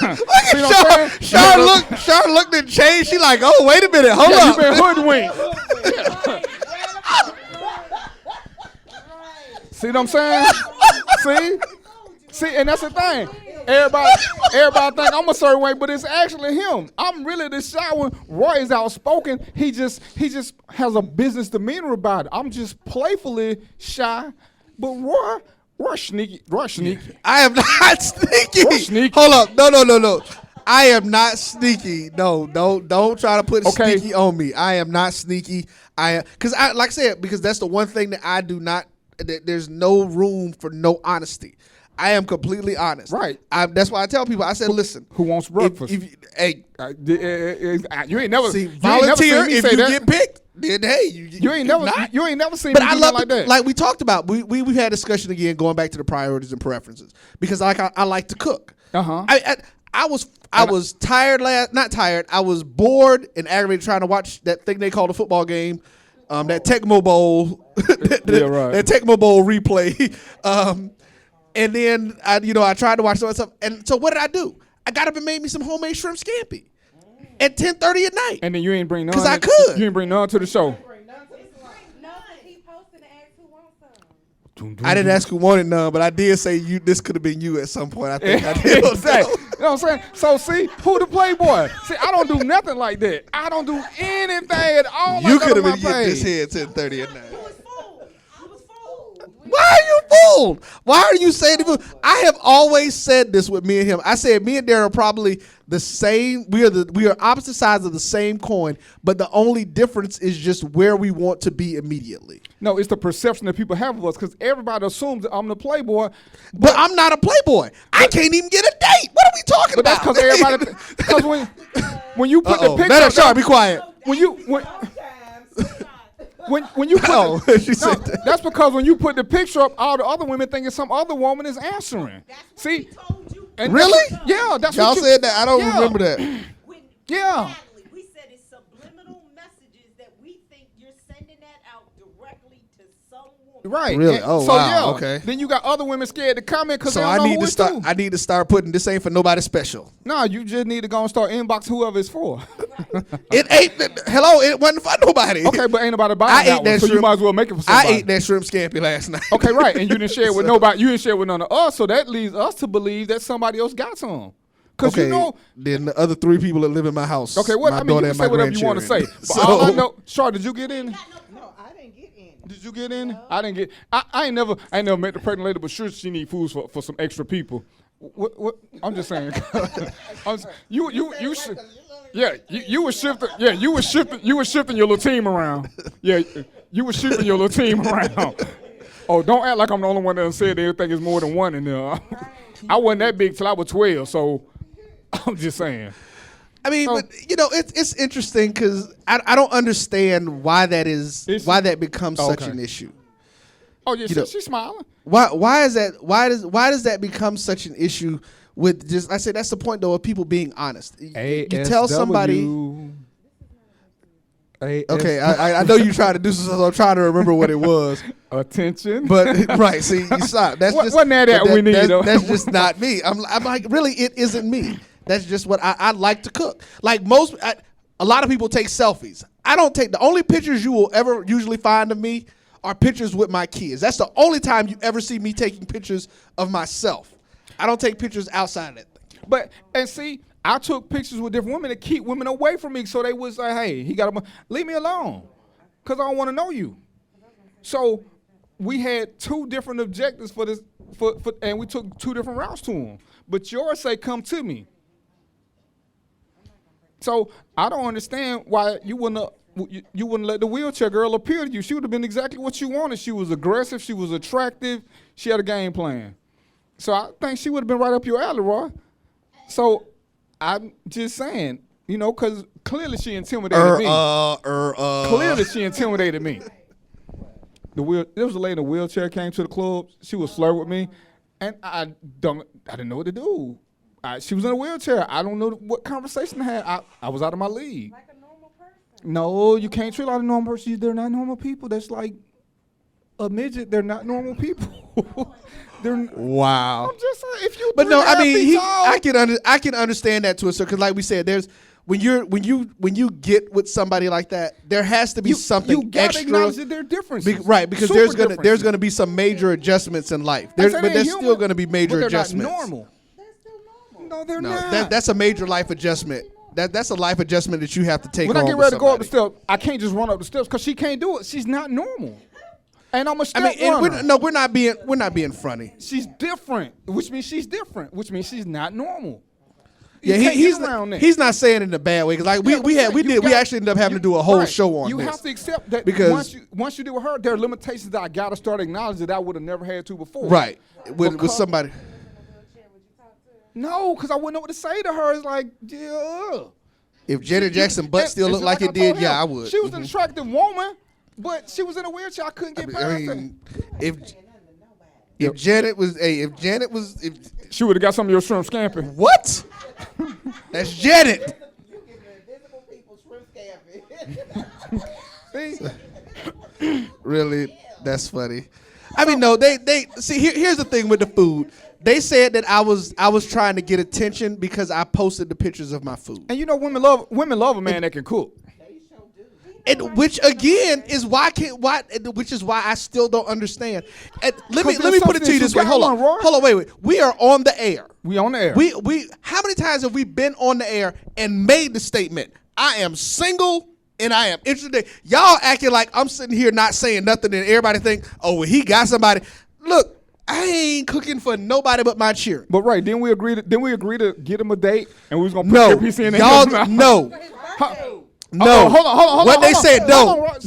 [SPEAKER 9] at Sean looked and changed. She like, oh, wait a minute, hold up.
[SPEAKER 11] You been hoodwinked. See what I'm saying? See, and that's the thing. everybody think I'm a certain way, but it's actually him. I'm really the shy one. Roy is outspoken. He just has a business demeanor about it. I'm just playfully shy, but Roy sneaky.
[SPEAKER 9] I am not sneaky. Hold up. No. I am not sneaky. No, don't try to put sneaky on me. I am not sneaky. Because like I said, because that's the one thing that I do not. There's no room for no honesty. I am completely honest.
[SPEAKER 11] Right.
[SPEAKER 9] That's why I tell people. I said, listen.
[SPEAKER 11] Who wants breakfast?
[SPEAKER 9] You
[SPEAKER 11] ain't never
[SPEAKER 9] volunteer if you get picked. Then hey,
[SPEAKER 11] you ain't never seen.
[SPEAKER 9] But
[SPEAKER 11] me
[SPEAKER 9] I
[SPEAKER 11] do
[SPEAKER 9] love
[SPEAKER 11] like that.
[SPEAKER 9] Like we talked about. We had discussion again going back to the priorities and preferences because I like to cook. I was tired not tired. I was bored and aggravated trying to watch that thing they call the football game, that Tecmo Bowl, that Tecmo Bowl replay. And then I tried to watch some stuff. And so what did I do? I got up and made me some homemade shrimp scampi at 10:30 at night.
[SPEAKER 11] And then you ain't bring none.
[SPEAKER 9] Because I could.
[SPEAKER 11] You ain't bring none to the show.
[SPEAKER 9] I didn't ask who wanted none, but I did say this could have been you at some point. I think I did.
[SPEAKER 11] Exactly. You know what I'm saying? So see, who the playboy? See, I don't do nothing like that. I don't do anything at all.
[SPEAKER 9] You could have been getting this here at 10:30 at night. Why are you fooled? Why are you saying it? I have always said this with me and him. I said me and Darren are probably the same. We are opposite sides of the same coin, but the only difference is just where we want to be immediately.
[SPEAKER 11] No, it's the perception that people have of us because everybody assumes that I'm the playboy.
[SPEAKER 9] But I'm not a playboy. I can't even get a date. What are we talking about?
[SPEAKER 11] That's because everybody. Because when you put the picture,
[SPEAKER 9] Sorry, be quiet.
[SPEAKER 11] When you put that's because when you put the picture up, all the other women think it's some other woman is answering. See,
[SPEAKER 9] really?
[SPEAKER 11] Yeah, that's
[SPEAKER 9] y'all
[SPEAKER 11] what
[SPEAKER 9] said that. I don't remember that.
[SPEAKER 11] Yeah.
[SPEAKER 16] We said it's subliminal messages that we think you're sending that out directly to some woman.
[SPEAKER 11] Right.
[SPEAKER 9] Really?
[SPEAKER 11] And
[SPEAKER 9] Oh
[SPEAKER 11] so,
[SPEAKER 9] wow.
[SPEAKER 11] Yeah,
[SPEAKER 9] Okay.
[SPEAKER 11] Then you got other women scared to comment because
[SPEAKER 9] So
[SPEAKER 11] they don't
[SPEAKER 9] I
[SPEAKER 11] know
[SPEAKER 9] need
[SPEAKER 11] who
[SPEAKER 9] to
[SPEAKER 11] it's
[SPEAKER 9] start.
[SPEAKER 11] to.
[SPEAKER 9] I need to start putting this ain't for nobody special.
[SPEAKER 11] No, you just need to go and start inbox whoever it's for.
[SPEAKER 9] It ain't. Hello, it wasn't for nobody.
[SPEAKER 11] Okay, but ain't nobody buying
[SPEAKER 9] I
[SPEAKER 11] that
[SPEAKER 9] ate
[SPEAKER 11] one,
[SPEAKER 9] that
[SPEAKER 11] so you
[SPEAKER 9] shrimp.
[SPEAKER 11] might as well make it for somebody.
[SPEAKER 9] I ate that shrimp scampi last night.
[SPEAKER 11] Okay, right, and you didn't share it with nobody. You didn't share it with none of us, so that leads us to believe that somebody else got some. Because
[SPEAKER 9] you know, then the other 3 people that live in my house.
[SPEAKER 11] Okay, what
[SPEAKER 9] my
[SPEAKER 11] I mean,
[SPEAKER 9] daughter
[SPEAKER 11] you
[SPEAKER 9] and
[SPEAKER 11] can say
[SPEAKER 9] my
[SPEAKER 11] whatever you want to say.
[SPEAKER 9] grandchildren.
[SPEAKER 11] But all I know, Char, did you get in?
[SPEAKER 16] No, I didn't get in.
[SPEAKER 11] Did you get in? I didn't get. I ain't never met the pregnant lady, but sure she need foods for some extra people. What? I'm just saying. You should. Yeah, you were shifting. Yeah, you were shifting. You were shifting your little team around. Yeah, you were shifting your little team around. Oh, don't act like I'm the only one that said everything is more than one in there. I wasn't that big till I was 12, so I'm just saying.
[SPEAKER 9] I mean, but it's interesting because I don't understand why that becomes such an issue.
[SPEAKER 11] Oh yeah, she's smiling.
[SPEAKER 9] Why is that? Why does that become such an issue? With just, I say that's the point though of people being honest. You tell somebody. Okay, I know you trying to do something. So I'm trying to remember what it was.
[SPEAKER 11] Attention,
[SPEAKER 9] but right. See, you stop. That's just
[SPEAKER 11] wasn't that we need.
[SPEAKER 9] That's just not me. I'm like, really, it isn't me. That's just what I like to cook. Like a lot of people take selfies. I don't take. The only pictures you will ever usually find of me are pictures with my kids. That's the only time you ever see me taking pictures of myself. I don't take pictures outside of that thing.
[SPEAKER 11] But see, I took pictures with different women to keep women away from me, so they was like, "Hey, he got leave me alone, cause I don't want to know you." So we had 2 different objectives for this, and we took 2 different routes to them. But yours say, "Come to me." So I don't understand why you wouldn't let the wheelchair girl appeal to you. She would have been exactly what you wanted. She was aggressive. She was attractive. She had a game plan. So I think she would have been right up your alley, Roy. So I'm just saying, because clearly she intimidated me. Clearly she intimidated me. There was a lady in a wheelchair came to the club. She was flirting with me, and I didn't know what to do. She was in a wheelchair. I don't know what conversation to have. I was out of my league. Like a normal person. No, you can't treat like a normal person. They're not normal people. That's like a midget. They're not normal people.
[SPEAKER 9] Wow.
[SPEAKER 11] I'm just saying, if you.
[SPEAKER 9] But no, I mean, I can understand that to a certain. Because like we said, there's when you get with somebody like that, there has to be something
[SPEAKER 11] you gotta
[SPEAKER 9] extra.
[SPEAKER 11] Acknowledge that there are differences.
[SPEAKER 9] Right, because
[SPEAKER 11] Super
[SPEAKER 9] there's gonna be some major adjustments in life. But there's still gonna be major adjustments.
[SPEAKER 11] They're not normal. No, they're
[SPEAKER 9] No,
[SPEAKER 11] not.
[SPEAKER 9] that's a major life adjustment. That's a life adjustment that you have to take
[SPEAKER 11] When
[SPEAKER 9] on
[SPEAKER 11] I get
[SPEAKER 9] with
[SPEAKER 11] ready to go up the
[SPEAKER 9] somebody.
[SPEAKER 11] steps, I can't just run up the steps because she can't do it. She's not normal. And I'm a
[SPEAKER 9] I
[SPEAKER 11] step
[SPEAKER 9] mean, and
[SPEAKER 11] runner.
[SPEAKER 9] we're not being funny.
[SPEAKER 11] She's different, which means she's different, which means she's not normal.
[SPEAKER 9] Yeah,
[SPEAKER 11] You can't
[SPEAKER 9] he's
[SPEAKER 11] get around that.
[SPEAKER 9] he's not saying it in a bad way. Cause like we actually ended up having to do a whole
[SPEAKER 11] Right.
[SPEAKER 9] show on
[SPEAKER 11] you
[SPEAKER 9] this.
[SPEAKER 11] have to accept that
[SPEAKER 9] because
[SPEAKER 11] once you deal with her, there are limitations that I gotta start acknowledging that I would have never had to before.
[SPEAKER 9] right with
[SPEAKER 11] Because-
[SPEAKER 9] somebody.
[SPEAKER 11] No, because I wouldn't know what to say to her. It's like, yeah.
[SPEAKER 9] If Janet Jackson butt still looked like it did, yeah, I would.
[SPEAKER 11] She was an attractive woman, but she was in a wheelchair. I couldn't get past
[SPEAKER 9] I
[SPEAKER 11] her.
[SPEAKER 9] mean, if Janet was if
[SPEAKER 11] she would have got some of your shrimp scampi.
[SPEAKER 9] What? That's Janet. Really, that's funny. I mean, no, they see. Here's the thing with the food. They said that I was trying to get attention because I posted the pictures of my food.
[SPEAKER 11] And you know, women love a man that can cook.
[SPEAKER 9] And which again is why I still don't understand. And let me put it to you this way. Hold on, wait. We are on the air.
[SPEAKER 11] We on the air.
[SPEAKER 9] We how many times have we been on the air and made the statement, I am single and I am interested. Y'all acting like I'm sitting here not saying nothing and everybody think, oh, well, he got somebody. Look, I ain't cooking for nobody but my cheering.
[SPEAKER 11] But right, then we agreed to get him a date and we was gonna put
[SPEAKER 9] No,
[SPEAKER 11] earpiece in
[SPEAKER 9] y'all
[SPEAKER 11] his mouth.
[SPEAKER 9] No.
[SPEAKER 11] Hold on.
[SPEAKER 9] What they said, no.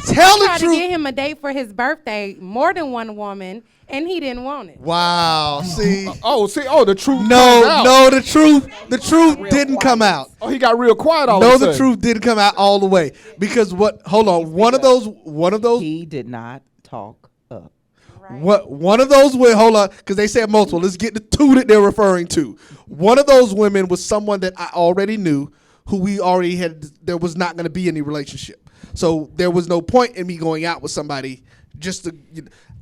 [SPEAKER 9] Tell the
[SPEAKER 17] tried to
[SPEAKER 9] truth.
[SPEAKER 17] get him a date for his birthday, more than one woman, and he didn't want it.
[SPEAKER 9] Wow. See.
[SPEAKER 11] The truth.
[SPEAKER 9] No, the truth didn't come out.
[SPEAKER 11] Oh, he got real quiet all
[SPEAKER 9] No,
[SPEAKER 11] of a
[SPEAKER 9] the
[SPEAKER 11] sudden.
[SPEAKER 9] truth didn't come out all the way because hold on, one of those.
[SPEAKER 18] He did not talk up.
[SPEAKER 9] One of those women, hold on, because they said multiple. Let's get the two that they're referring to. One of those women was someone that I already knew, who we already had. There was not going to be any relationship, so there was no point in me going out with somebody just to.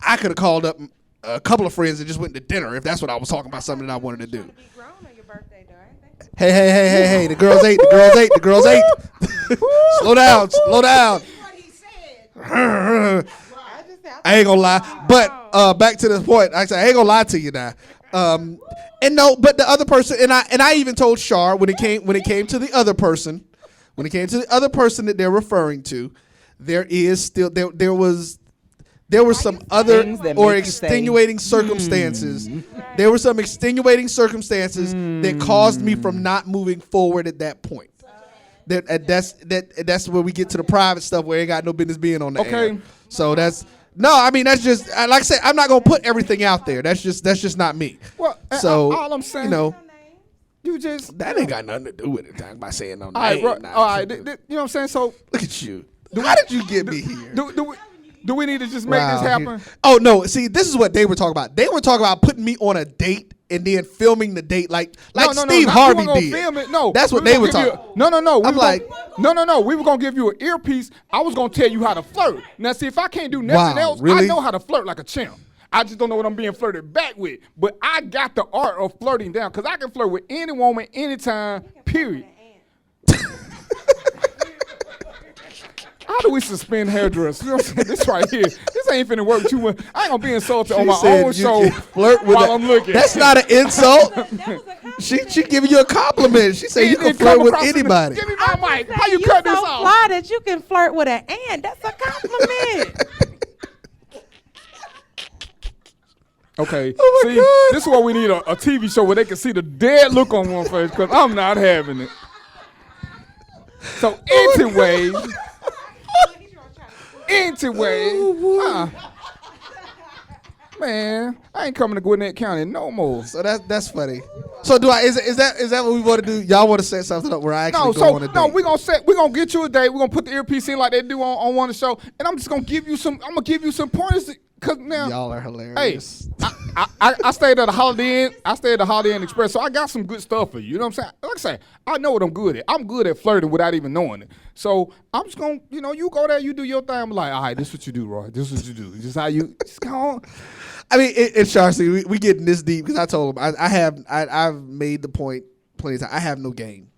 [SPEAKER 9] I could have called up a couple of friends and just went to dinner if that's what I was talking about, something that I wanted to do. Hey! The girls ate. Slow down. I ain't gonna lie, but back to this point, I ain't gonna lie to you now. And no, but the other person, and I even told Shar when it came to the other person that they're referring to, there were some other or extenuating circumstances. There were some extenuating circumstances that caused me from not moving forward at that point. That's where we get to the private stuff where it ain't got no business being on the air. So that's just like I said. I'm not gonna put everything out there. That's just not me.
[SPEAKER 11] Well,
[SPEAKER 9] so
[SPEAKER 11] all I'm saying, you just
[SPEAKER 9] that ain't got nothing to do with it. Talking about saying no name.
[SPEAKER 11] All right, bro. All right, you know what I'm saying. So
[SPEAKER 9] look at you. How did you get me here?
[SPEAKER 11] Do we need to just make this happen?
[SPEAKER 9] Oh no! See, this is what they were talking about. They were talking about putting me on a date and then filming the date like Steve Harvey did.
[SPEAKER 11] Film it. No,
[SPEAKER 9] that's what they were talking.
[SPEAKER 11] No.
[SPEAKER 9] I'm
[SPEAKER 11] We were gonna give you an earpiece. I was gonna tell you how to flirt. Now, see, if I can't do nothing else,
[SPEAKER 9] really?
[SPEAKER 11] I know how to flirt like a champ. I just don't know what I'm being flirted back with. But I got the art of flirting down because I can flirt with any woman, anytime. Period. How do we suspend hairdressers? You know what I'm saying? This right here, this ain't finna work too much. I ain't gonna be insulted on my own show while I'm looking.
[SPEAKER 9] That's not an insult. She giving you a compliment. She said you can flirt with anybody.
[SPEAKER 11] Give me my mic. How you
[SPEAKER 17] You
[SPEAKER 11] cut this
[SPEAKER 17] so
[SPEAKER 11] off?
[SPEAKER 17] fly that you can flirt with an ant. That's a compliment.
[SPEAKER 11] Okay, see, this is why we need a TV show where they can see the dead look on one face because I'm not having it. So anyway, man, I ain't coming to Gwinnett County no more.
[SPEAKER 9] So that's funny. So is that what we want to do? Y'all want to set something up where I actually go on a date?
[SPEAKER 11] No, we're gonna get you a date. We're gonna put the earpiece in like they do on one of the show, and I'm gonna give you some pointers. Cause now
[SPEAKER 9] y'all are hilarious.
[SPEAKER 11] Hey, I stayed at the Holiday Inn. I stayed at the Holiday Inn Express, so I got some good stuff for you. You know what I'm saying? Like I say, I know what I'm good at. I'm good at flirting without even knowing it. So I'm just gonna, you go there, you do your thing. I'm like, all right, this is what you do, Roy. This is what you do. This is how you just go on.
[SPEAKER 9] I mean, it's Charcy. We getting this deep because I told him I've made the point plenty of times. I have no game,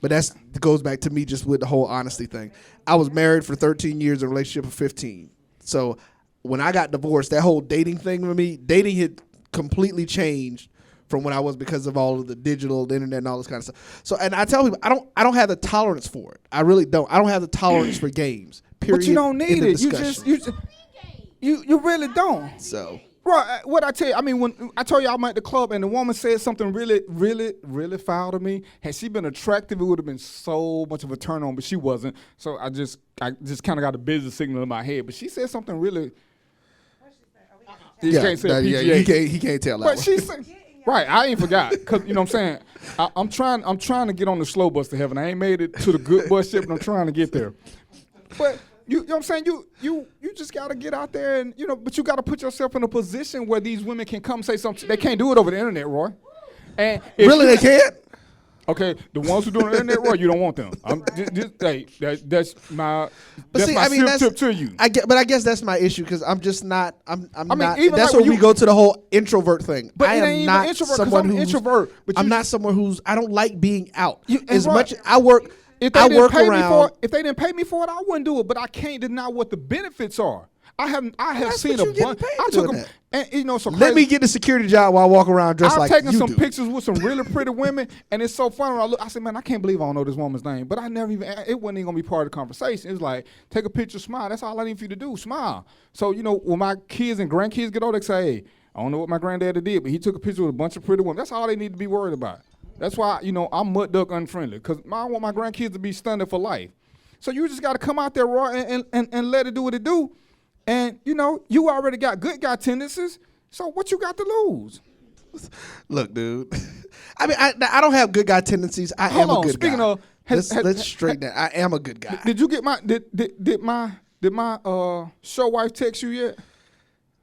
[SPEAKER 9] but that goes back to me just with the whole honesty thing. I was married for 13 years, in a relationship for 15. So when I got divorced, that whole dating thing for me, dating had completely changed from when I was because of all of the digital, the internet, and all this kind of stuff. So, and I tell people, I don't have the tolerance for it. I really don't. I don't have the tolerance for games. Period.
[SPEAKER 11] But you don't need it. You really don't.
[SPEAKER 9] So.
[SPEAKER 11] Right, what I tell you, I mean, when I told you I'm at the club and the woman said something really, really, really foul to me, had she been attractive, it would have been so much of a turn on, but she wasn't. So I just kind of got a business signal in my head. But she said something really. He can't
[SPEAKER 9] tell that.
[SPEAKER 11] But she said, right, I ain't forgot, cause you know what I'm saying. I'm trying to get on the slow bus to heaven. I ain't made it to the good bus yet, but I'm trying to get there. But you know what I'm saying? You just gotta get out there and but you gotta put yourself in a position where these women can come say something. They can't do it over the internet, Roy. And
[SPEAKER 9] really, they can't.
[SPEAKER 11] Okay, the ones who do it on the internet, Roy, you don't want them. That's my tip to you.
[SPEAKER 9] I guess that's my issue because I'm just not. I'm not.
[SPEAKER 11] Even
[SPEAKER 9] that's
[SPEAKER 11] like
[SPEAKER 9] where we go to the whole introvert thing.
[SPEAKER 11] But
[SPEAKER 9] I am not someone who's
[SPEAKER 11] introvert. But
[SPEAKER 9] I'm not someone who's. I don't like being out as
[SPEAKER 11] Roy,
[SPEAKER 9] much. I work.
[SPEAKER 11] If they didn't pay me for it, I wouldn't do it. But I can't deny what the benefits are. I have seen a bunch. I took them, and so
[SPEAKER 9] let me get the security job while I walk around dressed like you do.
[SPEAKER 11] I've taken some pictures with some really pretty women, and it's so funny when I look. I said, man, I can't believe I don't know this woman's name. But I never even. It wasn't even gonna be part of the conversation. It's like, take a picture, smile. That's all I need for you to do, smile. So when my kids and grandkids get older, they say, hey, I don't know what my granddaddy did, but he took a picture with a bunch of pretty women. That's all they need to be worried about. That's why, I'm mud duck unfriendly, because I want my grandkids to be stunned for life. So you just got to come out there, Roy, and let it do what it do. And, you already got good guy tendencies, so what you got to lose?
[SPEAKER 9] Look, dude. I mean, I don't have good guy tendencies. I am a good guy. Let's straighten that. I am a good guy.
[SPEAKER 11] Did you get did my show wife text you yet?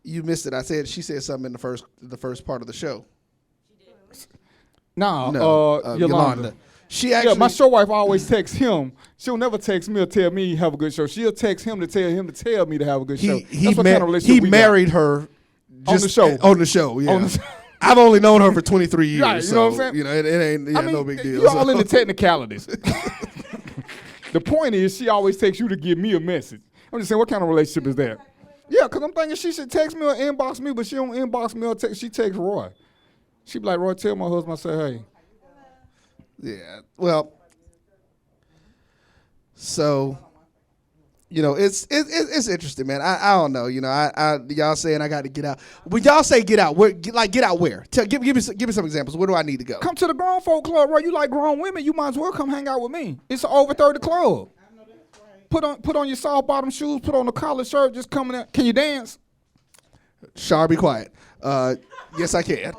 [SPEAKER 9] You missed it. She said something in the first part of the show.
[SPEAKER 11] No, Yolanda.
[SPEAKER 9] She actually,
[SPEAKER 11] my show wife always texts him. She'll never text me or tell me have a good show. She'll text him to tell me to have a good show.
[SPEAKER 9] He married her
[SPEAKER 11] on the show.
[SPEAKER 9] On the show, yeah. I've only known her for 23 years.
[SPEAKER 11] Right, you know what I'm saying?
[SPEAKER 9] It ain't no big deal.
[SPEAKER 11] You're all in the technicalities. The point is, she always texts you to give me a message. I'm just saying, what kind of relationship is that? Yeah, because I'm thinking she should text me or inbox me, but she don't inbox me or text. She texts Roy. She be like, Roy, tell my husband I say, hey.
[SPEAKER 9] Yeah, well, so, it's interesting, man. I don't know, y'all saying I got to get out. When y'all say get out, get out where? Give me some examples. Where do I need to go?
[SPEAKER 11] Come to the grown folk club, Roy. You like grown women, you might as well come hang out with me. It's an over 30 club. Put on your soft bottom shoes, put on a collar shirt, just come in. Can you dance?
[SPEAKER 9] Shar, be quiet. Yes, I can.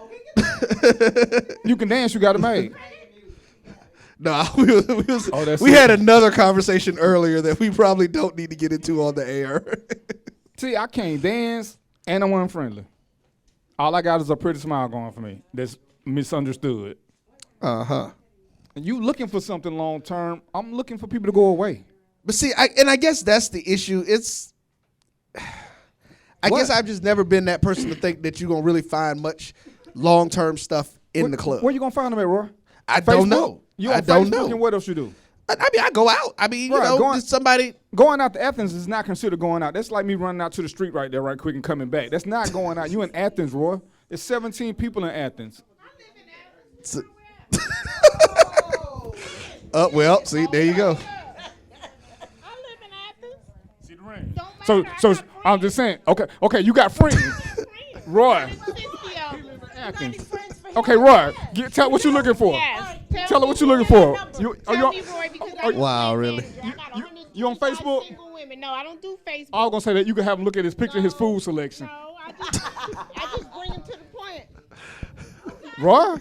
[SPEAKER 11] You can dance, you got it made.
[SPEAKER 9] No, we had another conversation earlier that we probably don't need to get into on the air.
[SPEAKER 11] See, I can't dance and I'm unfriendly. All I got is a pretty smile going for me that's misunderstood.
[SPEAKER 9] Uh-huh.
[SPEAKER 11] And you looking for something long term, I'm looking for people to go away.
[SPEAKER 9] But see, I guess that's the issue. I guess I've just never been that person to think that you're going to really find much long-term stuff in the club.
[SPEAKER 11] Where you going to find them at, Roy?
[SPEAKER 9] I don't know.
[SPEAKER 11] I don't know. And what else you do?
[SPEAKER 9] I mean, I go out. I mean, somebody.
[SPEAKER 11] Going out to Athens is not considered going out. That's like me running out to the street right there right quick and coming back. That's not going out. You in Athens, Roy. There's 17 people in Athens.
[SPEAKER 9] Well, see, there you go.
[SPEAKER 11] So I'm just saying. Okay, you got friends, Roy. Athens. Okay, Roy, tell what you're looking for.
[SPEAKER 19] Yes,
[SPEAKER 11] tell her what you're looking for.
[SPEAKER 9] Wow, really?
[SPEAKER 11] You on Facebook?
[SPEAKER 19] Single women. No, I don't do Facebook.
[SPEAKER 11] I was gonna say that you can have him look at his picture, his food selection.
[SPEAKER 19] No, I just bring him to the point.
[SPEAKER 11] Roy?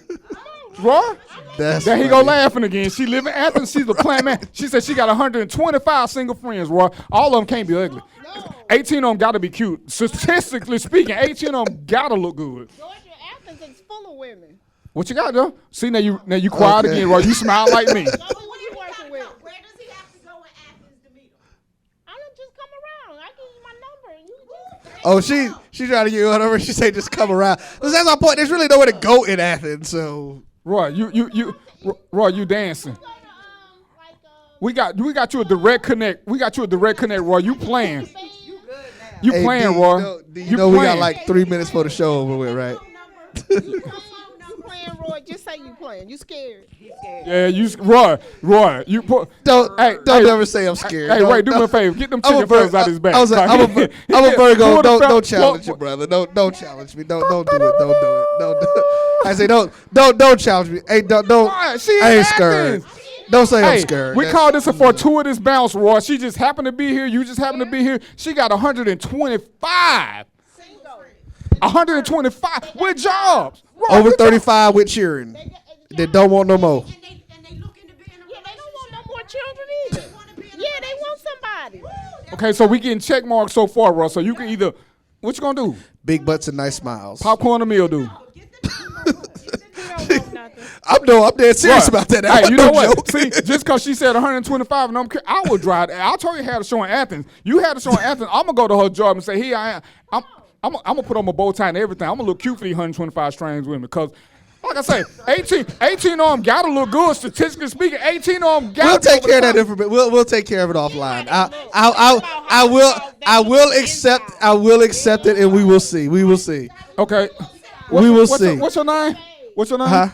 [SPEAKER 9] There
[SPEAKER 11] he go laughing again. She live in Athens. She's a plan man. She said she got 125 single friends, Roy. All of them can't be ugly. No. 18 of them got to be cute. Statistically speaking, 18 of them got to look good.
[SPEAKER 19] Georgia, Athens is full of women.
[SPEAKER 11] What you got, though? See, now you quiet again, Roy. You smile like me.
[SPEAKER 19] What are you working with? Where does he have to go in Athens to meet him? I don't just come around. I give you my number and you just...
[SPEAKER 9] Oh, she trying to get whatever. She say just come around. Because that's our point. There's really nowhere to go in Athens, so...
[SPEAKER 11] Roy, you dancing. We got you a direct connect. Roy. You playing. You playing, Roy.
[SPEAKER 9] You know we got like 3 minutes for the show over with, right?
[SPEAKER 19] Roy, just say you playing. You scared.
[SPEAKER 11] Yeah, Roy, you put.
[SPEAKER 9] Don't ever say I'm scared.
[SPEAKER 11] Hey, wait, do me a favor. Get them chicken feathers out his back.
[SPEAKER 9] I'm a Virgo. Don't challenge it, brother. Don't challenge me. Don't do it. Don't do it. Don't do it. I say don't challenge me. Hey, don't.
[SPEAKER 11] She
[SPEAKER 9] I ain't scared. Don't say I'm scared.
[SPEAKER 11] We call this a fortuitous bounce, Roy. She just happened to be here. You just happened to be here. She got 125. 125 with jobs. Roy,
[SPEAKER 9] Over 35 with cheering. They don't want no more.
[SPEAKER 19] Yeah, they don't want no more children either. Yeah, they want somebody.
[SPEAKER 11] Okay, so we getting check marks so far, Roy. So you can either, what you gonna do?
[SPEAKER 9] Big butts and nice smiles.
[SPEAKER 11] Popcorn or meal do?
[SPEAKER 9] I'm dead serious about that.
[SPEAKER 11] Hey, you know what?
[SPEAKER 9] Joke.
[SPEAKER 11] See, just because she said 125, and I would drive. I told you had a show in Athens. You had a show in Athens. I'm gonna go to her job and say, "Here I am. I'm gonna put on my bow tie and everything. I'm gonna look cute for these 125 strange women." Because, like I say, 18 of them gotta look good. Statistically speaking, 18 of them gotta.
[SPEAKER 9] We'll take care of that information. We'll take care of it offline. I will accept it, and we will see. We will see.
[SPEAKER 11] Okay.
[SPEAKER 9] We will see.
[SPEAKER 11] What's your name? What's your name?
[SPEAKER 9] Huh?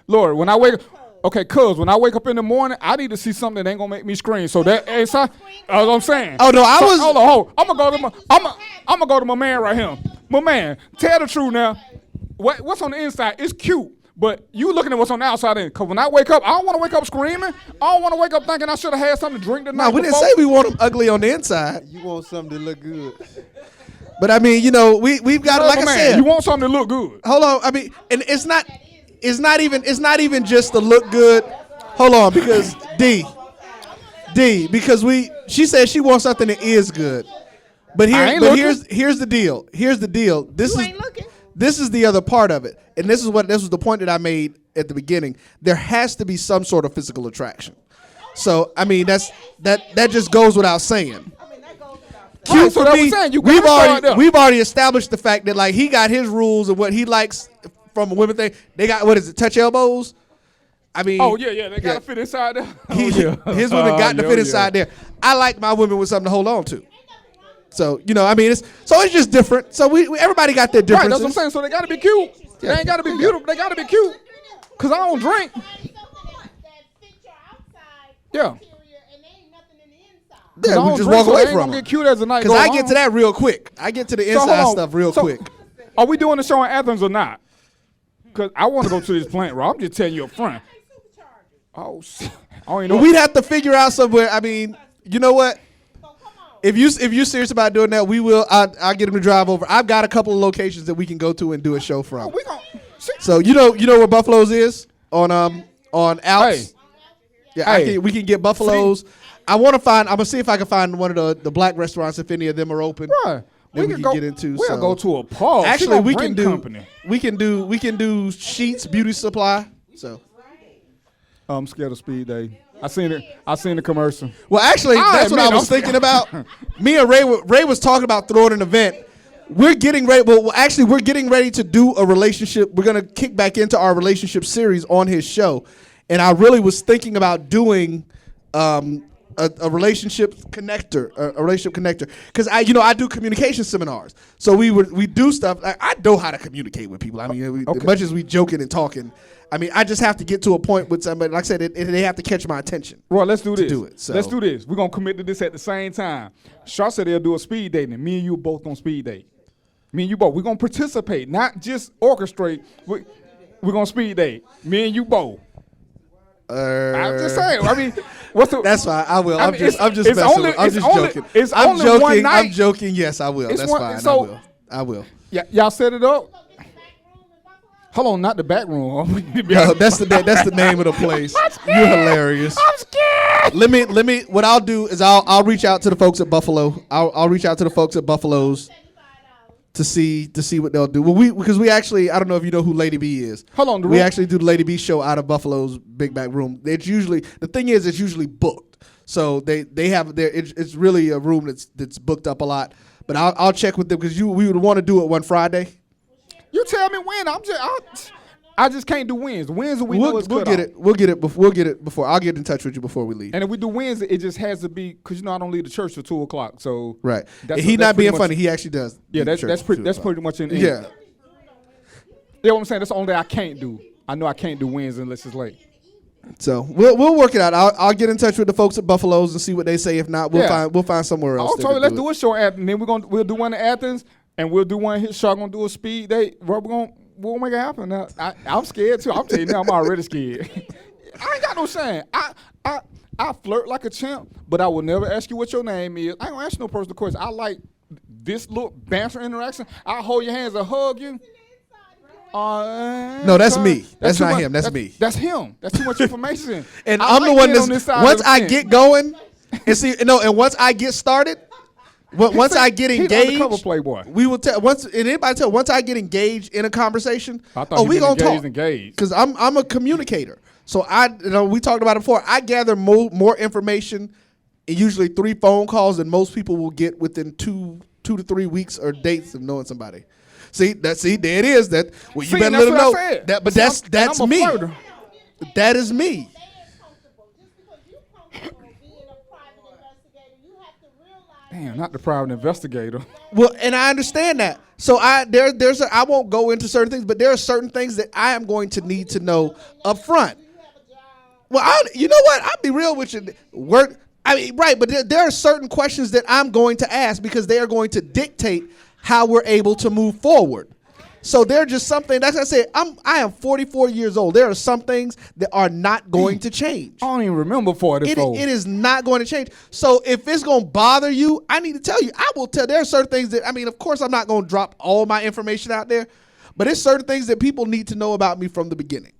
[SPEAKER 11] Lord, when I wake up, okay, cuz when I wake up in the morning, I need to see something that ain't gonna make me scream. So that's what I'm saying.
[SPEAKER 9] Oh no,
[SPEAKER 11] Hold on. I'm gonna go to my man right here. My man, tell the truth now. What's on the inside? It's cute, but you looking at what's on the outside. Cause when I wake up, I don't want to wake up screaming. I don't want to wake up thinking I should have had something to drink tonight.
[SPEAKER 9] No, we didn't say we want them ugly on the inside.
[SPEAKER 20] You want something to look good.
[SPEAKER 9] But I mean, we've got like I said.
[SPEAKER 11] You want something to look good.
[SPEAKER 9] Hold on. I mean, and it's not even just to look good. Hold on, because because she said she wants something that is good. But here's the deal. Here's the deal. This is the other part of it. And this was the point that I made at the beginning. There has to be some sort of physical attraction. So I mean that just goes without saying. Cute for me. We've already established the fact that like he got his rules and what he likes from a women thing. They got touch elbows. I mean,
[SPEAKER 11] they gotta fit inside there.
[SPEAKER 9] His women got to fit inside there. I like my women with something to hold on to. So I mean, it's just different. So we everybody got their differences.
[SPEAKER 11] Right, that's what I'm saying. So they gotta be cute. They ain't gotta be beautiful. They gotta be cute. Cause I don't drink. Yeah.
[SPEAKER 9] Yeah, we just walk away from
[SPEAKER 11] it. Get cute as a night.
[SPEAKER 9] Because I get to that real quick. I get to the inside stuff real quick.
[SPEAKER 11] Are we doing the show in Athens or not? Because I want to go to this plant, bro. I'm just telling you up front. Oh, shit.
[SPEAKER 9] We'd have to figure out somewhere. I mean, you know what? If you're serious about doing that, we will. I'll get him to drive over. I've got a couple of locations that we can go to and do a show from. So you know where Buffalo's is on Alps.
[SPEAKER 11] Hey.
[SPEAKER 9] Yeah, we can get Buffalo's. I'm gonna see if I can find one of the black restaurants if any of them are open.
[SPEAKER 11] Right.
[SPEAKER 9] We can get into.
[SPEAKER 11] We'll go to a pub.
[SPEAKER 9] Actually, we can do Sheets Beauty Supply. So
[SPEAKER 11] I'm scared of speed day. I seen the commercial.
[SPEAKER 9] Well, actually, that's what I was thinking about. Me and Ray was talking about throwing an event. We're getting ready. Well, actually, we're getting ready to do a relationship. We're gonna kick back into our relationship series on his show, and I really was thinking about doing a relationship connector, because I do communication seminars. So we do stuff. I know how to communicate with people. I mean, as much as we joking and talking, I mean, I just have to get to a point with somebody. Like I said, they have to catch my attention.
[SPEAKER 11] Right, let's do this.
[SPEAKER 9] So.
[SPEAKER 11] Let's do this. We're gonna commit to this at the same time. Shaw said they'll do a speed date, and me and you both gonna speed date. Me and you both. We're gonna participate, not just orchestrate. We're gonna speed date. Me and you both. I'm just saying. I mean,
[SPEAKER 9] that's fine. I will. I'm just messing. I'm just joking.
[SPEAKER 11] I'm joking.
[SPEAKER 9] One night. I'm joking. Yes, I will. That's fine. So, I will.
[SPEAKER 11] Yeah, y'all set it up. Hold on, not the back room.
[SPEAKER 9] No, that's the name of the place. You're hilarious.
[SPEAKER 11] I'm scared.
[SPEAKER 9] Let me. What I'll do is I'll reach out to the folks at Buffalo. I'll reach out to the folks at Buffalo's to see what they'll do. Well, because we actually, I don't know if you know who Lady B is.
[SPEAKER 11] Hold on,
[SPEAKER 9] we actually do the Lady B show out of Buffalo's big back room. It's usually it's usually booked. So they have it's really a room that's booked up a lot. But I'll check with them because we would want to do it one Friday.
[SPEAKER 11] You tell me when. I just can't do Wednesdays. Wednesday we'll
[SPEAKER 9] get it. We'll get it before. I'll get in touch with you before we leave.
[SPEAKER 11] And if we do Wednesday, it just has to be because I don't leave the church till 2:00. So
[SPEAKER 9] right. He's not being funny. He actually does.
[SPEAKER 11] Yeah, that's pretty much in.
[SPEAKER 9] Yeah.
[SPEAKER 11] You know what I'm saying? That's the only thing I can't do. I know I can't do Wednesday unless it's late.
[SPEAKER 9] So we'll work it out. I'll get in touch with the folks at Buffalo's and see what they say. If not, we'll find somewhere else.
[SPEAKER 11] Also, let's do a show at Athens. Then we'll do one in Athens, and we'll do one here. Shark gonna do a speed date. We'll make it happen. Now, I'm scared too. I'm telling you now, I'm already scared. I ain't got no shame. I flirt like a champ, but I will never ask you what your name is. I ain't gonna ask you no personal question. I like this little banter interaction. I'll hold your hands and hug you.
[SPEAKER 9] No, that's me. That's not him. That's me.
[SPEAKER 11] That's him. That's too much information.
[SPEAKER 9] And I'm the one that's once I get going, and and once I get started, once I get engaged,
[SPEAKER 11] undercover playboy.
[SPEAKER 9] We will tell once. And anybody tell once I get engaged in a conversation,
[SPEAKER 11] we
[SPEAKER 9] gonna talk
[SPEAKER 11] engaged
[SPEAKER 9] because I'm a communicator. So we talked about it before. I gather more information, usually 3 phone calls than most people will get within 2 to 3 weeks or dates of knowing somebody. See, there it is. You better let them know that. But that's me. That is me.
[SPEAKER 11] Damn, not the private investigator.
[SPEAKER 9] Well, and I understand that. So I won't go into certain things, but there are certain things that I am going to need to know up front. Well, you know what? I'll be real with you. Right, but there are certain questions that I'm going to ask because they are going to dictate how we're able to move forward. So they're just something. That's what I said. I am 44 years old. There are some things that are not going to change.
[SPEAKER 11] I don't even remember 44.
[SPEAKER 9] It is not going to change. So if it's going to bother you, I need to tell you. I will tell. There are certain things that, of course, I'm not going to drop all my information out there, but there's certain things that people need to know about me from the beginning.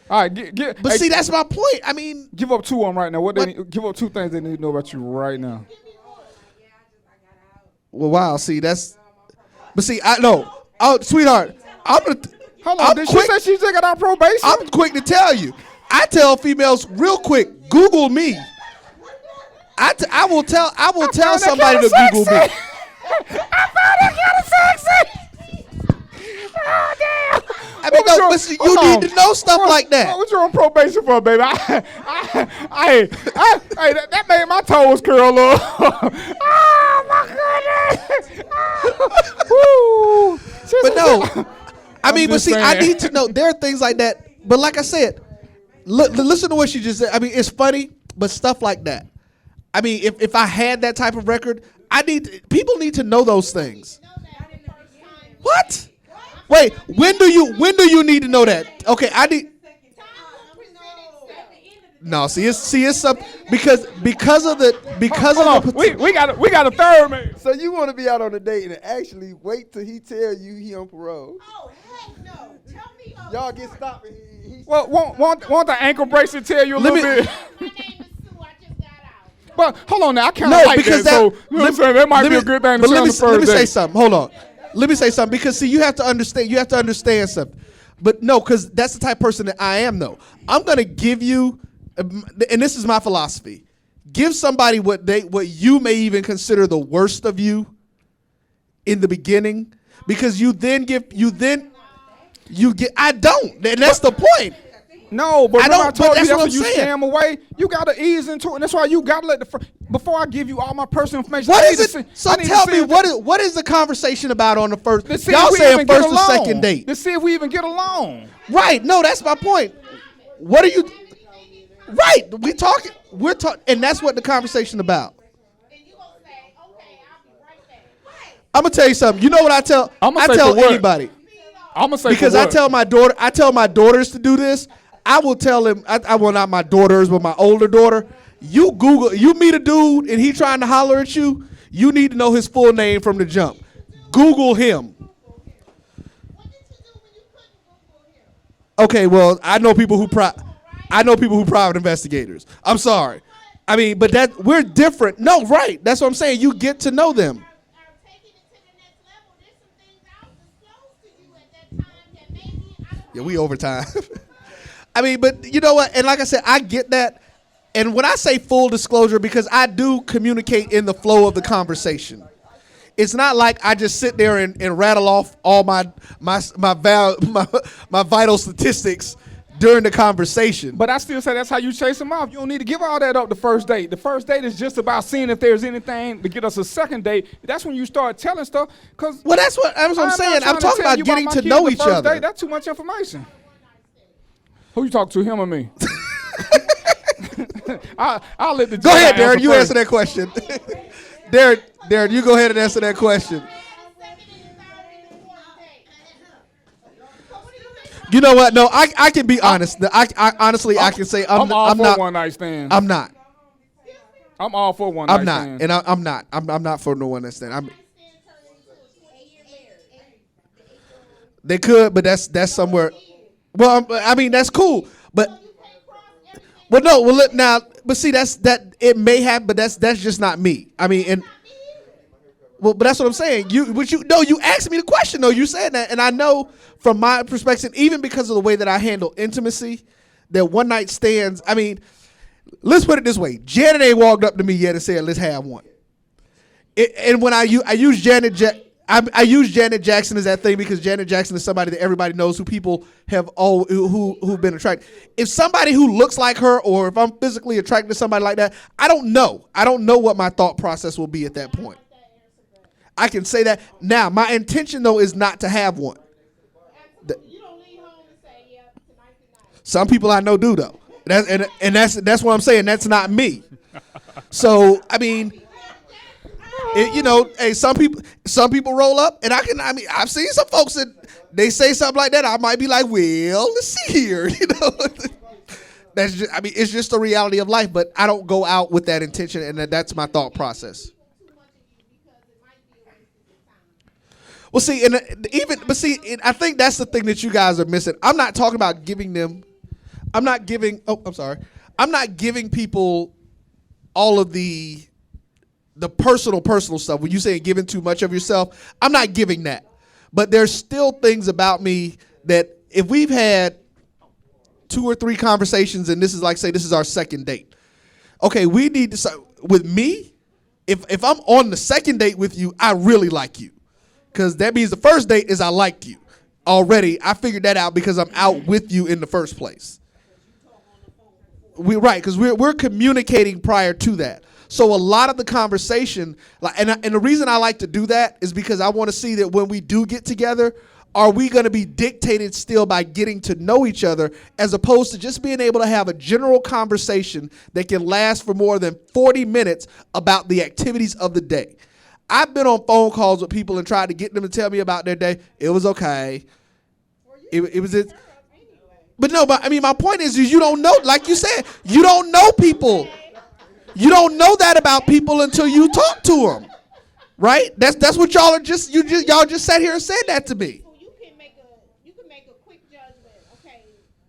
[SPEAKER 11] All right,
[SPEAKER 9] but see, that's my point.
[SPEAKER 11] Give up 2 of them right now. Give up 2 things they need to know about you right now.
[SPEAKER 9] Well, wow. See, but see, I know. Oh, sweetheart,
[SPEAKER 11] Hold on. Did she say she just got out probation?
[SPEAKER 9] I'm quick to tell you. I tell females real quick. Google me. I will tell somebody to Google me.
[SPEAKER 11] I found it kind of sexy. Oh damn!
[SPEAKER 9] You need to know stuff like that.
[SPEAKER 11] What you on probation for, baby? That made my toes curl up. Oh my goodness! Woo!
[SPEAKER 9] But no, but see, I need to know. There are things like that. But like I said, listen to what she just said. It's funny, but stuff like that. If I had that type of record, people need to know those things. What? Wait, when do you need to know that? Okay, I need. No, see it's something because of the
[SPEAKER 11] we got a third man.
[SPEAKER 20] So you want to be out on a date and actually wait till he tell you he on parole?
[SPEAKER 16] Oh heck no! Tell me.
[SPEAKER 20] Y'all get stopped.
[SPEAKER 11] Well, want the ankle bracelet tell you a little bit?
[SPEAKER 16] My name is Sue. I just got out.
[SPEAKER 11] But hold on now, I kind of like that. So that might be a good thing to say on the first
[SPEAKER 9] Let me
[SPEAKER 11] date.
[SPEAKER 9] say something. Hold on. Let me say something because see, you have to understand something. But no, because that's the type of person that I am. Though I'm gonna give you, and this is my philosophy: give somebody what you may even consider the worst of you in the beginning, because you get. I don't, and that's the point.
[SPEAKER 11] No, but I told you
[SPEAKER 9] that's
[SPEAKER 11] you scare them away. You gotta ease into it, and that's why you gotta let before I give you all my personal information.
[SPEAKER 9] What is it? So tell me, what is the conversation about on the first? Y'all saying first or second date?
[SPEAKER 11] To see if we even get along.
[SPEAKER 9] Right. No, that's my point. What are you? Right. We're talking, and that's what the conversation about. I'm gonna tell you something. You know what I tell? I tell anybody.
[SPEAKER 11] I'm gonna say
[SPEAKER 9] because I tell my daughters to do this. I will tell him. I will not my daughters, but my older daughter. You meet a dude and he trying to holler at you. You need to know his full name from the jump. Google him. Okay, well, I know people who private investigators. I'm sorry. But we're different. No, right. That's what I'm saying. You get to know them. Yeah, we overtime. But you know what? And like I said, I get that. And when I say full disclosure, because I do communicate in the flow of the conversation. It's not like I just sit there and rattle off all my vital statistics during the conversation.
[SPEAKER 11] But I still say that's how you chase them off. You don't need to give all that up the first date. The first date is just about seeing if there's anything to get us a second date. That's when you start telling stuff.
[SPEAKER 9] Well, that's what I'm saying. I'm talking about getting to know each other.
[SPEAKER 11] That's too much information. Who you talking to, him or me? I'll let the
[SPEAKER 9] go ahead, Darren. You answer that question. Darren, you go ahead and answer that question. You know what? No, I can be honest. I honestly I can say I'm
[SPEAKER 11] all for
[SPEAKER 9] not
[SPEAKER 11] one night stand.
[SPEAKER 9] I'm not.
[SPEAKER 11] I'm all for one night stand.
[SPEAKER 9] And I'm not. I'm not for no one night stand. They could, but that's somewhere. Well, I mean that's cool, but no. Well, look now, but see that it may have, but that's just not me. I mean, and well, but that's what I'm saying. You asked me the question though. You said that, and I know from my perspective, even because of the way that I handle intimacy, that one night stands. I mean, let's put it this way: Janet ain't walked up to me yet and said, "Let's have one." And when I use Janet I use Janet Jackson as that thing because Janet Jackson is somebody that everybody knows who people have who've been attracted. If somebody who looks like her or if I'm physically attracted to somebody like that, I don't know. I don't know what my thought process will be at that point. I can say that. Now, my intention, though, is not to have one. Some people I know do, though. That's what I'm saying. That's not me. So, I mean... hey, some people roll up, and I've seen some folks that they say something like that. I might be like, well, let's see here, That's just, it's just the reality of life. But I don't go out with that intention, and that's my thought process. Well, see, I think that's the thing that you guys are missing. I'm not talking about giving them. I'm not giving people all of the personal stuff. When you say giving too much of yourself, I'm not giving that. But there's still things about me that if we've had 2 or 3 conversations and this is like, say, this is our second date. Okay, we need to, with me, if I'm on the second date with you, I really like you. Because that means the first date is I like you. Already, I figured that out because I'm out with you in the first place. Because we're communicating prior to that. So a lot of the conversation, and the reason I like to do that is because I want to see that when we do get together, are we going to be dictated still by getting to know each other as opposed to just being able to have a general conversation that can last for more than 40 minutes about the activities of the day. I've been on phone calls with people and tried to get them to tell me about their day. It was okay. It was it. But no, but I mean, my point is you don't know, like you said, you don't know people. You don't know that about people until you talk to them, right? That's what y'all are y'all just sat here and said that to me.
[SPEAKER 19] So you can make a quick judgment. Okay,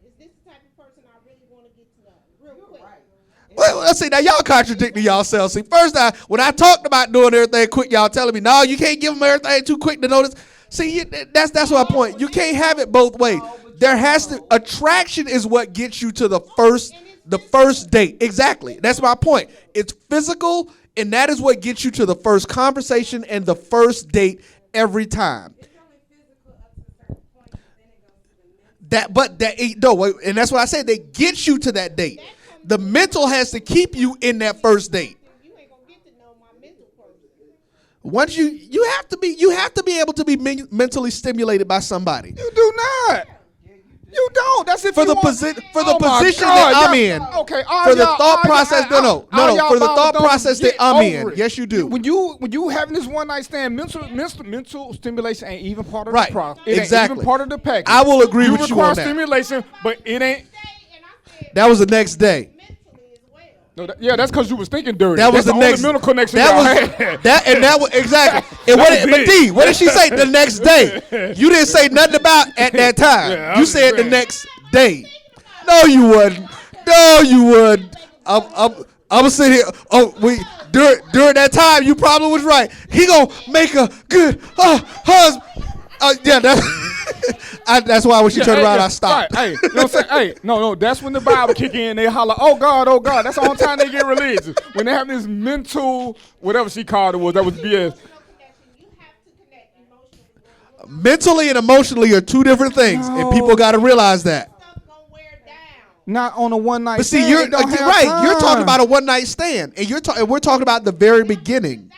[SPEAKER 19] is this the type of person I really want to get to know? Real quick.
[SPEAKER 9] Well, let's see. Now y'all contradicting yourselves. See, first when I talked about doing everything quick, y'all telling me no, you can't give them everything too quick to notice. See, that's my point. You can't have it both ways. There has to attraction is what gets you to the first date. Exactly. That's my point. It's physical, and that is what gets you to the first conversation and the first date every time. And that's what I said. They get you to that date. The mental has to keep you in that first date. Once you have to be able to be mentally stimulated by somebody.
[SPEAKER 11] You do not. You don't. That's if
[SPEAKER 9] for the position that I'm in.
[SPEAKER 11] Okay.
[SPEAKER 9] For the thought process. No. For the thought process that I'm in. Yes, you do.
[SPEAKER 11] When you having this one night stand, mental stimulation ain't even part of the process. It
[SPEAKER 9] exactly.
[SPEAKER 11] ain't even part of the package.
[SPEAKER 9] I will agree with you on that.
[SPEAKER 11] You require stimulation, but it ain't.
[SPEAKER 9] That was the next day.
[SPEAKER 11] No, that's because you was thinking dirty.
[SPEAKER 9] That was the next
[SPEAKER 11] mental connection.
[SPEAKER 9] That was exactly. And what did she say the next day? You didn't say nothing about at that time. Yeah, you said the next day. No, you wouldn't. No, you wouldn't. I'm sitting here. During that time, you probably was right. He gonna make a good husband. Yeah, that's why when she turned around, I stopped.
[SPEAKER 11] Right. Hey, you know what I'm saying? Hey, no, that's when the Bible kick in. They holler, oh God. That's the only time they get religious. When they have this mental, whatever she called it was, that was BS.
[SPEAKER 9] Mentally and emotionally are two different things, and people got to realize that.
[SPEAKER 11] Not on a one night.
[SPEAKER 9] But see, you're right. You're talking about a one night stand, and we're talking about the very beginning.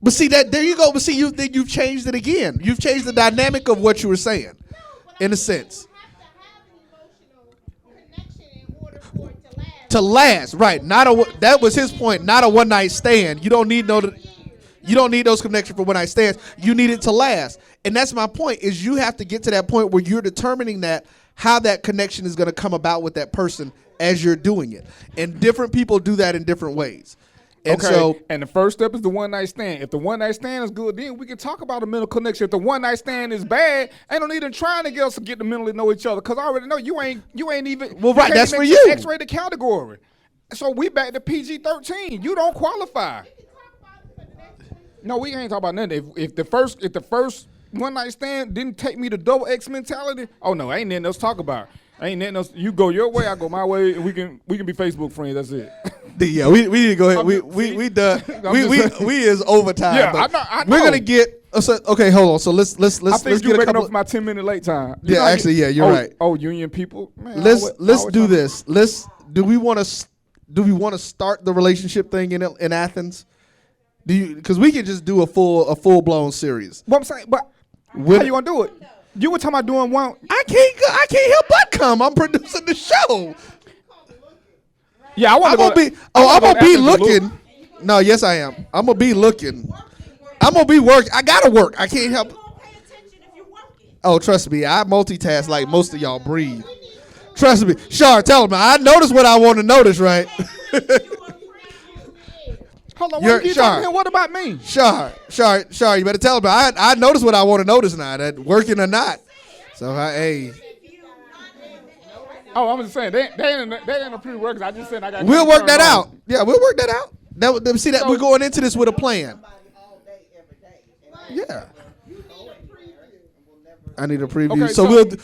[SPEAKER 9] But see that there you go. But see, you've changed it again. You've changed the dynamic of what you were saying, in a sense. To last, right? That was his point. Not a one night stand. You don't need those connections for one night stands. You need it to last, and that's my point. Is you have to get to that point where you're determining that how that connection is going to come about with that person as you're doing it, and different people do that in different ways. And
[SPEAKER 11] and the first step is the one night stand. If the one night stand is good, then we can talk about a mental connection. If the one night stand is bad, ain't no need in trying to get us to get to mentally know each other. Cause I already know you ain't even.
[SPEAKER 9] Well, right, that's for you.
[SPEAKER 11] X-rated category. So we back to PG-13. You don't qualify. No, we ain't talking about nothing. If the first one night stand didn't take me to double X mentality, oh no, ain't nothing else to talk about. Ain't nothing else. You go your way, I go my way, and we can be Facebook friends. That's it.
[SPEAKER 9] Yeah, we need to go ahead. We done. We is overtime.
[SPEAKER 11] Yeah, I know.
[SPEAKER 9] We're gonna get. Okay, hold on. So let's
[SPEAKER 11] I think
[SPEAKER 9] let's
[SPEAKER 11] you're
[SPEAKER 9] get a
[SPEAKER 11] making
[SPEAKER 9] couple.
[SPEAKER 11] up for my 10-minute late time.
[SPEAKER 9] You're right.
[SPEAKER 11] Oh, union people. Man,
[SPEAKER 9] Let's do this. Do we want to start the relationship thing in Athens? Because we can just do a full blown series.
[SPEAKER 11] What I'm saying, but how you gonna do it? You were talking about doing one.
[SPEAKER 9] I can't help but come. I'm producing the show.
[SPEAKER 11] Yeah, I'm gonna
[SPEAKER 9] be looking. No, yes I am. I'm gonna be looking. I'm gonna be working. I gotta work. I can't help. Oh, trust me, I multitask like most of y'all breathe. Trust me. Shar, tell them. I notice what I want to notice, right?
[SPEAKER 11] Hold on, what you talking about? What about me?
[SPEAKER 9] Shar, you better tell them. I notice what I want to notice now, that working or not. So, hey.
[SPEAKER 11] Oh, I'm just saying, they ain't a pre-work. I just said I got.
[SPEAKER 9] We'll work that out. Yeah, we'll work that out. See that we're going into this with a plan. Yeah. I need a preview.
[SPEAKER 11] Okay,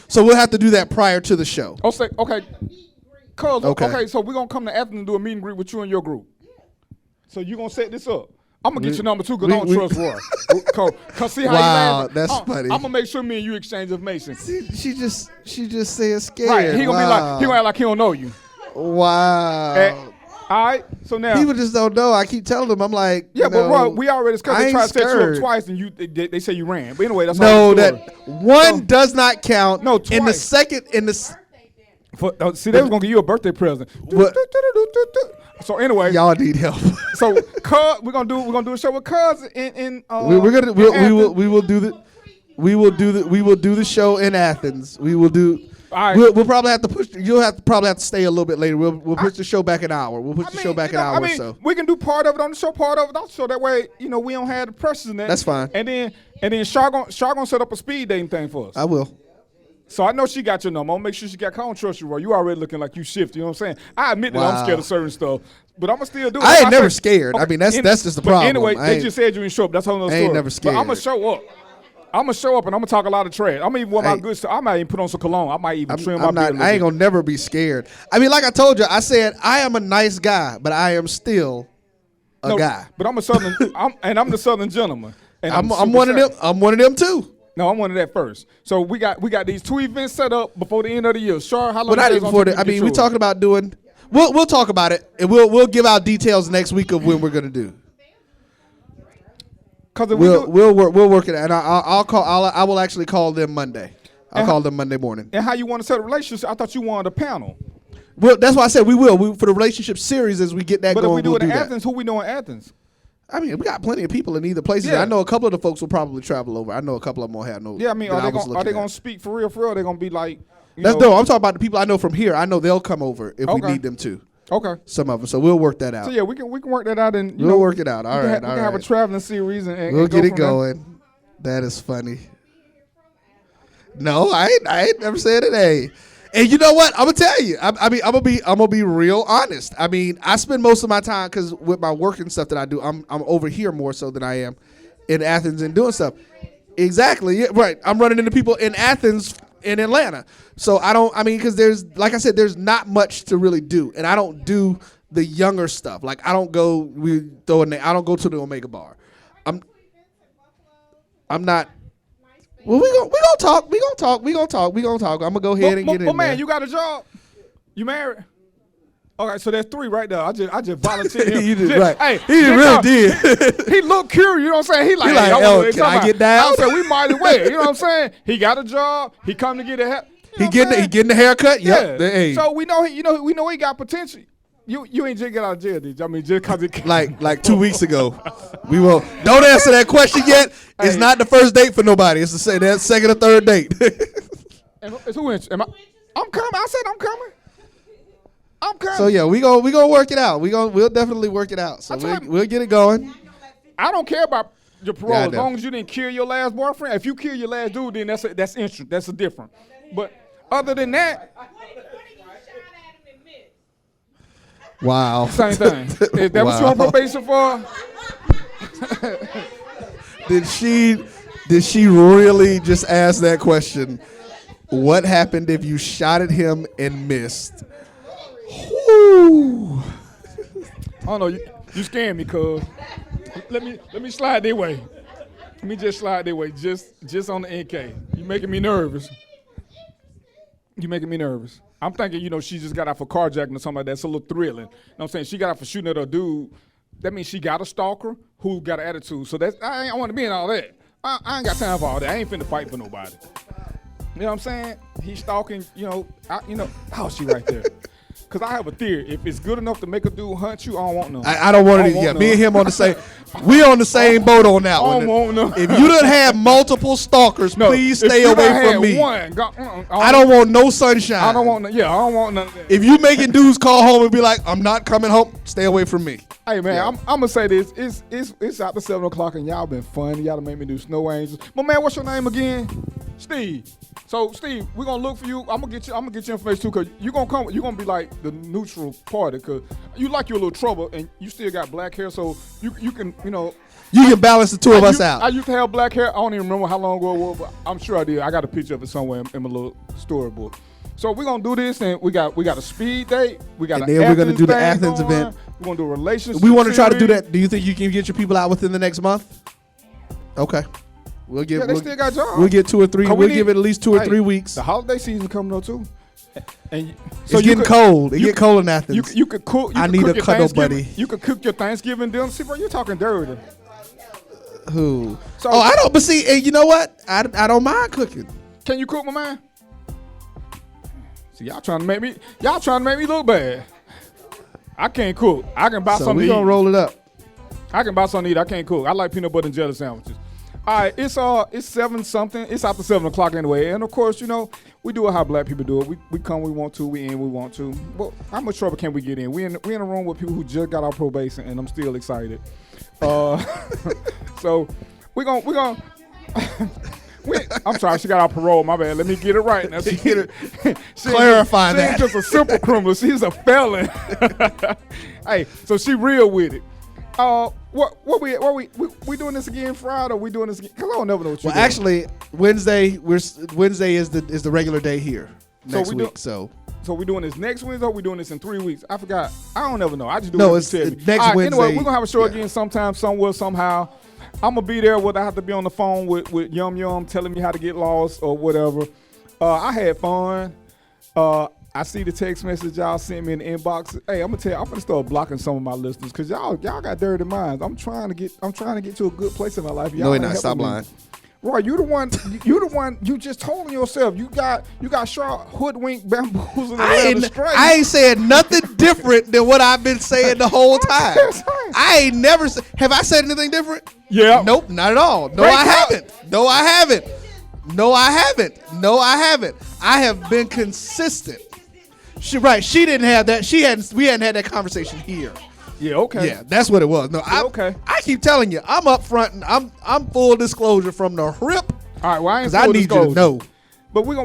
[SPEAKER 9] so we'll have to do that prior to the show.
[SPEAKER 11] Okay. Okay. So we're gonna come to Athens and do a meet and greet with you and your group. So you gonna set this up? I'm gonna get your number too, because I don't trust Roy. Cause see how
[SPEAKER 9] wow,
[SPEAKER 11] you
[SPEAKER 9] that's funny.
[SPEAKER 11] I'm gonna make sure me and you exchange information.
[SPEAKER 9] She just said scared.
[SPEAKER 11] Right. He gonna act like he don't know you.
[SPEAKER 9] Wow.
[SPEAKER 11] All right. So now
[SPEAKER 9] people just don't know. I keep telling them. I'm like,
[SPEAKER 11] yeah, but Roy, we already discussed. They tried to set you up twice, and they say you ran. But anyway, that's all.
[SPEAKER 9] No, that one does not count.
[SPEAKER 11] No, twice.
[SPEAKER 9] In the second,
[SPEAKER 11] see, they was gonna give you a birthday present.
[SPEAKER 9] What?
[SPEAKER 11] So anyway,
[SPEAKER 9] y'all need help.
[SPEAKER 11] So we're gonna do a show with Cuz in
[SPEAKER 9] we will do the show in Athens. We will do.
[SPEAKER 11] All right.
[SPEAKER 9] We'll probably have to push. You'll probably have to stay a little bit later. We'll push the show back an hour. We'll push the show back an hour or so.
[SPEAKER 11] We can do part of it on the show, part of it off the show. That way, we don't have the pressures in that.
[SPEAKER 9] That's fine.
[SPEAKER 11] And then Shar gonna set up a speed dating thing for us.
[SPEAKER 9] I will.
[SPEAKER 11] So I know she got your number. I'm gonna make sure she got. I don't trust you, Roy. You already looking like you shift. You know what I'm saying? I admit that I'm scared of certain stuff, but I'm gonna still do it.
[SPEAKER 9] I ain't never scared. Okay, I mean, that's just the problem.
[SPEAKER 11] Anyway, they just said you didn't show up. That's a whole nother story.
[SPEAKER 9] I ain't never scared.
[SPEAKER 11] But I'm gonna show up. I'm gonna show up and I'm gonna talk a lot of trash. I'm even wear my good stuff. I might even put on some cologne. I might even trim my beard.
[SPEAKER 9] I ain't gonna never be scared. I mean, like I told you, I said I am a nice guy, but I am still a guy.
[SPEAKER 11] But I'm a southern. I'm the southern gentleman. And
[SPEAKER 9] I'm one of them. I'm one of them too.
[SPEAKER 11] No, I'm one of that first. So we got these 2 events set up before the end of the year. Shar, how long?
[SPEAKER 9] But not even before I mean, we're talking about doing. We'll talk about it, and we'll give out details next week of when we're gonna do. We'll work it out, and I will actually call them Monday. I'll call them Monday morning.
[SPEAKER 11] And how you want to set a relationship? I thought you wanted a panel.
[SPEAKER 9] Well, that's why I said we will. For the relationship series, as we get that
[SPEAKER 11] but
[SPEAKER 9] going,
[SPEAKER 11] if we do
[SPEAKER 9] we'll
[SPEAKER 11] it in
[SPEAKER 9] do
[SPEAKER 11] Athens, who we doing in Athens?
[SPEAKER 9] I mean, we got plenty of people in either places. Yeah. I know a couple of the folks will probably travel over. I know a couple of them won't have no.
[SPEAKER 11] Yeah, I mean, are they gonna speak for real? They're gonna be like.
[SPEAKER 9] No, I'm talking about the people I know from here. I know they'll come over if we need them to.
[SPEAKER 11] Okay.
[SPEAKER 9] Some of them. So we'll work that out.
[SPEAKER 11] So yeah, we can work that out, and
[SPEAKER 9] we'll work it out. All right.
[SPEAKER 11] We can have a traveling series and
[SPEAKER 9] we'll get it going. That is funny. No, I ain't never said it. Hey, and you know what? I'm gonna tell you. I'm gonna be real honest. I mean, I spend most of my time because with my work and stuff that I do, I'm over here more so than I am in Athens and doing stuff. Exactly. Yeah, right. I'm running into people in Athens, in Atlanta. So because there's, like I said, there's not much to really do, and I don't do the younger stuff. Like I don't go to the Omega Bar. I'm not. Well, we gonna talk. We gonna talk. I'm gonna go ahead and get in
[SPEAKER 11] man,
[SPEAKER 9] there.
[SPEAKER 11] you got a job? You married? All right, so that's 3 right there. I just volunteered him.
[SPEAKER 9] He did, right.
[SPEAKER 11] Hey,
[SPEAKER 9] he really did.
[SPEAKER 11] He looked curious, you know what I'm saying? He like,
[SPEAKER 9] like,
[SPEAKER 11] hey,
[SPEAKER 9] can I get down?
[SPEAKER 11] I said, we might as well. You know what I'm saying? He got a job. He come to get a hair.
[SPEAKER 9] He getting the haircut. Yep.
[SPEAKER 11] Yeah.
[SPEAKER 9] Hey.
[SPEAKER 11] So we know he got potential. You ain't just get out of jail, did you? I mean, just cause it
[SPEAKER 9] like 2 weeks ago. We will don't answer that question yet. It's not the first date for nobody. It's the second or third date.
[SPEAKER 11] And who am I? I'm coming. I said I'm coming. I'm coming.
[SPEAKER 9] So yeah, we gonna work it out. We'll definitely work it out. So we'll get it going.
[SPEAKER 11] I don't care about your parole
[SPEAKER 9] Yeah, I
[SPEAKER 11] as
[SPEAKER 9] know.
[SPEAKER 11] long as you didn't kill your last boyfriend. If you kill your last dude, then that's interesting. That's a different. But other than that,
[SPEAKER 9] Wow.
[SPEAKER 11] same thing. Is that what you on probation for?
[SPEAKER 9] Did she really just ask that question? What happened if you shot at him and missed? Whew.
[SPEAKER 11] I don't know. You scared me, cuz. Let me slide their way. Let me just slide their way. Just on the NK. You making me nervous. I'm thinking, she just got out for carjacking or something like that. It's a little thrilling. You know what I'm saying? She got out for shooting at a dude. That means she got a stalker who got an attitude. So I want to be in all that. I ain't got time for all that. I ain't finna fight for nobody. You know what I'm saying? He's stalking, oh, she right there. Because I have a theory. If it's good enough to make a dude hunt you, I don't want none.
[SPEAKER 9] I don't want it. Yeah, me and him on the same. We on the same boat on that one.
[SPEAKER 11] I don't want none.
[SPEAKER 9] If you done have multiple stalkers, please stay away from me. I don't want no sunshine.
[SPEAKER 11] I don't want none. Yeah, I don't want none of that.
[SPEAKER 9] If you making dudes call home and be like, I'm not coming home, stay away from me.
[SPEAKER 11] Hey man, I'm gonna say this. It's after 7 o'clock and y'all been fun. Y'all done make me do snow angels. But man, what's your name again? Steve. So Steve, we're gonna look for you. I'm gonna get your information too, cause you're gonna be like the neutral party, cause you like your little trouble and you still got black hair, so you can
[SPEAKER 9] You can balance the two of us out.
[SPEAKER 11] I used to have black hair. I don't even remember how long ago it was, but I'm sure I did. I got a picture of it somewhere in my little storybook. So we're gonna do this, and we got a speed date. We got
[SPEAKER 9] and then we're gonna do the Athens event.
[SPEAKER 11] We're gonna do a relationship.
[SPEAKER 9] We want to try to do that. Do you think you can get your people out within the next month? Okay. We'll give.
[SPEAKER 11] They still got jobs.
[SPEAKER 9] We'll get 2 or 3. We'll give it at least 2 or 3 weeks.
[SPEAKER 11] The holiday season coming up too. And
[SPEAKER 9] so it's getting cold. It get cold in Athens.
[SPEAKER 11] You could cook.
[SPEAKER 9] I need a cuddle buddy.
[SPEAKER 11] You could cook your Thanksgiving dinner. See, bro, you're talking dirty.
[SPEAKER 9] Who? So, I don't. But see, you know what? I don't mind cooking.
[SPEAKER 11] Can you cook, my man? See, y'all trying to make me look bad. I can't cook. I can buy something to eat.
[SPEAKER 9] We gonna roll it up.
[SPEAKER 11] I can buy something to eat. I can't cook. I like peanut butter and jelly sandwiches. All right, it's 7 something. It's after 7 o'clock anyway. And of course, we do it how black people do it. We come, we want to. We in, we want to. Well, how much trouble can we get in? We in a room with people who just got our probation, and I'm still excited. So we're gonna. I'm sorry, she got our parole. My bad. Let me get it right now.
[SPEAKER 9] Clarify that.
[SPEAKER 11] She's just a simple criminal. She's a felon. Hey, so she real with it. What we doing this again Friday? Or we doing this again? Cause I don't never know what you're doing.
[SPEAKER 9] Actually, Wednesday is the regular day here next week. So
[SPEAKER 11] we doing this next Wednesday or we doing this in 3 weeks? I forgot. I don't ever know. I just do
[SPEAKER 9] no.
[SPEAKER 11] what
[SPEAKER 9] It's
[SPEAKER 11] you tell me.
[SPEAKER 9] next Wednesday.
[SPEAKER 11] Anyway, we're gonna have a show again sometime, somewhere, somehow. I'm gonna be there whether I have to be on the phone with Yum Yum telling me how to get lost or whatever. I had fun. I see the text message y'all sent me in the inbox. Hey, I'm gonna start blocking some of my listeners because y'all got dirty minds. I'm trying to get to a good place in my life. Y'all
[SPEAKER 9] no, not. Stop lying.
[SPEAKER 11] Roy, you the one. You just told yourself you got sharp hoodwink bamboozled.
[SPEAKER 9] I ain't saying nothing different than what I've been saying the whole time. I ain't never have I said anything different?
[SPEAKER 11] Yeah.
[SPEAKER 9] Nope, not at all. No, I haven't. No, I haven't. No, I haven't. No, I haven't. I have been consistent. She didn't have that. We hadn't had that conversation here.
[SPEAKER 11] Yeah, okay.
[SPEAKER 9] Yeah, that's what it was. No,
[SPEAKER 11] okay.
[SPEAKER 9] I keep telling you, I'm up front and I'm full disclosure from the rip.
[SPEAKER 11] All right, well I ain't full
[SPEAKER 9] need
[SPEAKER 11] disclosure.
[SPEAKER 9] you to know.
[SPEAKER 11] But we're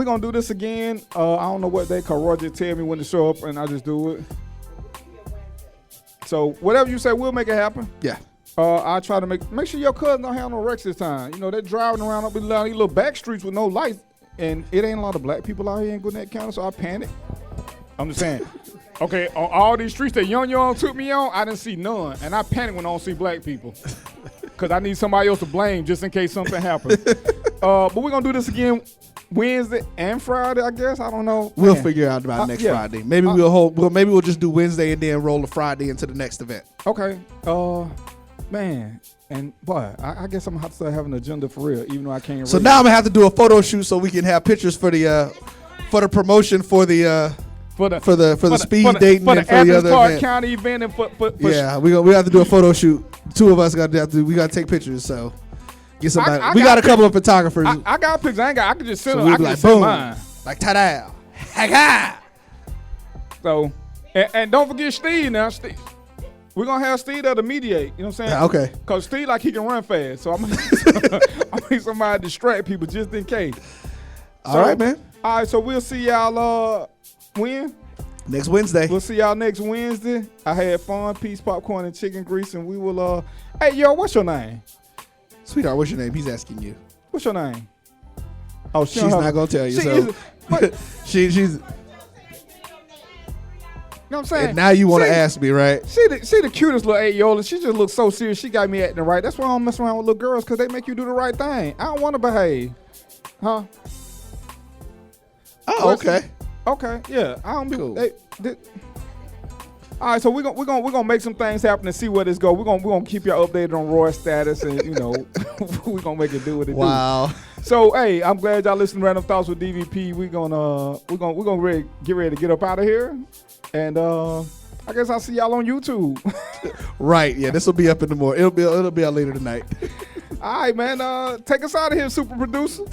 [SPEAKER 11] gonna do this again. I don't know what they call Roger tell me when to show up and I just do it. So whatever you say, we'll make it happen.
[SPEAKER 9] Yeah.
[SPEAKER 11] I try to make sure your cousin don't have no wrecks this time. They're driving around up in these little back streets with no lights, and it ain't a lot of black people out here in Gwinnett County, so I panic. I'm just saying. Okay, on all these streets that Young took me on, I didn't see none, and I panic when I don't see black people. because I need somebody else to blame just in case something happens. But we're gonna do this again Wednesday and Friday, I guess. I don't know.
[SPEAKER 9] We'll figure out about next Friday. Maybe maybe we'll just do Wednesday and then roll the Friday into the next event.
[SPEAKER 11] Okay. Man. And boy, I guess I'm gonna have to start having an agenda for real, even though I can't.
[SPEAKER 9] So now I'm gonna have to do a photo shoot so we can have pictures for the promotion for the speed dating and for the other event.
[SPEAKER 11] County event and for
[SPEAKER 9] we have to do a photo shoot. Two of us we gotta take pictures. So get somebody. We got a couple of photographers.
[SPEAKER 11] I got pictures. I can just send them.
[SPEAKER 9] We'll
[SPEAKER 11] I
[SPEAKER 9] be
[SPEAKER 11] can
[SPEAKER 9] like,
[SPEAKER 11] just send
[SPEAKER 9] boom,
[SPEAKER 11] mine.
[SPEAKER 9] like ta-da, ha-ha.
[SPEAKER 11] So and don't forget Steve now. Steve. We're going to have Steve there to mediate. You know what I'm saying?
[SPEAKER 9] Okay.
[SPEAKER 11] Because Steve, he can run fast. So I'm going to need somebody to distract people just in case.
[SPEAKER 9] All right, man.
[SPEAKER 11] All right, so we'll see y'all when?
[SPEAKER 9] Next Wednesday.
[SPEAKER 11] We'll see y'all next Wednesday. I had fun. Peace, popcorn, and chicken grease. And we will, hey, yo, what's your name?
[SPEAKER 9] Sweetheart, what's your name? He's asking you.
[SPEAKER 11] What's your name? Oh,
[SPEAKER 9] she's not going to tell you. She's...
[SPEAKER 11] You know what I'm saying?
[SPEAKER 9] And now you want to ask me, right?
[SPEAKER 11] She the cutest little 8-year-old. She just looks so serious. She got me acting right. That's why I don't mess around with little girls, because they make you do the right thing. I don't want to behave. Huh?
[SPEAKER 9] Oh, okay.
[SPEAKER 11] Okay, yeah. I don't be
[SPEAKER 9] cool.
[SPEAKER 11] All right, so we're gonna make some things happen and see where this goes. We're gonna keep y'all updated on Roy's status, and we're gonna make it do what it do.
[SPEAKER 9] Wow.
[SPEAKER 11] So hey, I'm glad y'all listened to Random Thoughts with DVP. We're gonna get ready to get up out of here. And I guess I'll see y'all on YouTube.
[SPEAKER 9] Right, yeah, this will be up in the morning. It'll be out later tonight.
[SPEAKER 11] All right, man. Take us out of here, super producer.